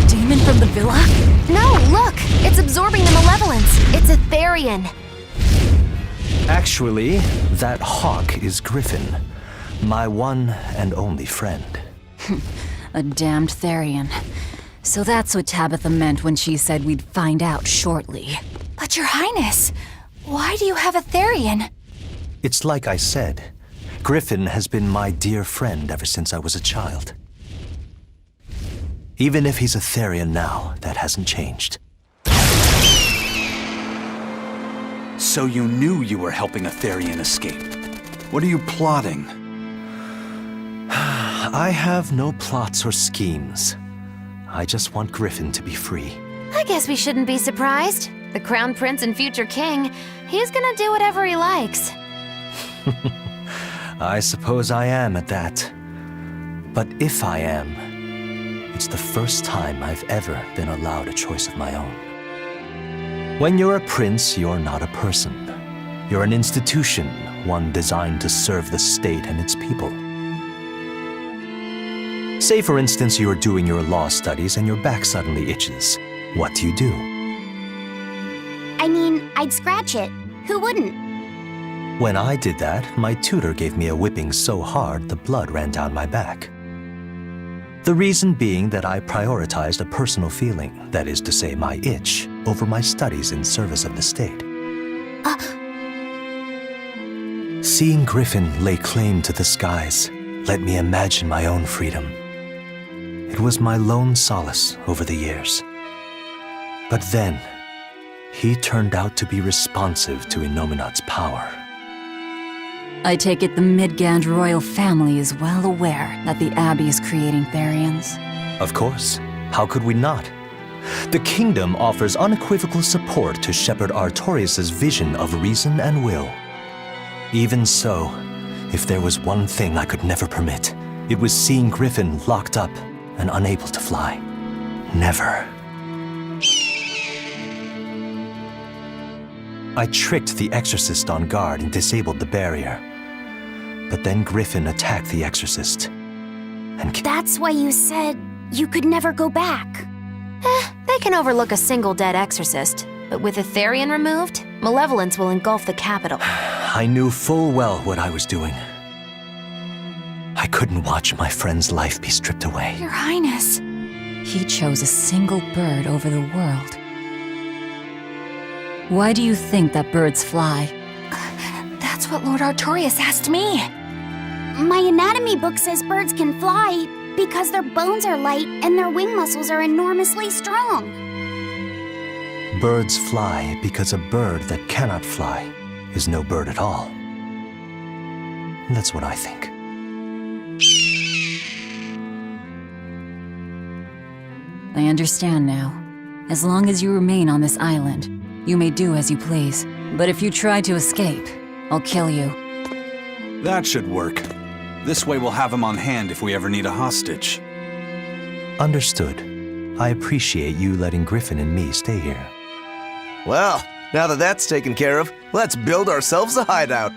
demon from the villa? No, look! It's absorbing the malevolence. It's a Therian. Actually, that hawk is Griffin, my one and only friend. A damned Therian. So that's what Tabitha meant when she said we'd find out shortly. But Your Highness, why do you have a Therian? It's like I said, Griffin has been my dear friend ever since I was a child. Even if he's a Therian now, that hasn't changed. So you knew you were helping a Therian escape. What are you plotting? I have no plots or schemes. I just want Griffin to be free. I guess we shouldn't be surprised. The Crown Prince and future king, he's gonna do whatever he likes. I suppose I am at that. But if I am, it's the first time I've ever been allowed a choice of my own. When you're a prince, you're not a person. You're an institution, one designed to serve the state and its people. Say, for instance, you're doing your law studies and your back suddenly itches. What do you do? I mean, I'd scratch it. Who wouldn't? When I did that, my tutor gave me a whipping so hard the blood ran down my back. The reason being that I prioritized a personal feeling, that is to say my itch, over my studies in service of the state. Seeing Griffin lay claim to the skies let me imagine my own freedom. It was my lone solace over the years. But then, he turned out to be responsive to Innominat's power. I take it the Midgand royal family is well aware that the Abbey is creating Therians. Of course. How could we not? The kingdom offers unequivocal support to Shepherd Artorius' vision of reason and will. Even so, if there was one thing I could never permit, it was seeing Griffin locked up and unable to fly. Never. I tricked the Exorcist on guard and disabled the barrier. But then Griffin attacked the Exorcist. And That's why you said you could never go back. They can overlook a single dead exorcist, but with a Therian removed, malevolence will engulf the capital. I knew full well what I was doing. I couldn't watch my friend's life be stripped away. Your Highness. He chose a single bird over the world. Why do you think that birds fly? That's what Lord Artorius asked me. My anatomy book says birds can fly because their bones are light and their wing muscles are enormously strong. Birds fly because a bird that cannot fly is no bird at all. That's what I think. I understand now. As long as you remain on this island, you may do as you please. But if you try to escape, I'll kill you. That should work. This way we'll have him on hand if we ever need a hostage. Understood. I appreciate you letting Griffin and me stay here. Well, now that that's taken care of, let's build ourselves a hideout.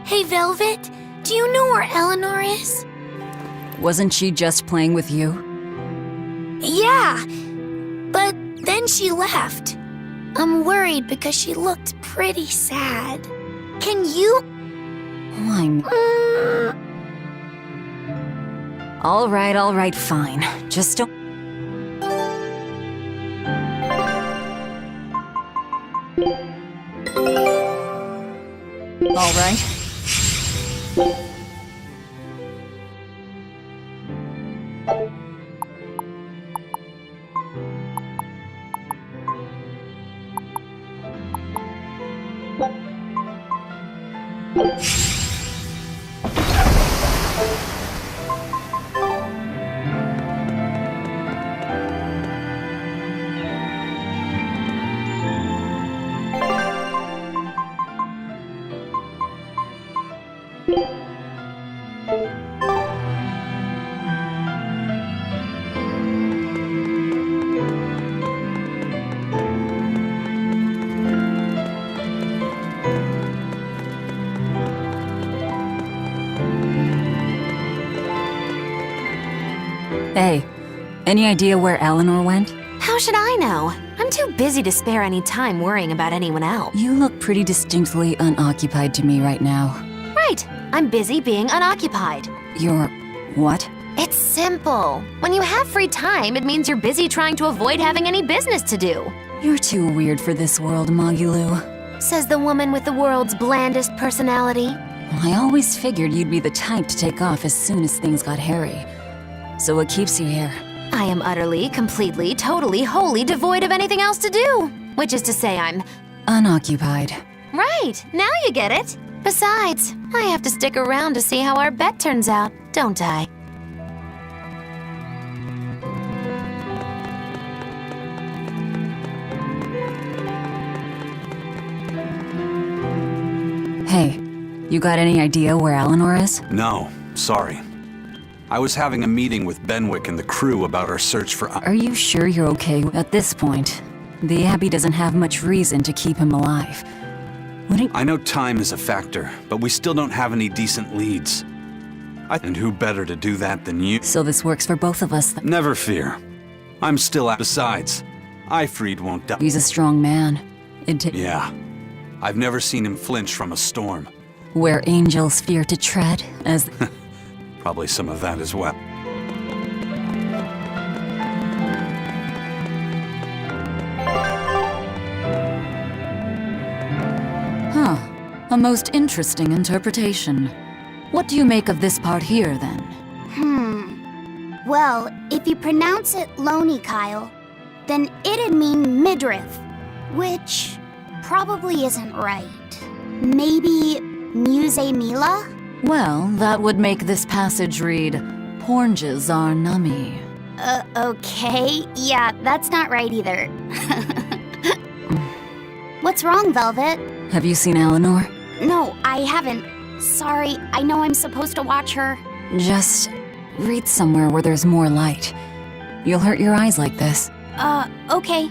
Hey, Velvet, do you know where Eleanor is? Wasn't she just playing with you? Yeah, but then she left. I'm worried because she looked pretty sad. Can you? All right, fine. Just don't... All right. Hey, any idea where Eleanor went? How should I know? I'm too busy to spare any time worrying about anyone else. You look pretty distinctly unoccupied to me right now. Right. I'm busy being unoccupied. You're... what? It's simple. When you have free time, it means you're busy trying to avoid having any business to do. You're too weird for this world, Magilou. Says the woman with the world's blandest personality. I always figured you'd be the type to take off as soon as things got hairy. So what keeps you here? I am utterly, completely, totally, wholly devoid of anything else to do. Which is to say I'm... unoccupied. Right, now you get it. Besides, I have to stick around to see how our bet turns out, don't I? Hey, you got any idea where Eleanor is? No, sorry. I was having a meeting with Benwick and the crew about our search for... Are you sure you're okay at this point? The Abbey doesn't have much reason to keep him alive. I know time is a factor, but we still don't have any decent leads. And who better to do that than you? So this works for both of us. Never fear. I'm still out. Besides, Ifried won't die. He's a strong man. Yeah. I've never seen him flinch from a storm. Where angels fear to tread, as... Probably some of that as well. Huh. A most interesting interpretation. What do you make of this part here, then? Well, if you pronounce it Loney Kyle, then it'd mean midriff, which probably isn't right. Maybe Muse Mila? Well, that would make this passage read, Pornges are nummy. Okay. Yeah, that's not right either. What's wrong, Velvet? Have you seen Eleanor? No, I haven't. Sorry, I know I'm supposed to watch her. Just read somewhere where there's more light. You'll hurt your eyes like this. Okay.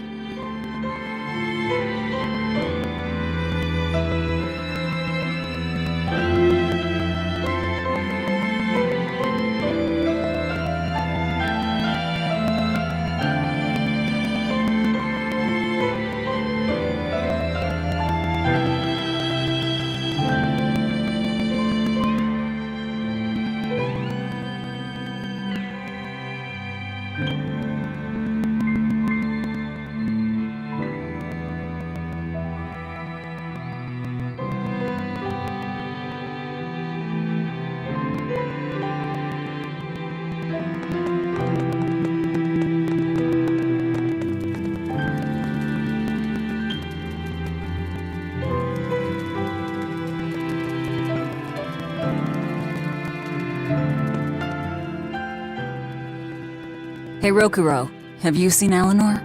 Hey, Rokuro, have you seen Eleanor?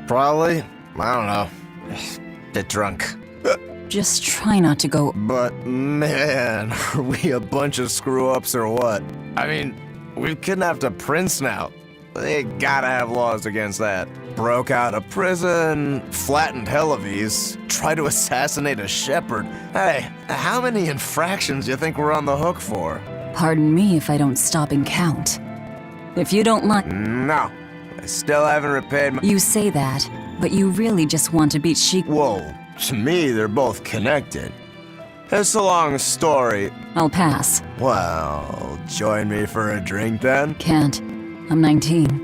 Probably. I don't know. Bit drunk. Just try not to go... But man, are we a bunch of screw-ups or what? I mean, we've kidnapped a prince now. They gotta have laws against that. Broke out of prison, flattened Helives, tried to assassinate a shepherd. Hey, how many infractions do you think we're on the hook for? Pardon me if I don't stop and count. If you don't like... No, I still haven't repaid my... You say that, but you really just want to beat Sheik... Whoa, to me they're both connected. It's a long story. I'll pass. Well, join me for a drink then? Can't. I'm 19.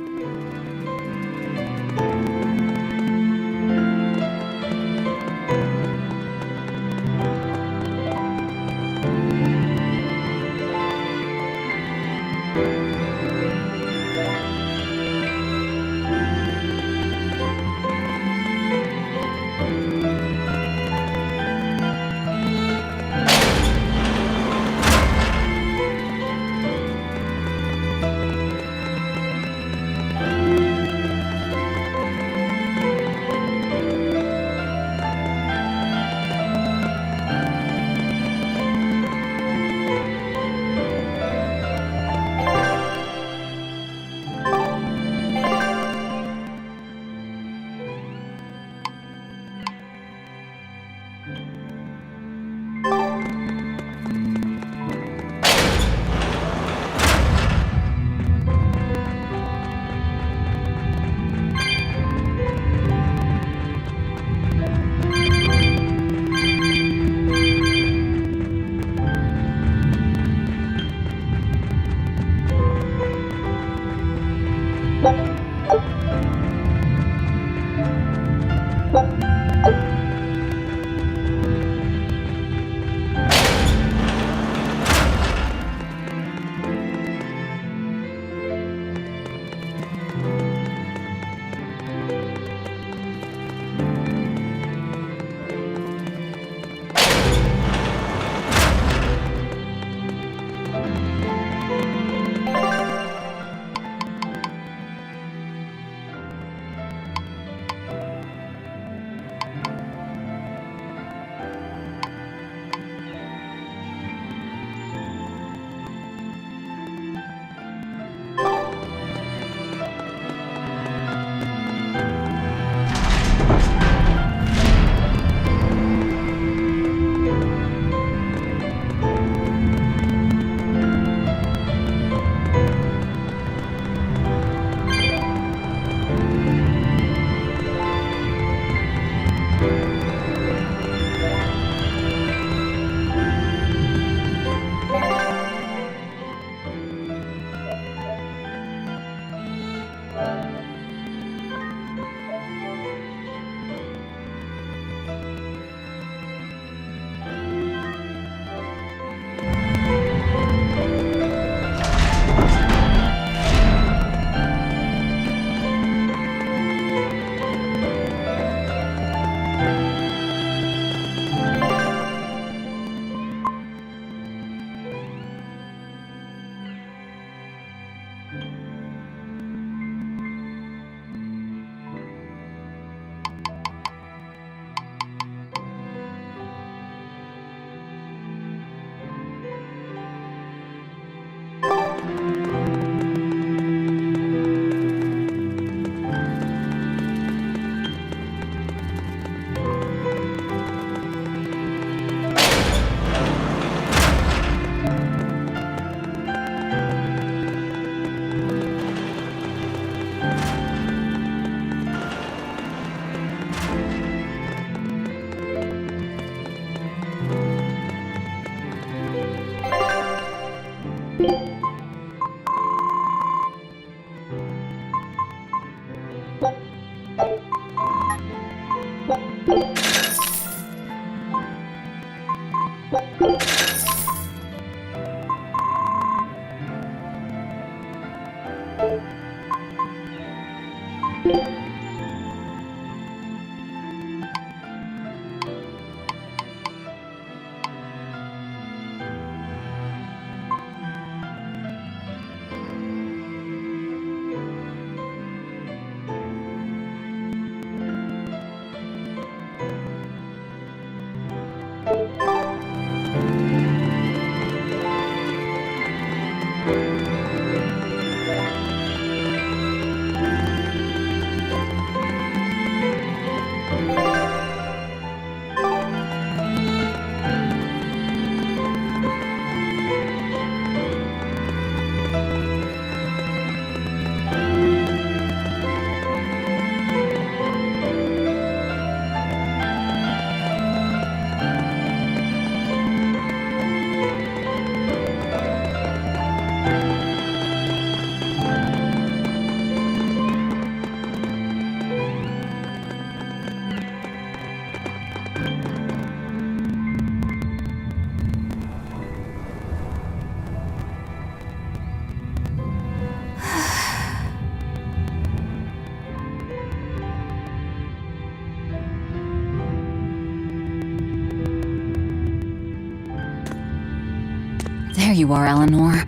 There you are, Eleanor.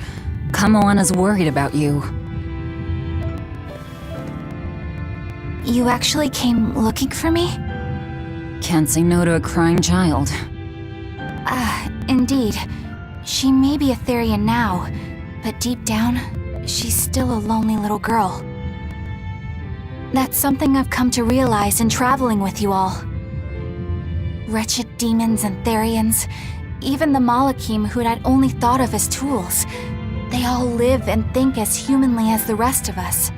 Kamoana's worried about you. You actually came looking for me? Can't say no to a crying child. Indeed. She may be a Therian now, but deep down, she's still a lonely little girl. That's something I've come to realize in traveling with you all. Wretched demons and Therians, even the Malakim who I'd only thought of as tools, they all live and think as humanly as the rest of us.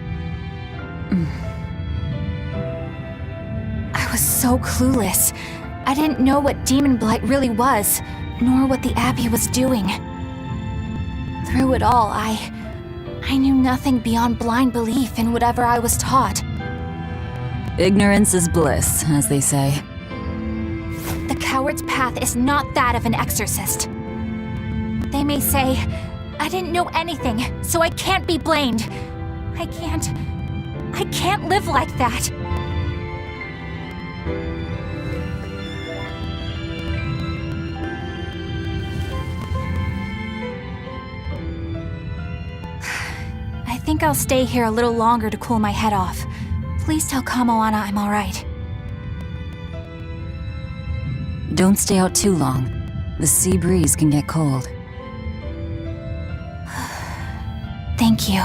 I was so clueless. I didn't know what demon blight really was, nor what the Abbey was doing. Through it all, I knew nothing beyond blind belief in whatever I was taught. Ignorance is bliss, as they say. The coward's path is not that of an exorcist. They may say, I didn't know anything, so I can't be blamed. I can't live like that. I think I'll stay here a little longer to cool my head off. Please tell Kamoana I'm alright. Don't stay out too long. The sea breeze can get cold. Thank you.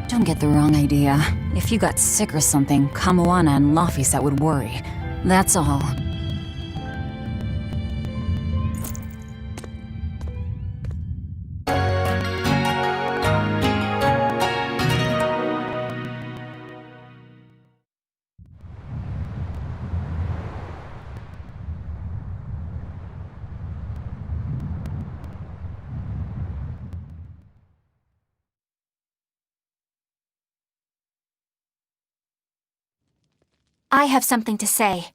Don't get the wrong idea. If you got sick or something, Kamoana and Laphicet would worry. That's all. I have something to say.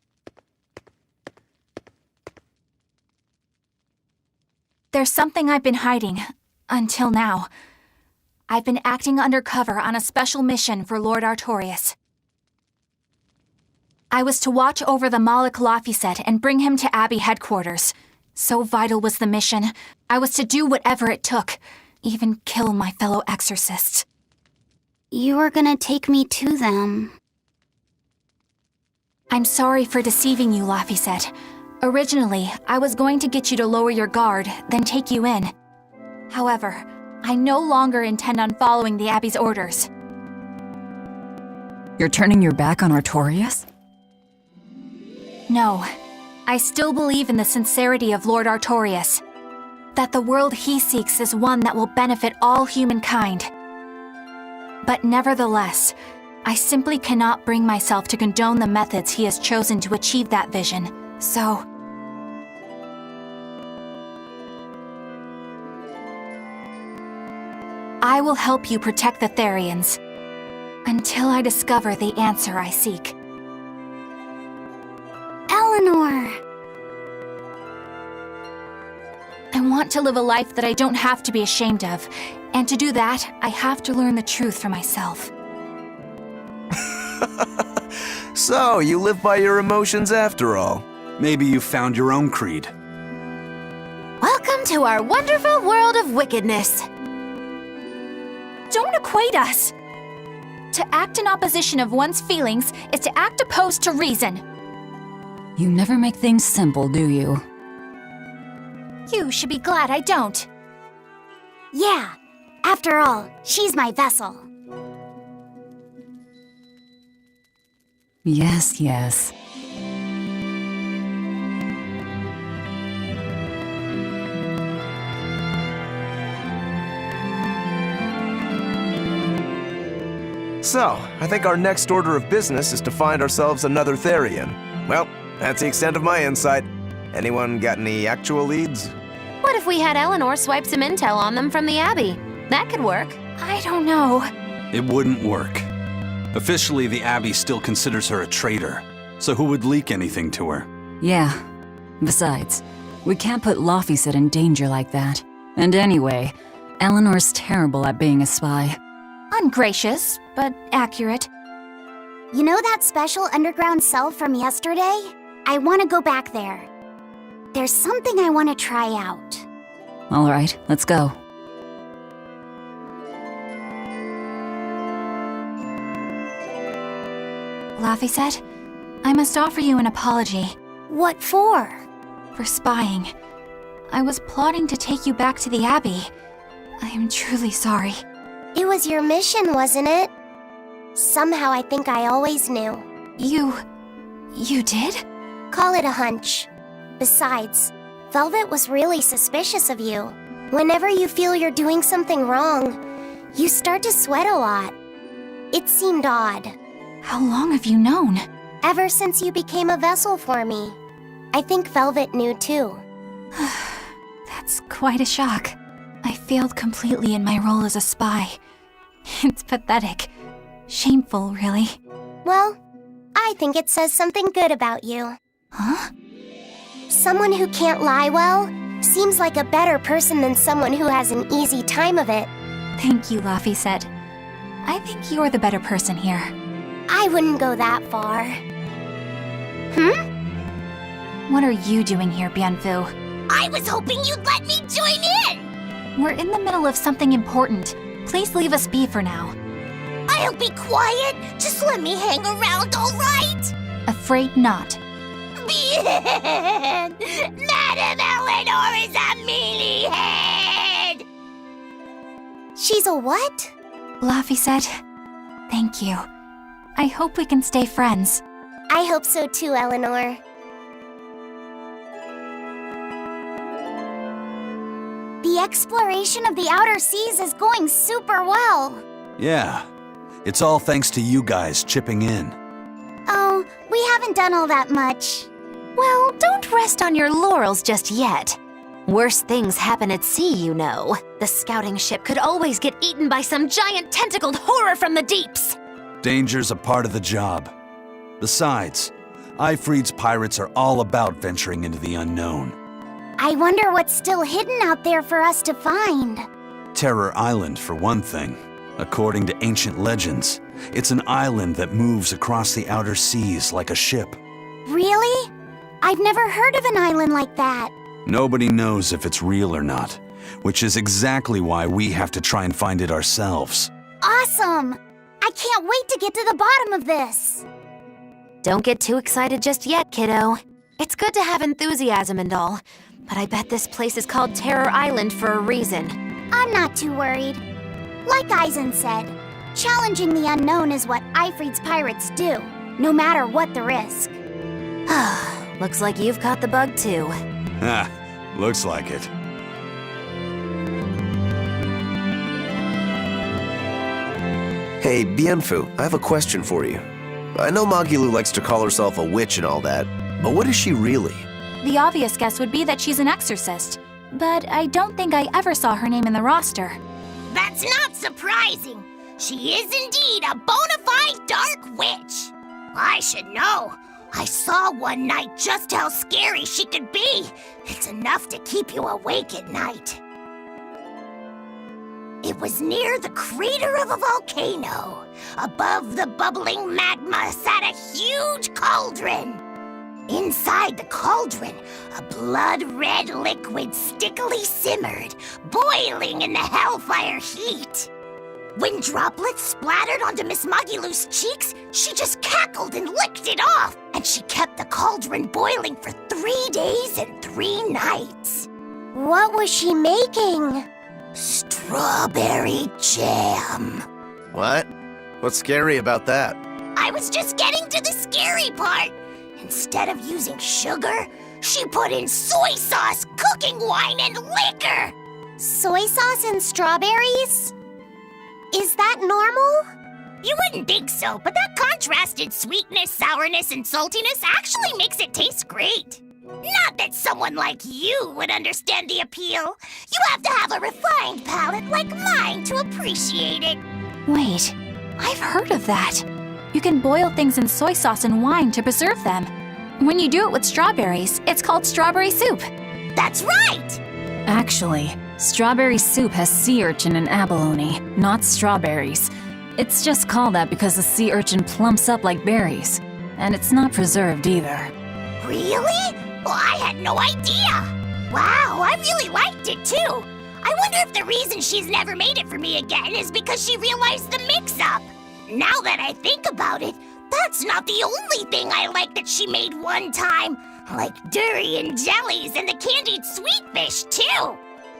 There's something I've been hiding, until now. I've been acting undercover on a special mission for Lord Artorias. I was to watch over the Malik Laphicet and bring him to Abbey headquarters. So vital was the mission, I was to do whatever it took, even kill my fellow exorcists. You were gonna take me to them. I'm sorry for deceiving you, Laphicet. Originally, I was going to get you to lower your guard, then take you in. However, I no longer intend on following the Abbey's orders. You're turning your back on Artorias? No. I still believe in the sincerity of Lord Artorias. That the world he seeks is one that will benefit all humankind. But nevertheless, I simply cannot bring myself to condone the methods he has chosen to achieve that vision, so... I will help you protect the Therians. Until I discover the answer I seek. Eleanor! I want to live a life that I don't have to be ashamed of. And to do that, I have to learn the truth for myself. So, you live by your emotions after all. Maybe you found your own creed. Welcome to our wonderful world of wickedness. Don't equate us. To act in opposition of one's feelings is to act opposed to reason. You never make things simple, do you? You should be glad I don't. Yeah, after all, she's my vessel. Yes, yes. So, I think our next order of business is to find ourselves another Therian. Well, that's the extent of my insight. Anyone got any actual leads? What if we had Eleanor swipe some intel on them from the Abbey? That could work. I don't know. It wouldn't work. Officially, the Abbey still considers her a traitor. So who would leak anything to her? Yeah. Besides, we can't put Laphicet in danger like that. And anyway, Eleanor's terrible at being a spy. Ungracious, but accurate. You know that special underground cell from yesterday? I want to go back there. There's something I want to try out. All right, let's go. Laphicet, I must offer you an apology. What for? For spying. I was plotting to take you back to the Abbey. I am truly sorry. It was your mission, wasn't it? Somehow I think I always knew. You did? Call it a hunch. Besides, Velvet was really suspicious of you. Whenever you feel you're doing something wrong, you start to sweat a lot. It seemed odd. How long have you known? Ever since you became a vessel for me. I think Velvet knew too. That's quite a shock. I failed completely in my role as a spy. It's pathetic. Shameful, really. Well, I think it says something good about you. Huh? Someone who can't lie well seems like a better person than someone who has an easy time of it. Thank you, Laphicet. I think you're the better person here. I wouldn't go that far. What are you doing here, Bienfu? I was hoping you'd let me join in! We're in the middle of something important. Please leave us be for now. I'll be quiet. Just let me hang around, all right? Afraid not. Bien! Madame Eleanor is a mealyhead! She's a what? Laphicet, thank you. I hope we can stay friends. I hope so too, Eleanor. The exploration of the outer seas is going super well. Yeah. It's all thanks to you guys chipping in. Oh, we haven't done all that much. Well, don't rest on your laurels just yet. Worse things happen at sea, you know. The scouting ship could always get eaten by some giant tentacled horror from the deeps. Danger's a part of the job. Besides, Ifrid's pirates are all about venturing into the unknown. I wonder what's still hidden out there for us to find. Terror Island, for one thing. According to ancient legends, it's an island that moves across the outer seas like a ship. Really? I've never heard of an island like that. Nobody knows if it's real or not, which is exactly why we have to try and find it ourselves. Awesome! I can't wait to get to the bottom of this! Don't get too excited just yet, kiddo. It's good to have enthusiasm and all, but I bet this place is called Terror Island for a reason. I'm not too worried. Like Eisen said, challenging the unknown is what Ifrid's pirates do, no matter what the risk. Looks like you've caught the bug too. Ah, looks like it. Hey, Bienfu, I have a question for you. I know Magilu likes to call herself a witch and all that, but what is she really? The obvious guess would be that she's an exorcist, but I don't think I ever saw her name in the roster. That's not surprising. She is indeed a bona fide dark witch. I should know. I saw one night just how scary she could be. It's enough to keep you awake at night. It was near the crater of a volcano. Above the bubbling magma sat a huge cauldron. Inside the cauldron, a blood-red liquid stickily simmered, boiling in the hellfire heat. When droplets splattered onto Miss Magilou's cheeks, she just cackled and licked it off, and she kept the cauldron boiling for 3 days and 3 nights. What was she making? Strawberry jam. What? What's scary about that? I was just getting to the scary part. Instead of using sugar, she put in soy sauce, cooking wine, and liquor. Soy sauce and strawberries? Is that normal? You wouldn't think so, but that contrasted sweetness, sourness, and saltiness actually makes it taste great. Not that someone like you would understand the appeal. You have to have a refined palate like mine to appreciate it. Wait, I've heard of that. You can boil things in soy sauce and wine to preserve them. When you do it with strawberries, it's called strawberry soup. That's right! Actually, strawberry soup has sea urchin and abalone, not strawberries. It's just called that because the sea urchin plumps up like berries. And it's not preserved either. Really? Well, I had no idea. Wow, I really liked it too. I wonder if the reason she's never made it for me again is because she realized the mix-up. Now that I think about it, that's not the only thing I like that she made one time. Like durian jellies and the candied sweet fish, too.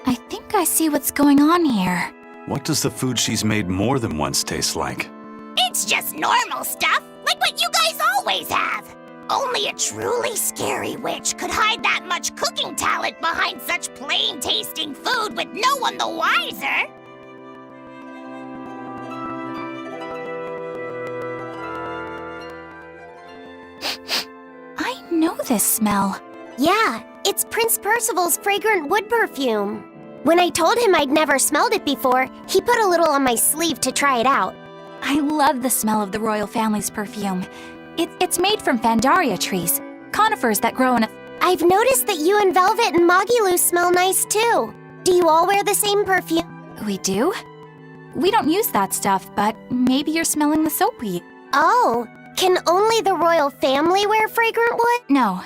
I think I see what's going on here. What does the food she's made more than once taste like? It's just normal stuff, like what you guys always have. Only a truly scary witch could hide that much cooking talent behind such plain-tasting food with no one the wiser. I know this smell. Yeah, it's Prince Percival's fragrant wood perfume. When I told him I'd never smelled it before, he put a little on my sleeve to try it out. I love the smell of the royal family's perfume. It's made from Fandaria trees, conifers that grow in a... I've noticed that you and Velvet and Magilou smell nice too. Do you all wear the same perfume? We do? We don't use that stuff, but maybe you're smelling the soap we use. Oh, can only the royal family wear fragrant wood? No.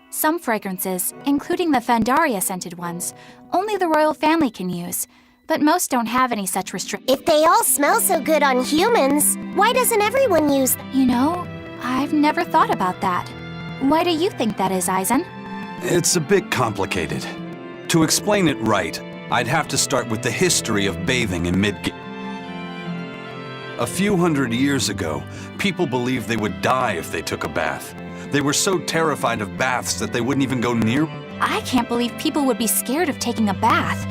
Some fragrances, including the Fandaria scented ones, only the royal family can use. But most don't have any such restrictions. If they all smell so good on humans, why doesn't everyone use them? You know, I've never thought about that. Why do you think that is, Aizen? It's a bit complicated. To explain it right, I'd have to start with the history of bathing in Midgate. A few hundred years ago, people believed they would die if they took a bath. They were so terrified of baths that they wouldn't even go near. I can't believe people would be scared of taking a bath.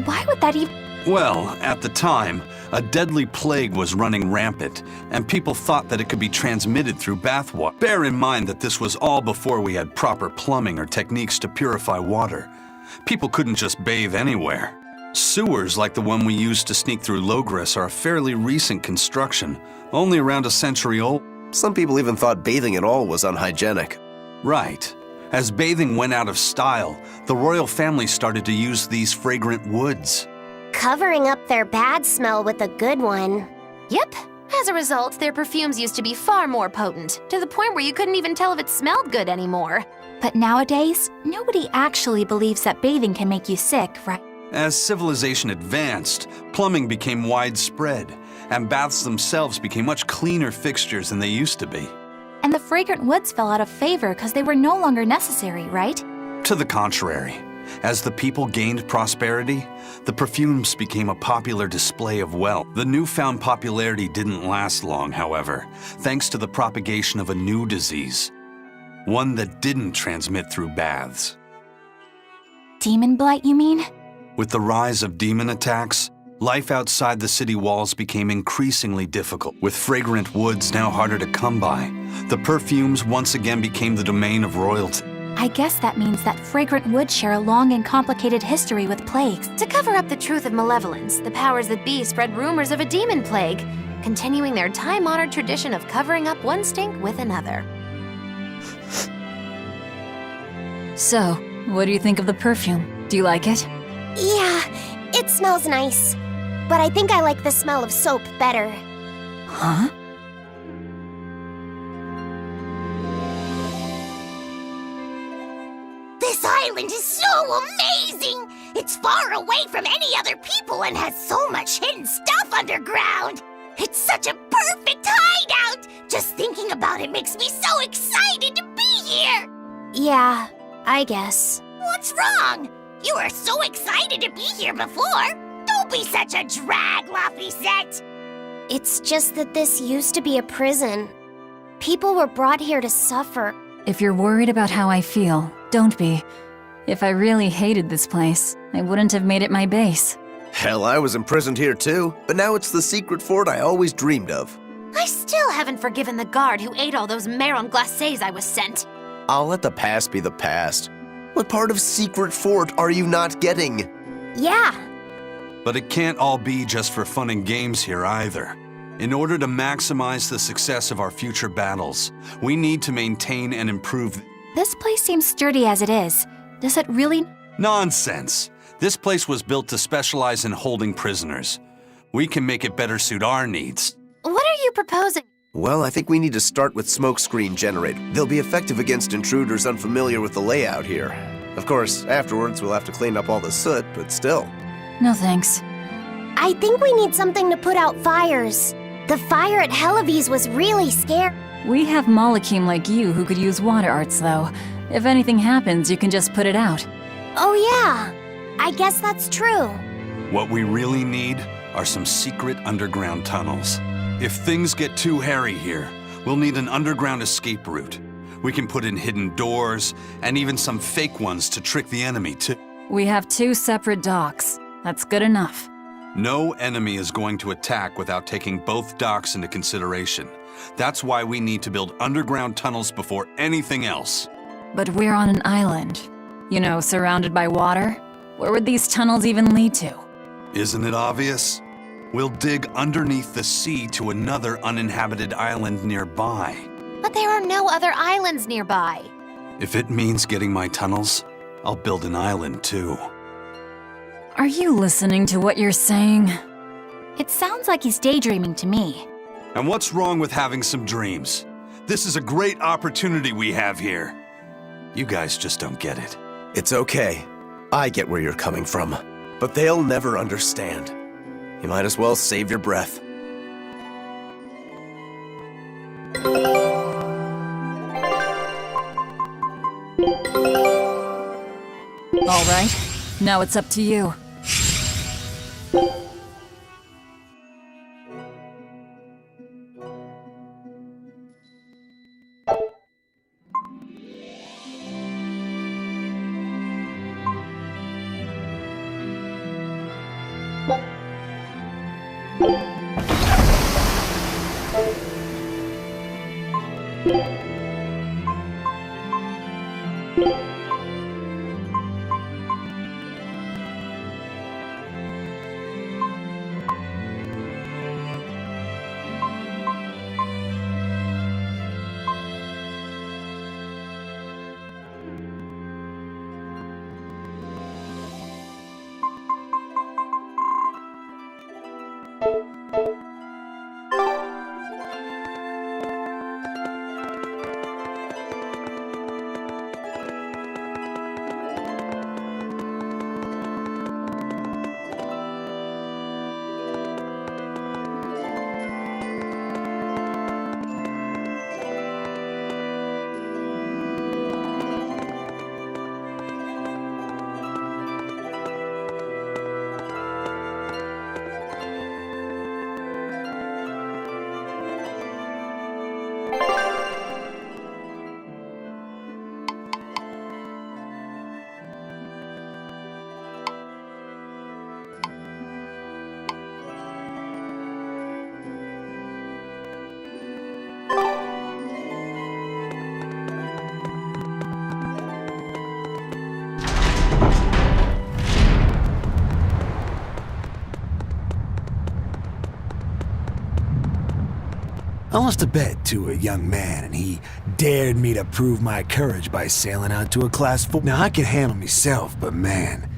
Why would that even... Well, at the time, a deadly plague was running rampant, and people thought that it could be transmitted through bathwater. Bear in mind that this was all before we had proper plumbing or techniques to purify water. People couldn't just bathe anywhere. Sewers like the one we used to sneak through Logris are a fairly recent construction, only around a century old. Some people even thought bathing at all was unhygienic. Right. As bathing went out of style, the royal family started to use these fragrant woods. Covering up their bad smell with a good one. Yep. As a result, their perfumes used to be far more potent, to the point where you couldn't even tell if it smelled good anymore. But nowadays, nobody actually believes that bathing can make you sick, right? As civilization advanced, plumbing became widespread, and baths themselves became much cleaner fixtures than they used to be. And the fragrant woods fell out of favor because they were no longer necessary, right? To the contrary. As the people gained prosperity, the perfumes became a popular display of wealth. The newfound popularity didn't last long, however, thanks to the propagation of a new disease. One that didn't transmit through baths. Demon blight, you mean? With the rise of demon attacks, life outside the city walls became increasingly difficult. With fragrant woods now harder to come by, the perfumes once again became the domain of royalty. I guess that means that fragrant woods share a long and complicated history with plagues. To cover up the truth of malevolence, the powers that be spread rumors of a demon plague, continuing their time-honored tradition of covering up one stink with another. So, what do you think of the perfume? Do you like it? Yeah, it smells nice. But I think I like the smell of soap better. Huh? This island is so amazing! It's far away from any other people and has so much hidden stuff underground! It's such a perfect hideout! Just thinking about it makes me so excited to be here! Yeah, I guess. What's wrong? You were so excited to be here before! Don't be such a drag, Laphicet! It's just that this used to be a prison. People were brought here to suffer. If you're worried about how I feel, don't be. If I really hated this place, I wouldn't have made it my base. Hell, I was imprisoned here too, but now it's the secret fort I always dreamed of. I still haven't forgiven the guard who ate all those marron glacés I was sent. I'll let the past be the past. What part of secret fort are you not getting? Yeah. But it can't all be just for fun and games here either. In order to maximize the success of our future battles, we need to maintain and improve. This place seems sturdy as it is. Does it really? Nonsense! This place was built to specialize in holding prisoners. We can make it better suit our needs. What are you proposing? Well, I think we need to start with smokescreen generator. They'll be effective against intruders unfamiliar with the layout here. Of course, afterwards we'll have to clean up all the soot, but still. No thanks. I think we need something to put out fires. The fire at Helives was really scary. We have Molekim like you who could use water arts, though. If anything happens, you can just put it out. Oh yeah, I guess that's true. What we really need are some secret underground tunnels. If things get too hairy here, we'll need an underground escape route. We can put in hidden doors, and even some fake ones to trick the enemy too. We have 2 separate docks. That's good enough. No enemy is going to attack without taking both docks into consideration. That's why we need to build underground tunnels before anything else. But we're on an island. You know, surrounded by water. Where would these tunnels even lead to? Isn't it obvious? We'll dig underneath the sea to another uninhabited island nearby. But there are no other islands nearby. If it means getting my tunnels, I'll build an island too. Are you listening to what you're saying? It sounds like he's daydreaming to me. And what's wrong with having some dreams? This is a great opportunity we have here. You guys just don't get it. It's okay. I get where you're coming from. But they'll never understand. You might as well save your breath. All right, now it's up to you. I lost a bet to a young man, and he dared me to prove my courage by sailing out to a class 4. Now, I can handle myself, but man,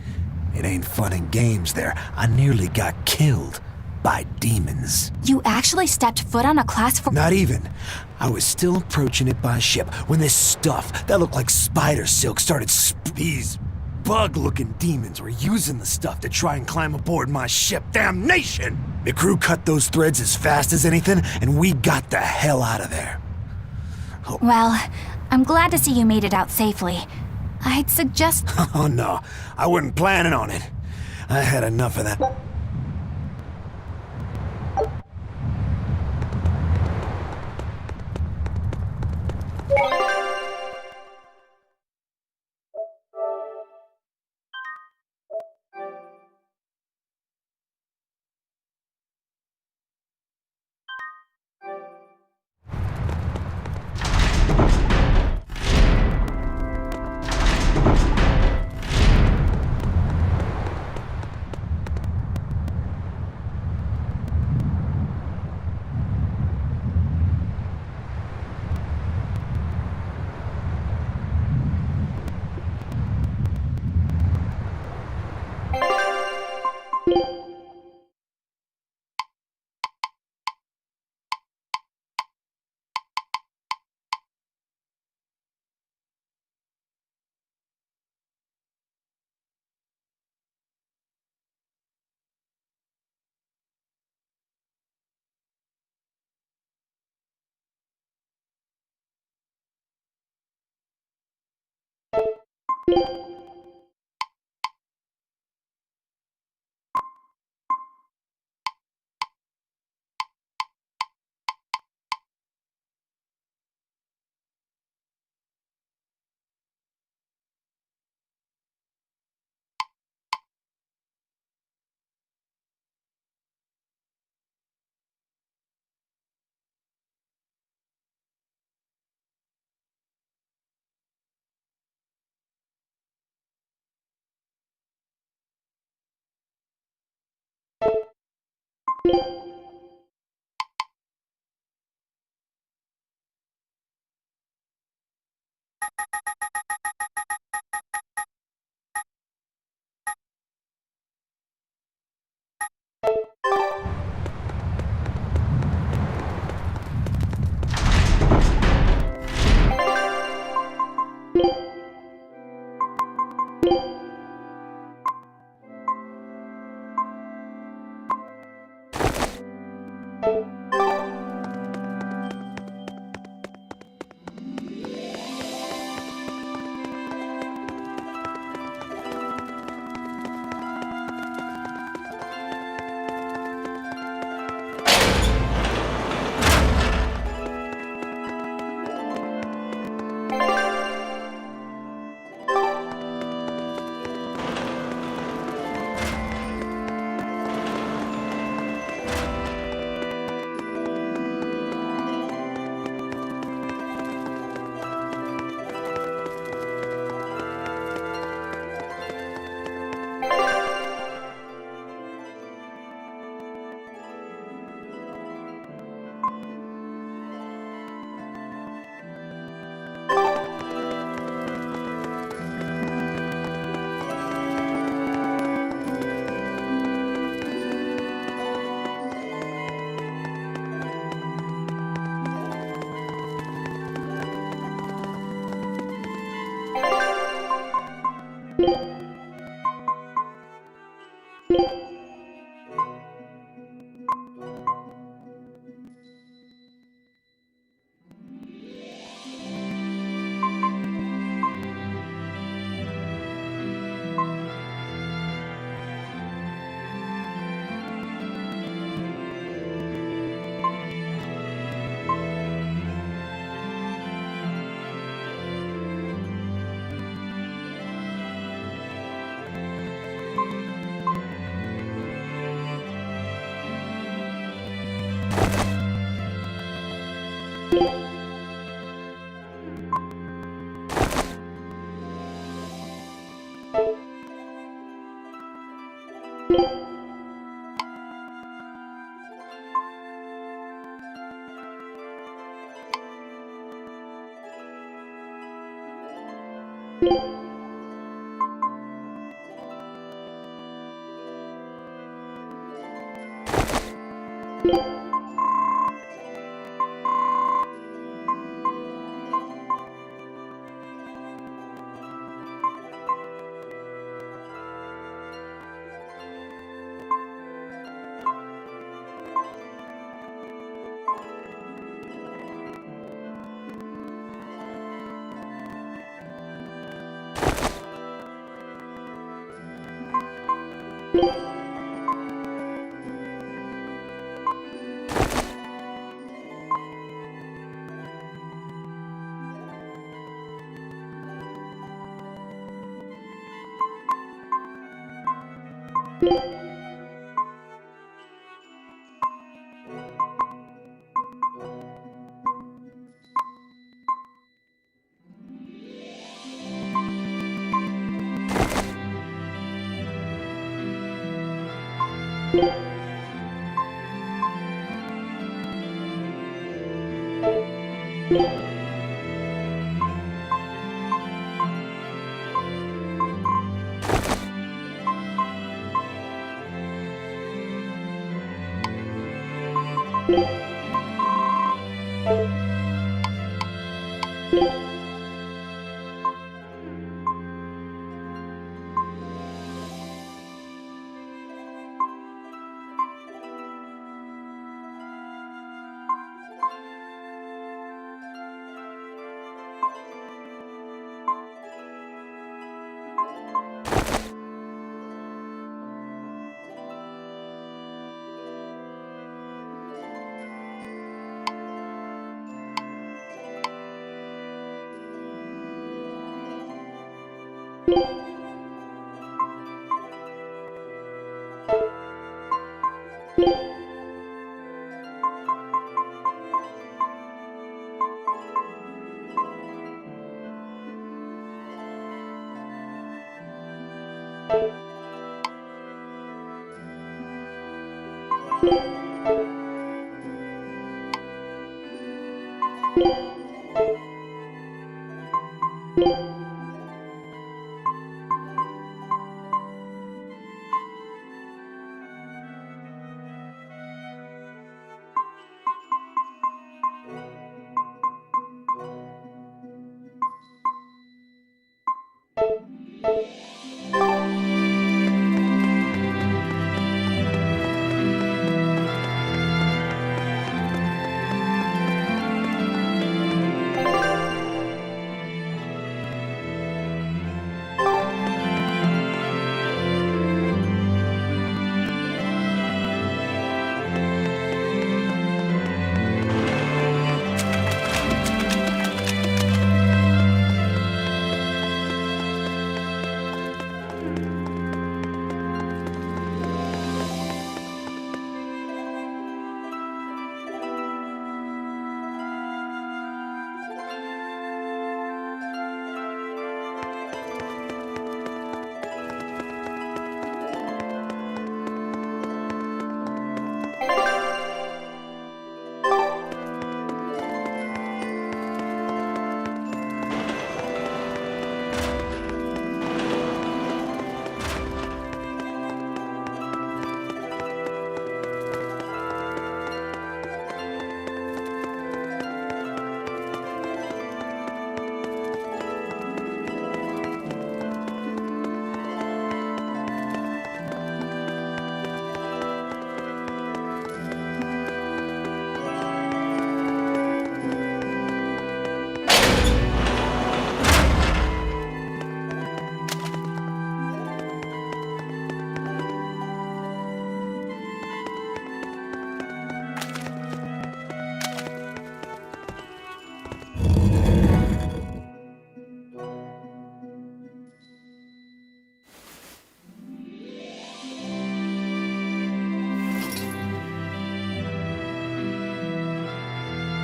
it ain't fun and games there. I nearly got killed by demons. You actually stepped foot on a class 4? Not even. I was still approaching it by ship when this stuff that looked like spider silk started these bug-looking demons were using the stuff to try and climb aboard my ship. Damnation! The crew cut those threads as fast as anything, and we got the hell out of there. Oh. Well, I'm glad to see you made it out safely. I'd suggest... Oh no, I wasn't planning on it. I had enough of that.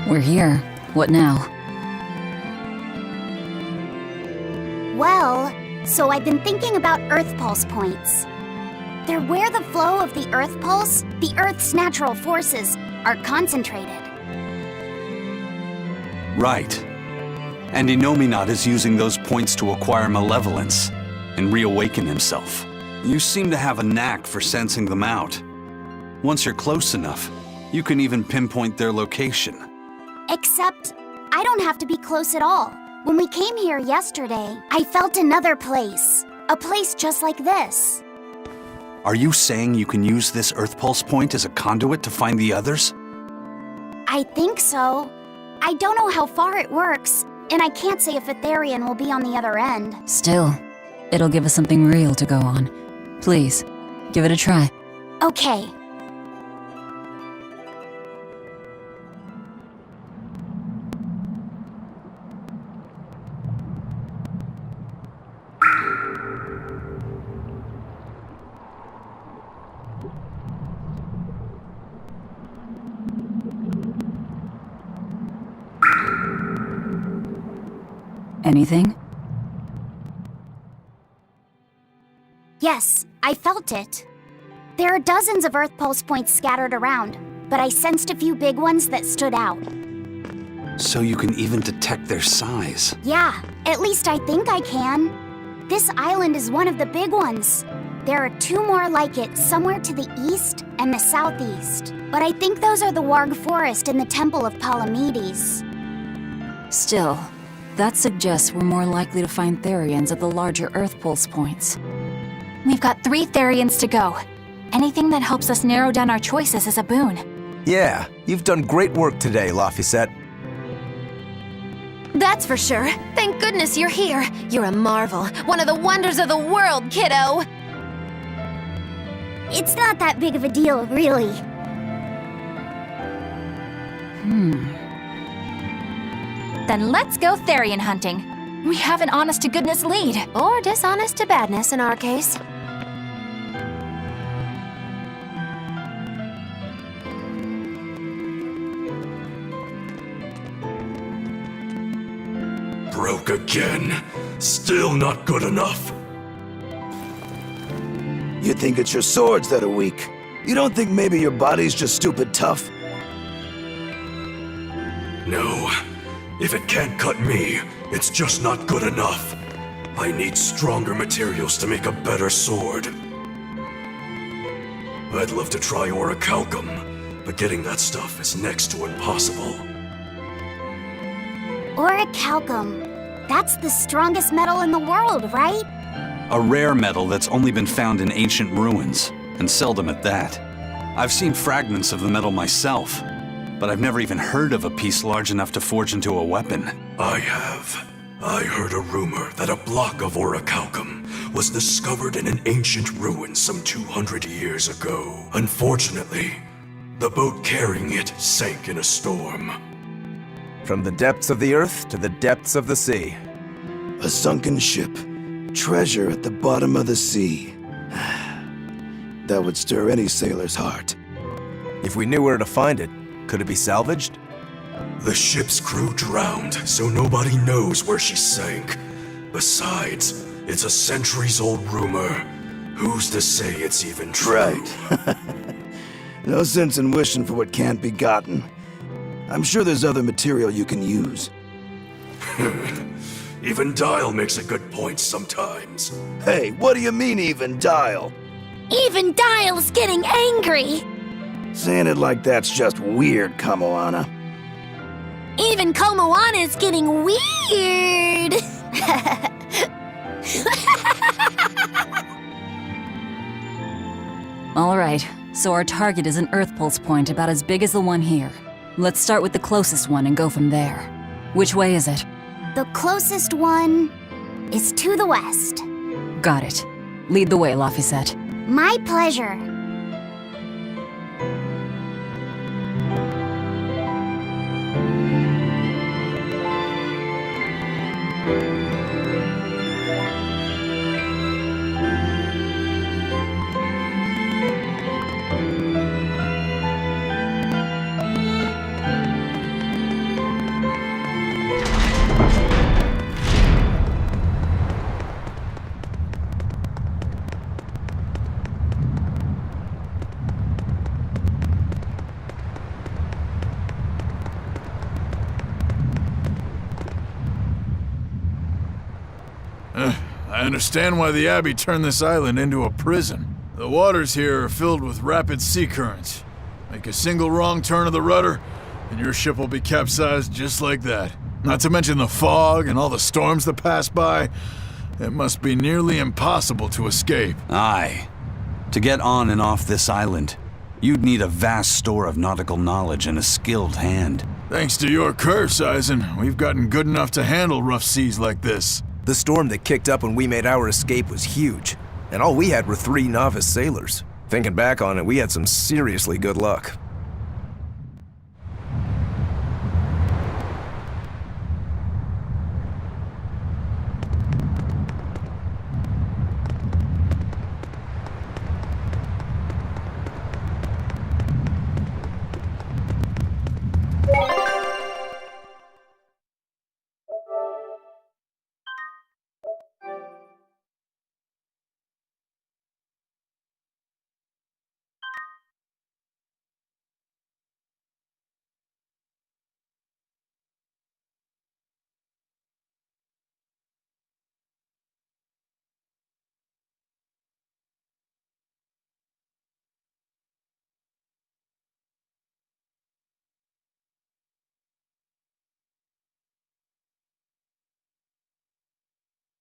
We're here. What now? Well, so I've been thinking about Earth Pulse points. They're where the flow of the Earth Pulse, the Earth's natural forces, are concentrated. Right. And Innominat is using those points to acquire malevolence and reawaken himself. You seem to have a knack for sensing them out. Once you're close enough, You can even pinpoint their location. Except, I don't have to be close at all. When we came here yesterday, I felt another place. A place just like this. Are you saying you can use this Earth Pulse point as a conduit to find the others? I think so. I don't know how far it works, and I can't say if Etherian will be on the other end. Still, it'll give us something real to go on. Please, give it a try. Okay. Anything? Yes, I felt it. There are dozens of Earth Pulse points scattered around, but I sensed a few big ones that stood out. So you can even detect their size. Yeah, at least I think I can. This island is one of the big ones. There are two more like it somewhere to the east and the southeast. But I think those are the Warg Forest and the Temple of Palamedes. Still, that suggests we're more likely to find Therians at the larger Earth Pulse points. We've got 3 Therians to go. Anything that helps us narrow down our choices is a boon. Yeah, you've done great work today, Laphicet. That's for sure. Thank goodness you're here. You're a marvel. One of the wonders of the world, kiddo. It's not that big of a deal, really. Then let's go Therian hunting. We have an honest-to-goodness lead. Or dishonest to badness in our case. Broke again. Still not good enough. You think it's your swords that are weak? You don't think maybe your body's just stupid tough? No. If it can't cut me, it's just not good enough. I need stronger materials to make a better sword. I'd love to try orichalcum, but getting that stuff is next to impossible. Orichalcum. That's the strongest metal in the world, right? A rare metal that's only been found in ancient ruins, and seldom at that. I've seen fragments of the metal myself, but I've never even heard of a piece large enough to forge into a weapon. I have. I heard a rumor that a block of orichalcum was discovered in an ancient ruin some 200 years ago. Unfortunately, the boat carrying it sank in a storm. From the depths of the earth to the depths of the sea. A sunken ship. Treasure at the bottom of the sea. That would stir any sailor's heart. If we knew where to find it, could it be salvaged? The ship's crew drowned, so nobody knows where she sank. Besides, it's a centuries-old rumor. Who's to say it's even true? Right. No sense in wishing for what can't be gotten. I'm sure there's other material you can use. Even Dial makes a good point sometimes. Hey, what do you mean, even Dial? Even Dial's getting angry! Saying it like that's just weird, Kamoana. Even Komoana's getting weird! Alright, so our target is an Earth Pulse point about as big as the one here. Let's start with the closest one and go from there. Which way is it? The closest one is to the west. Got it. Lead the way, Laphicet. My pleasure. I understand why the Abbey turned this island into a prison. The waters here are filled with rapid sea currents. Make a single wrong turn of the rudder, and your ship will be capsized just like that. Not to mention the fog and all the storms that pass by. It must be nearly impossible to escape. Aye. To get on and off this island, you'd need a vast store of nautical knowledge and a skilled hand. Thanks to your curse, Eisen, we've gotten good enough to handle rough seas like this. The storm that kicked up when we made our escape was huge, and all we had were 3 novice sailors. Thinking back on it, we had some seriously good luck.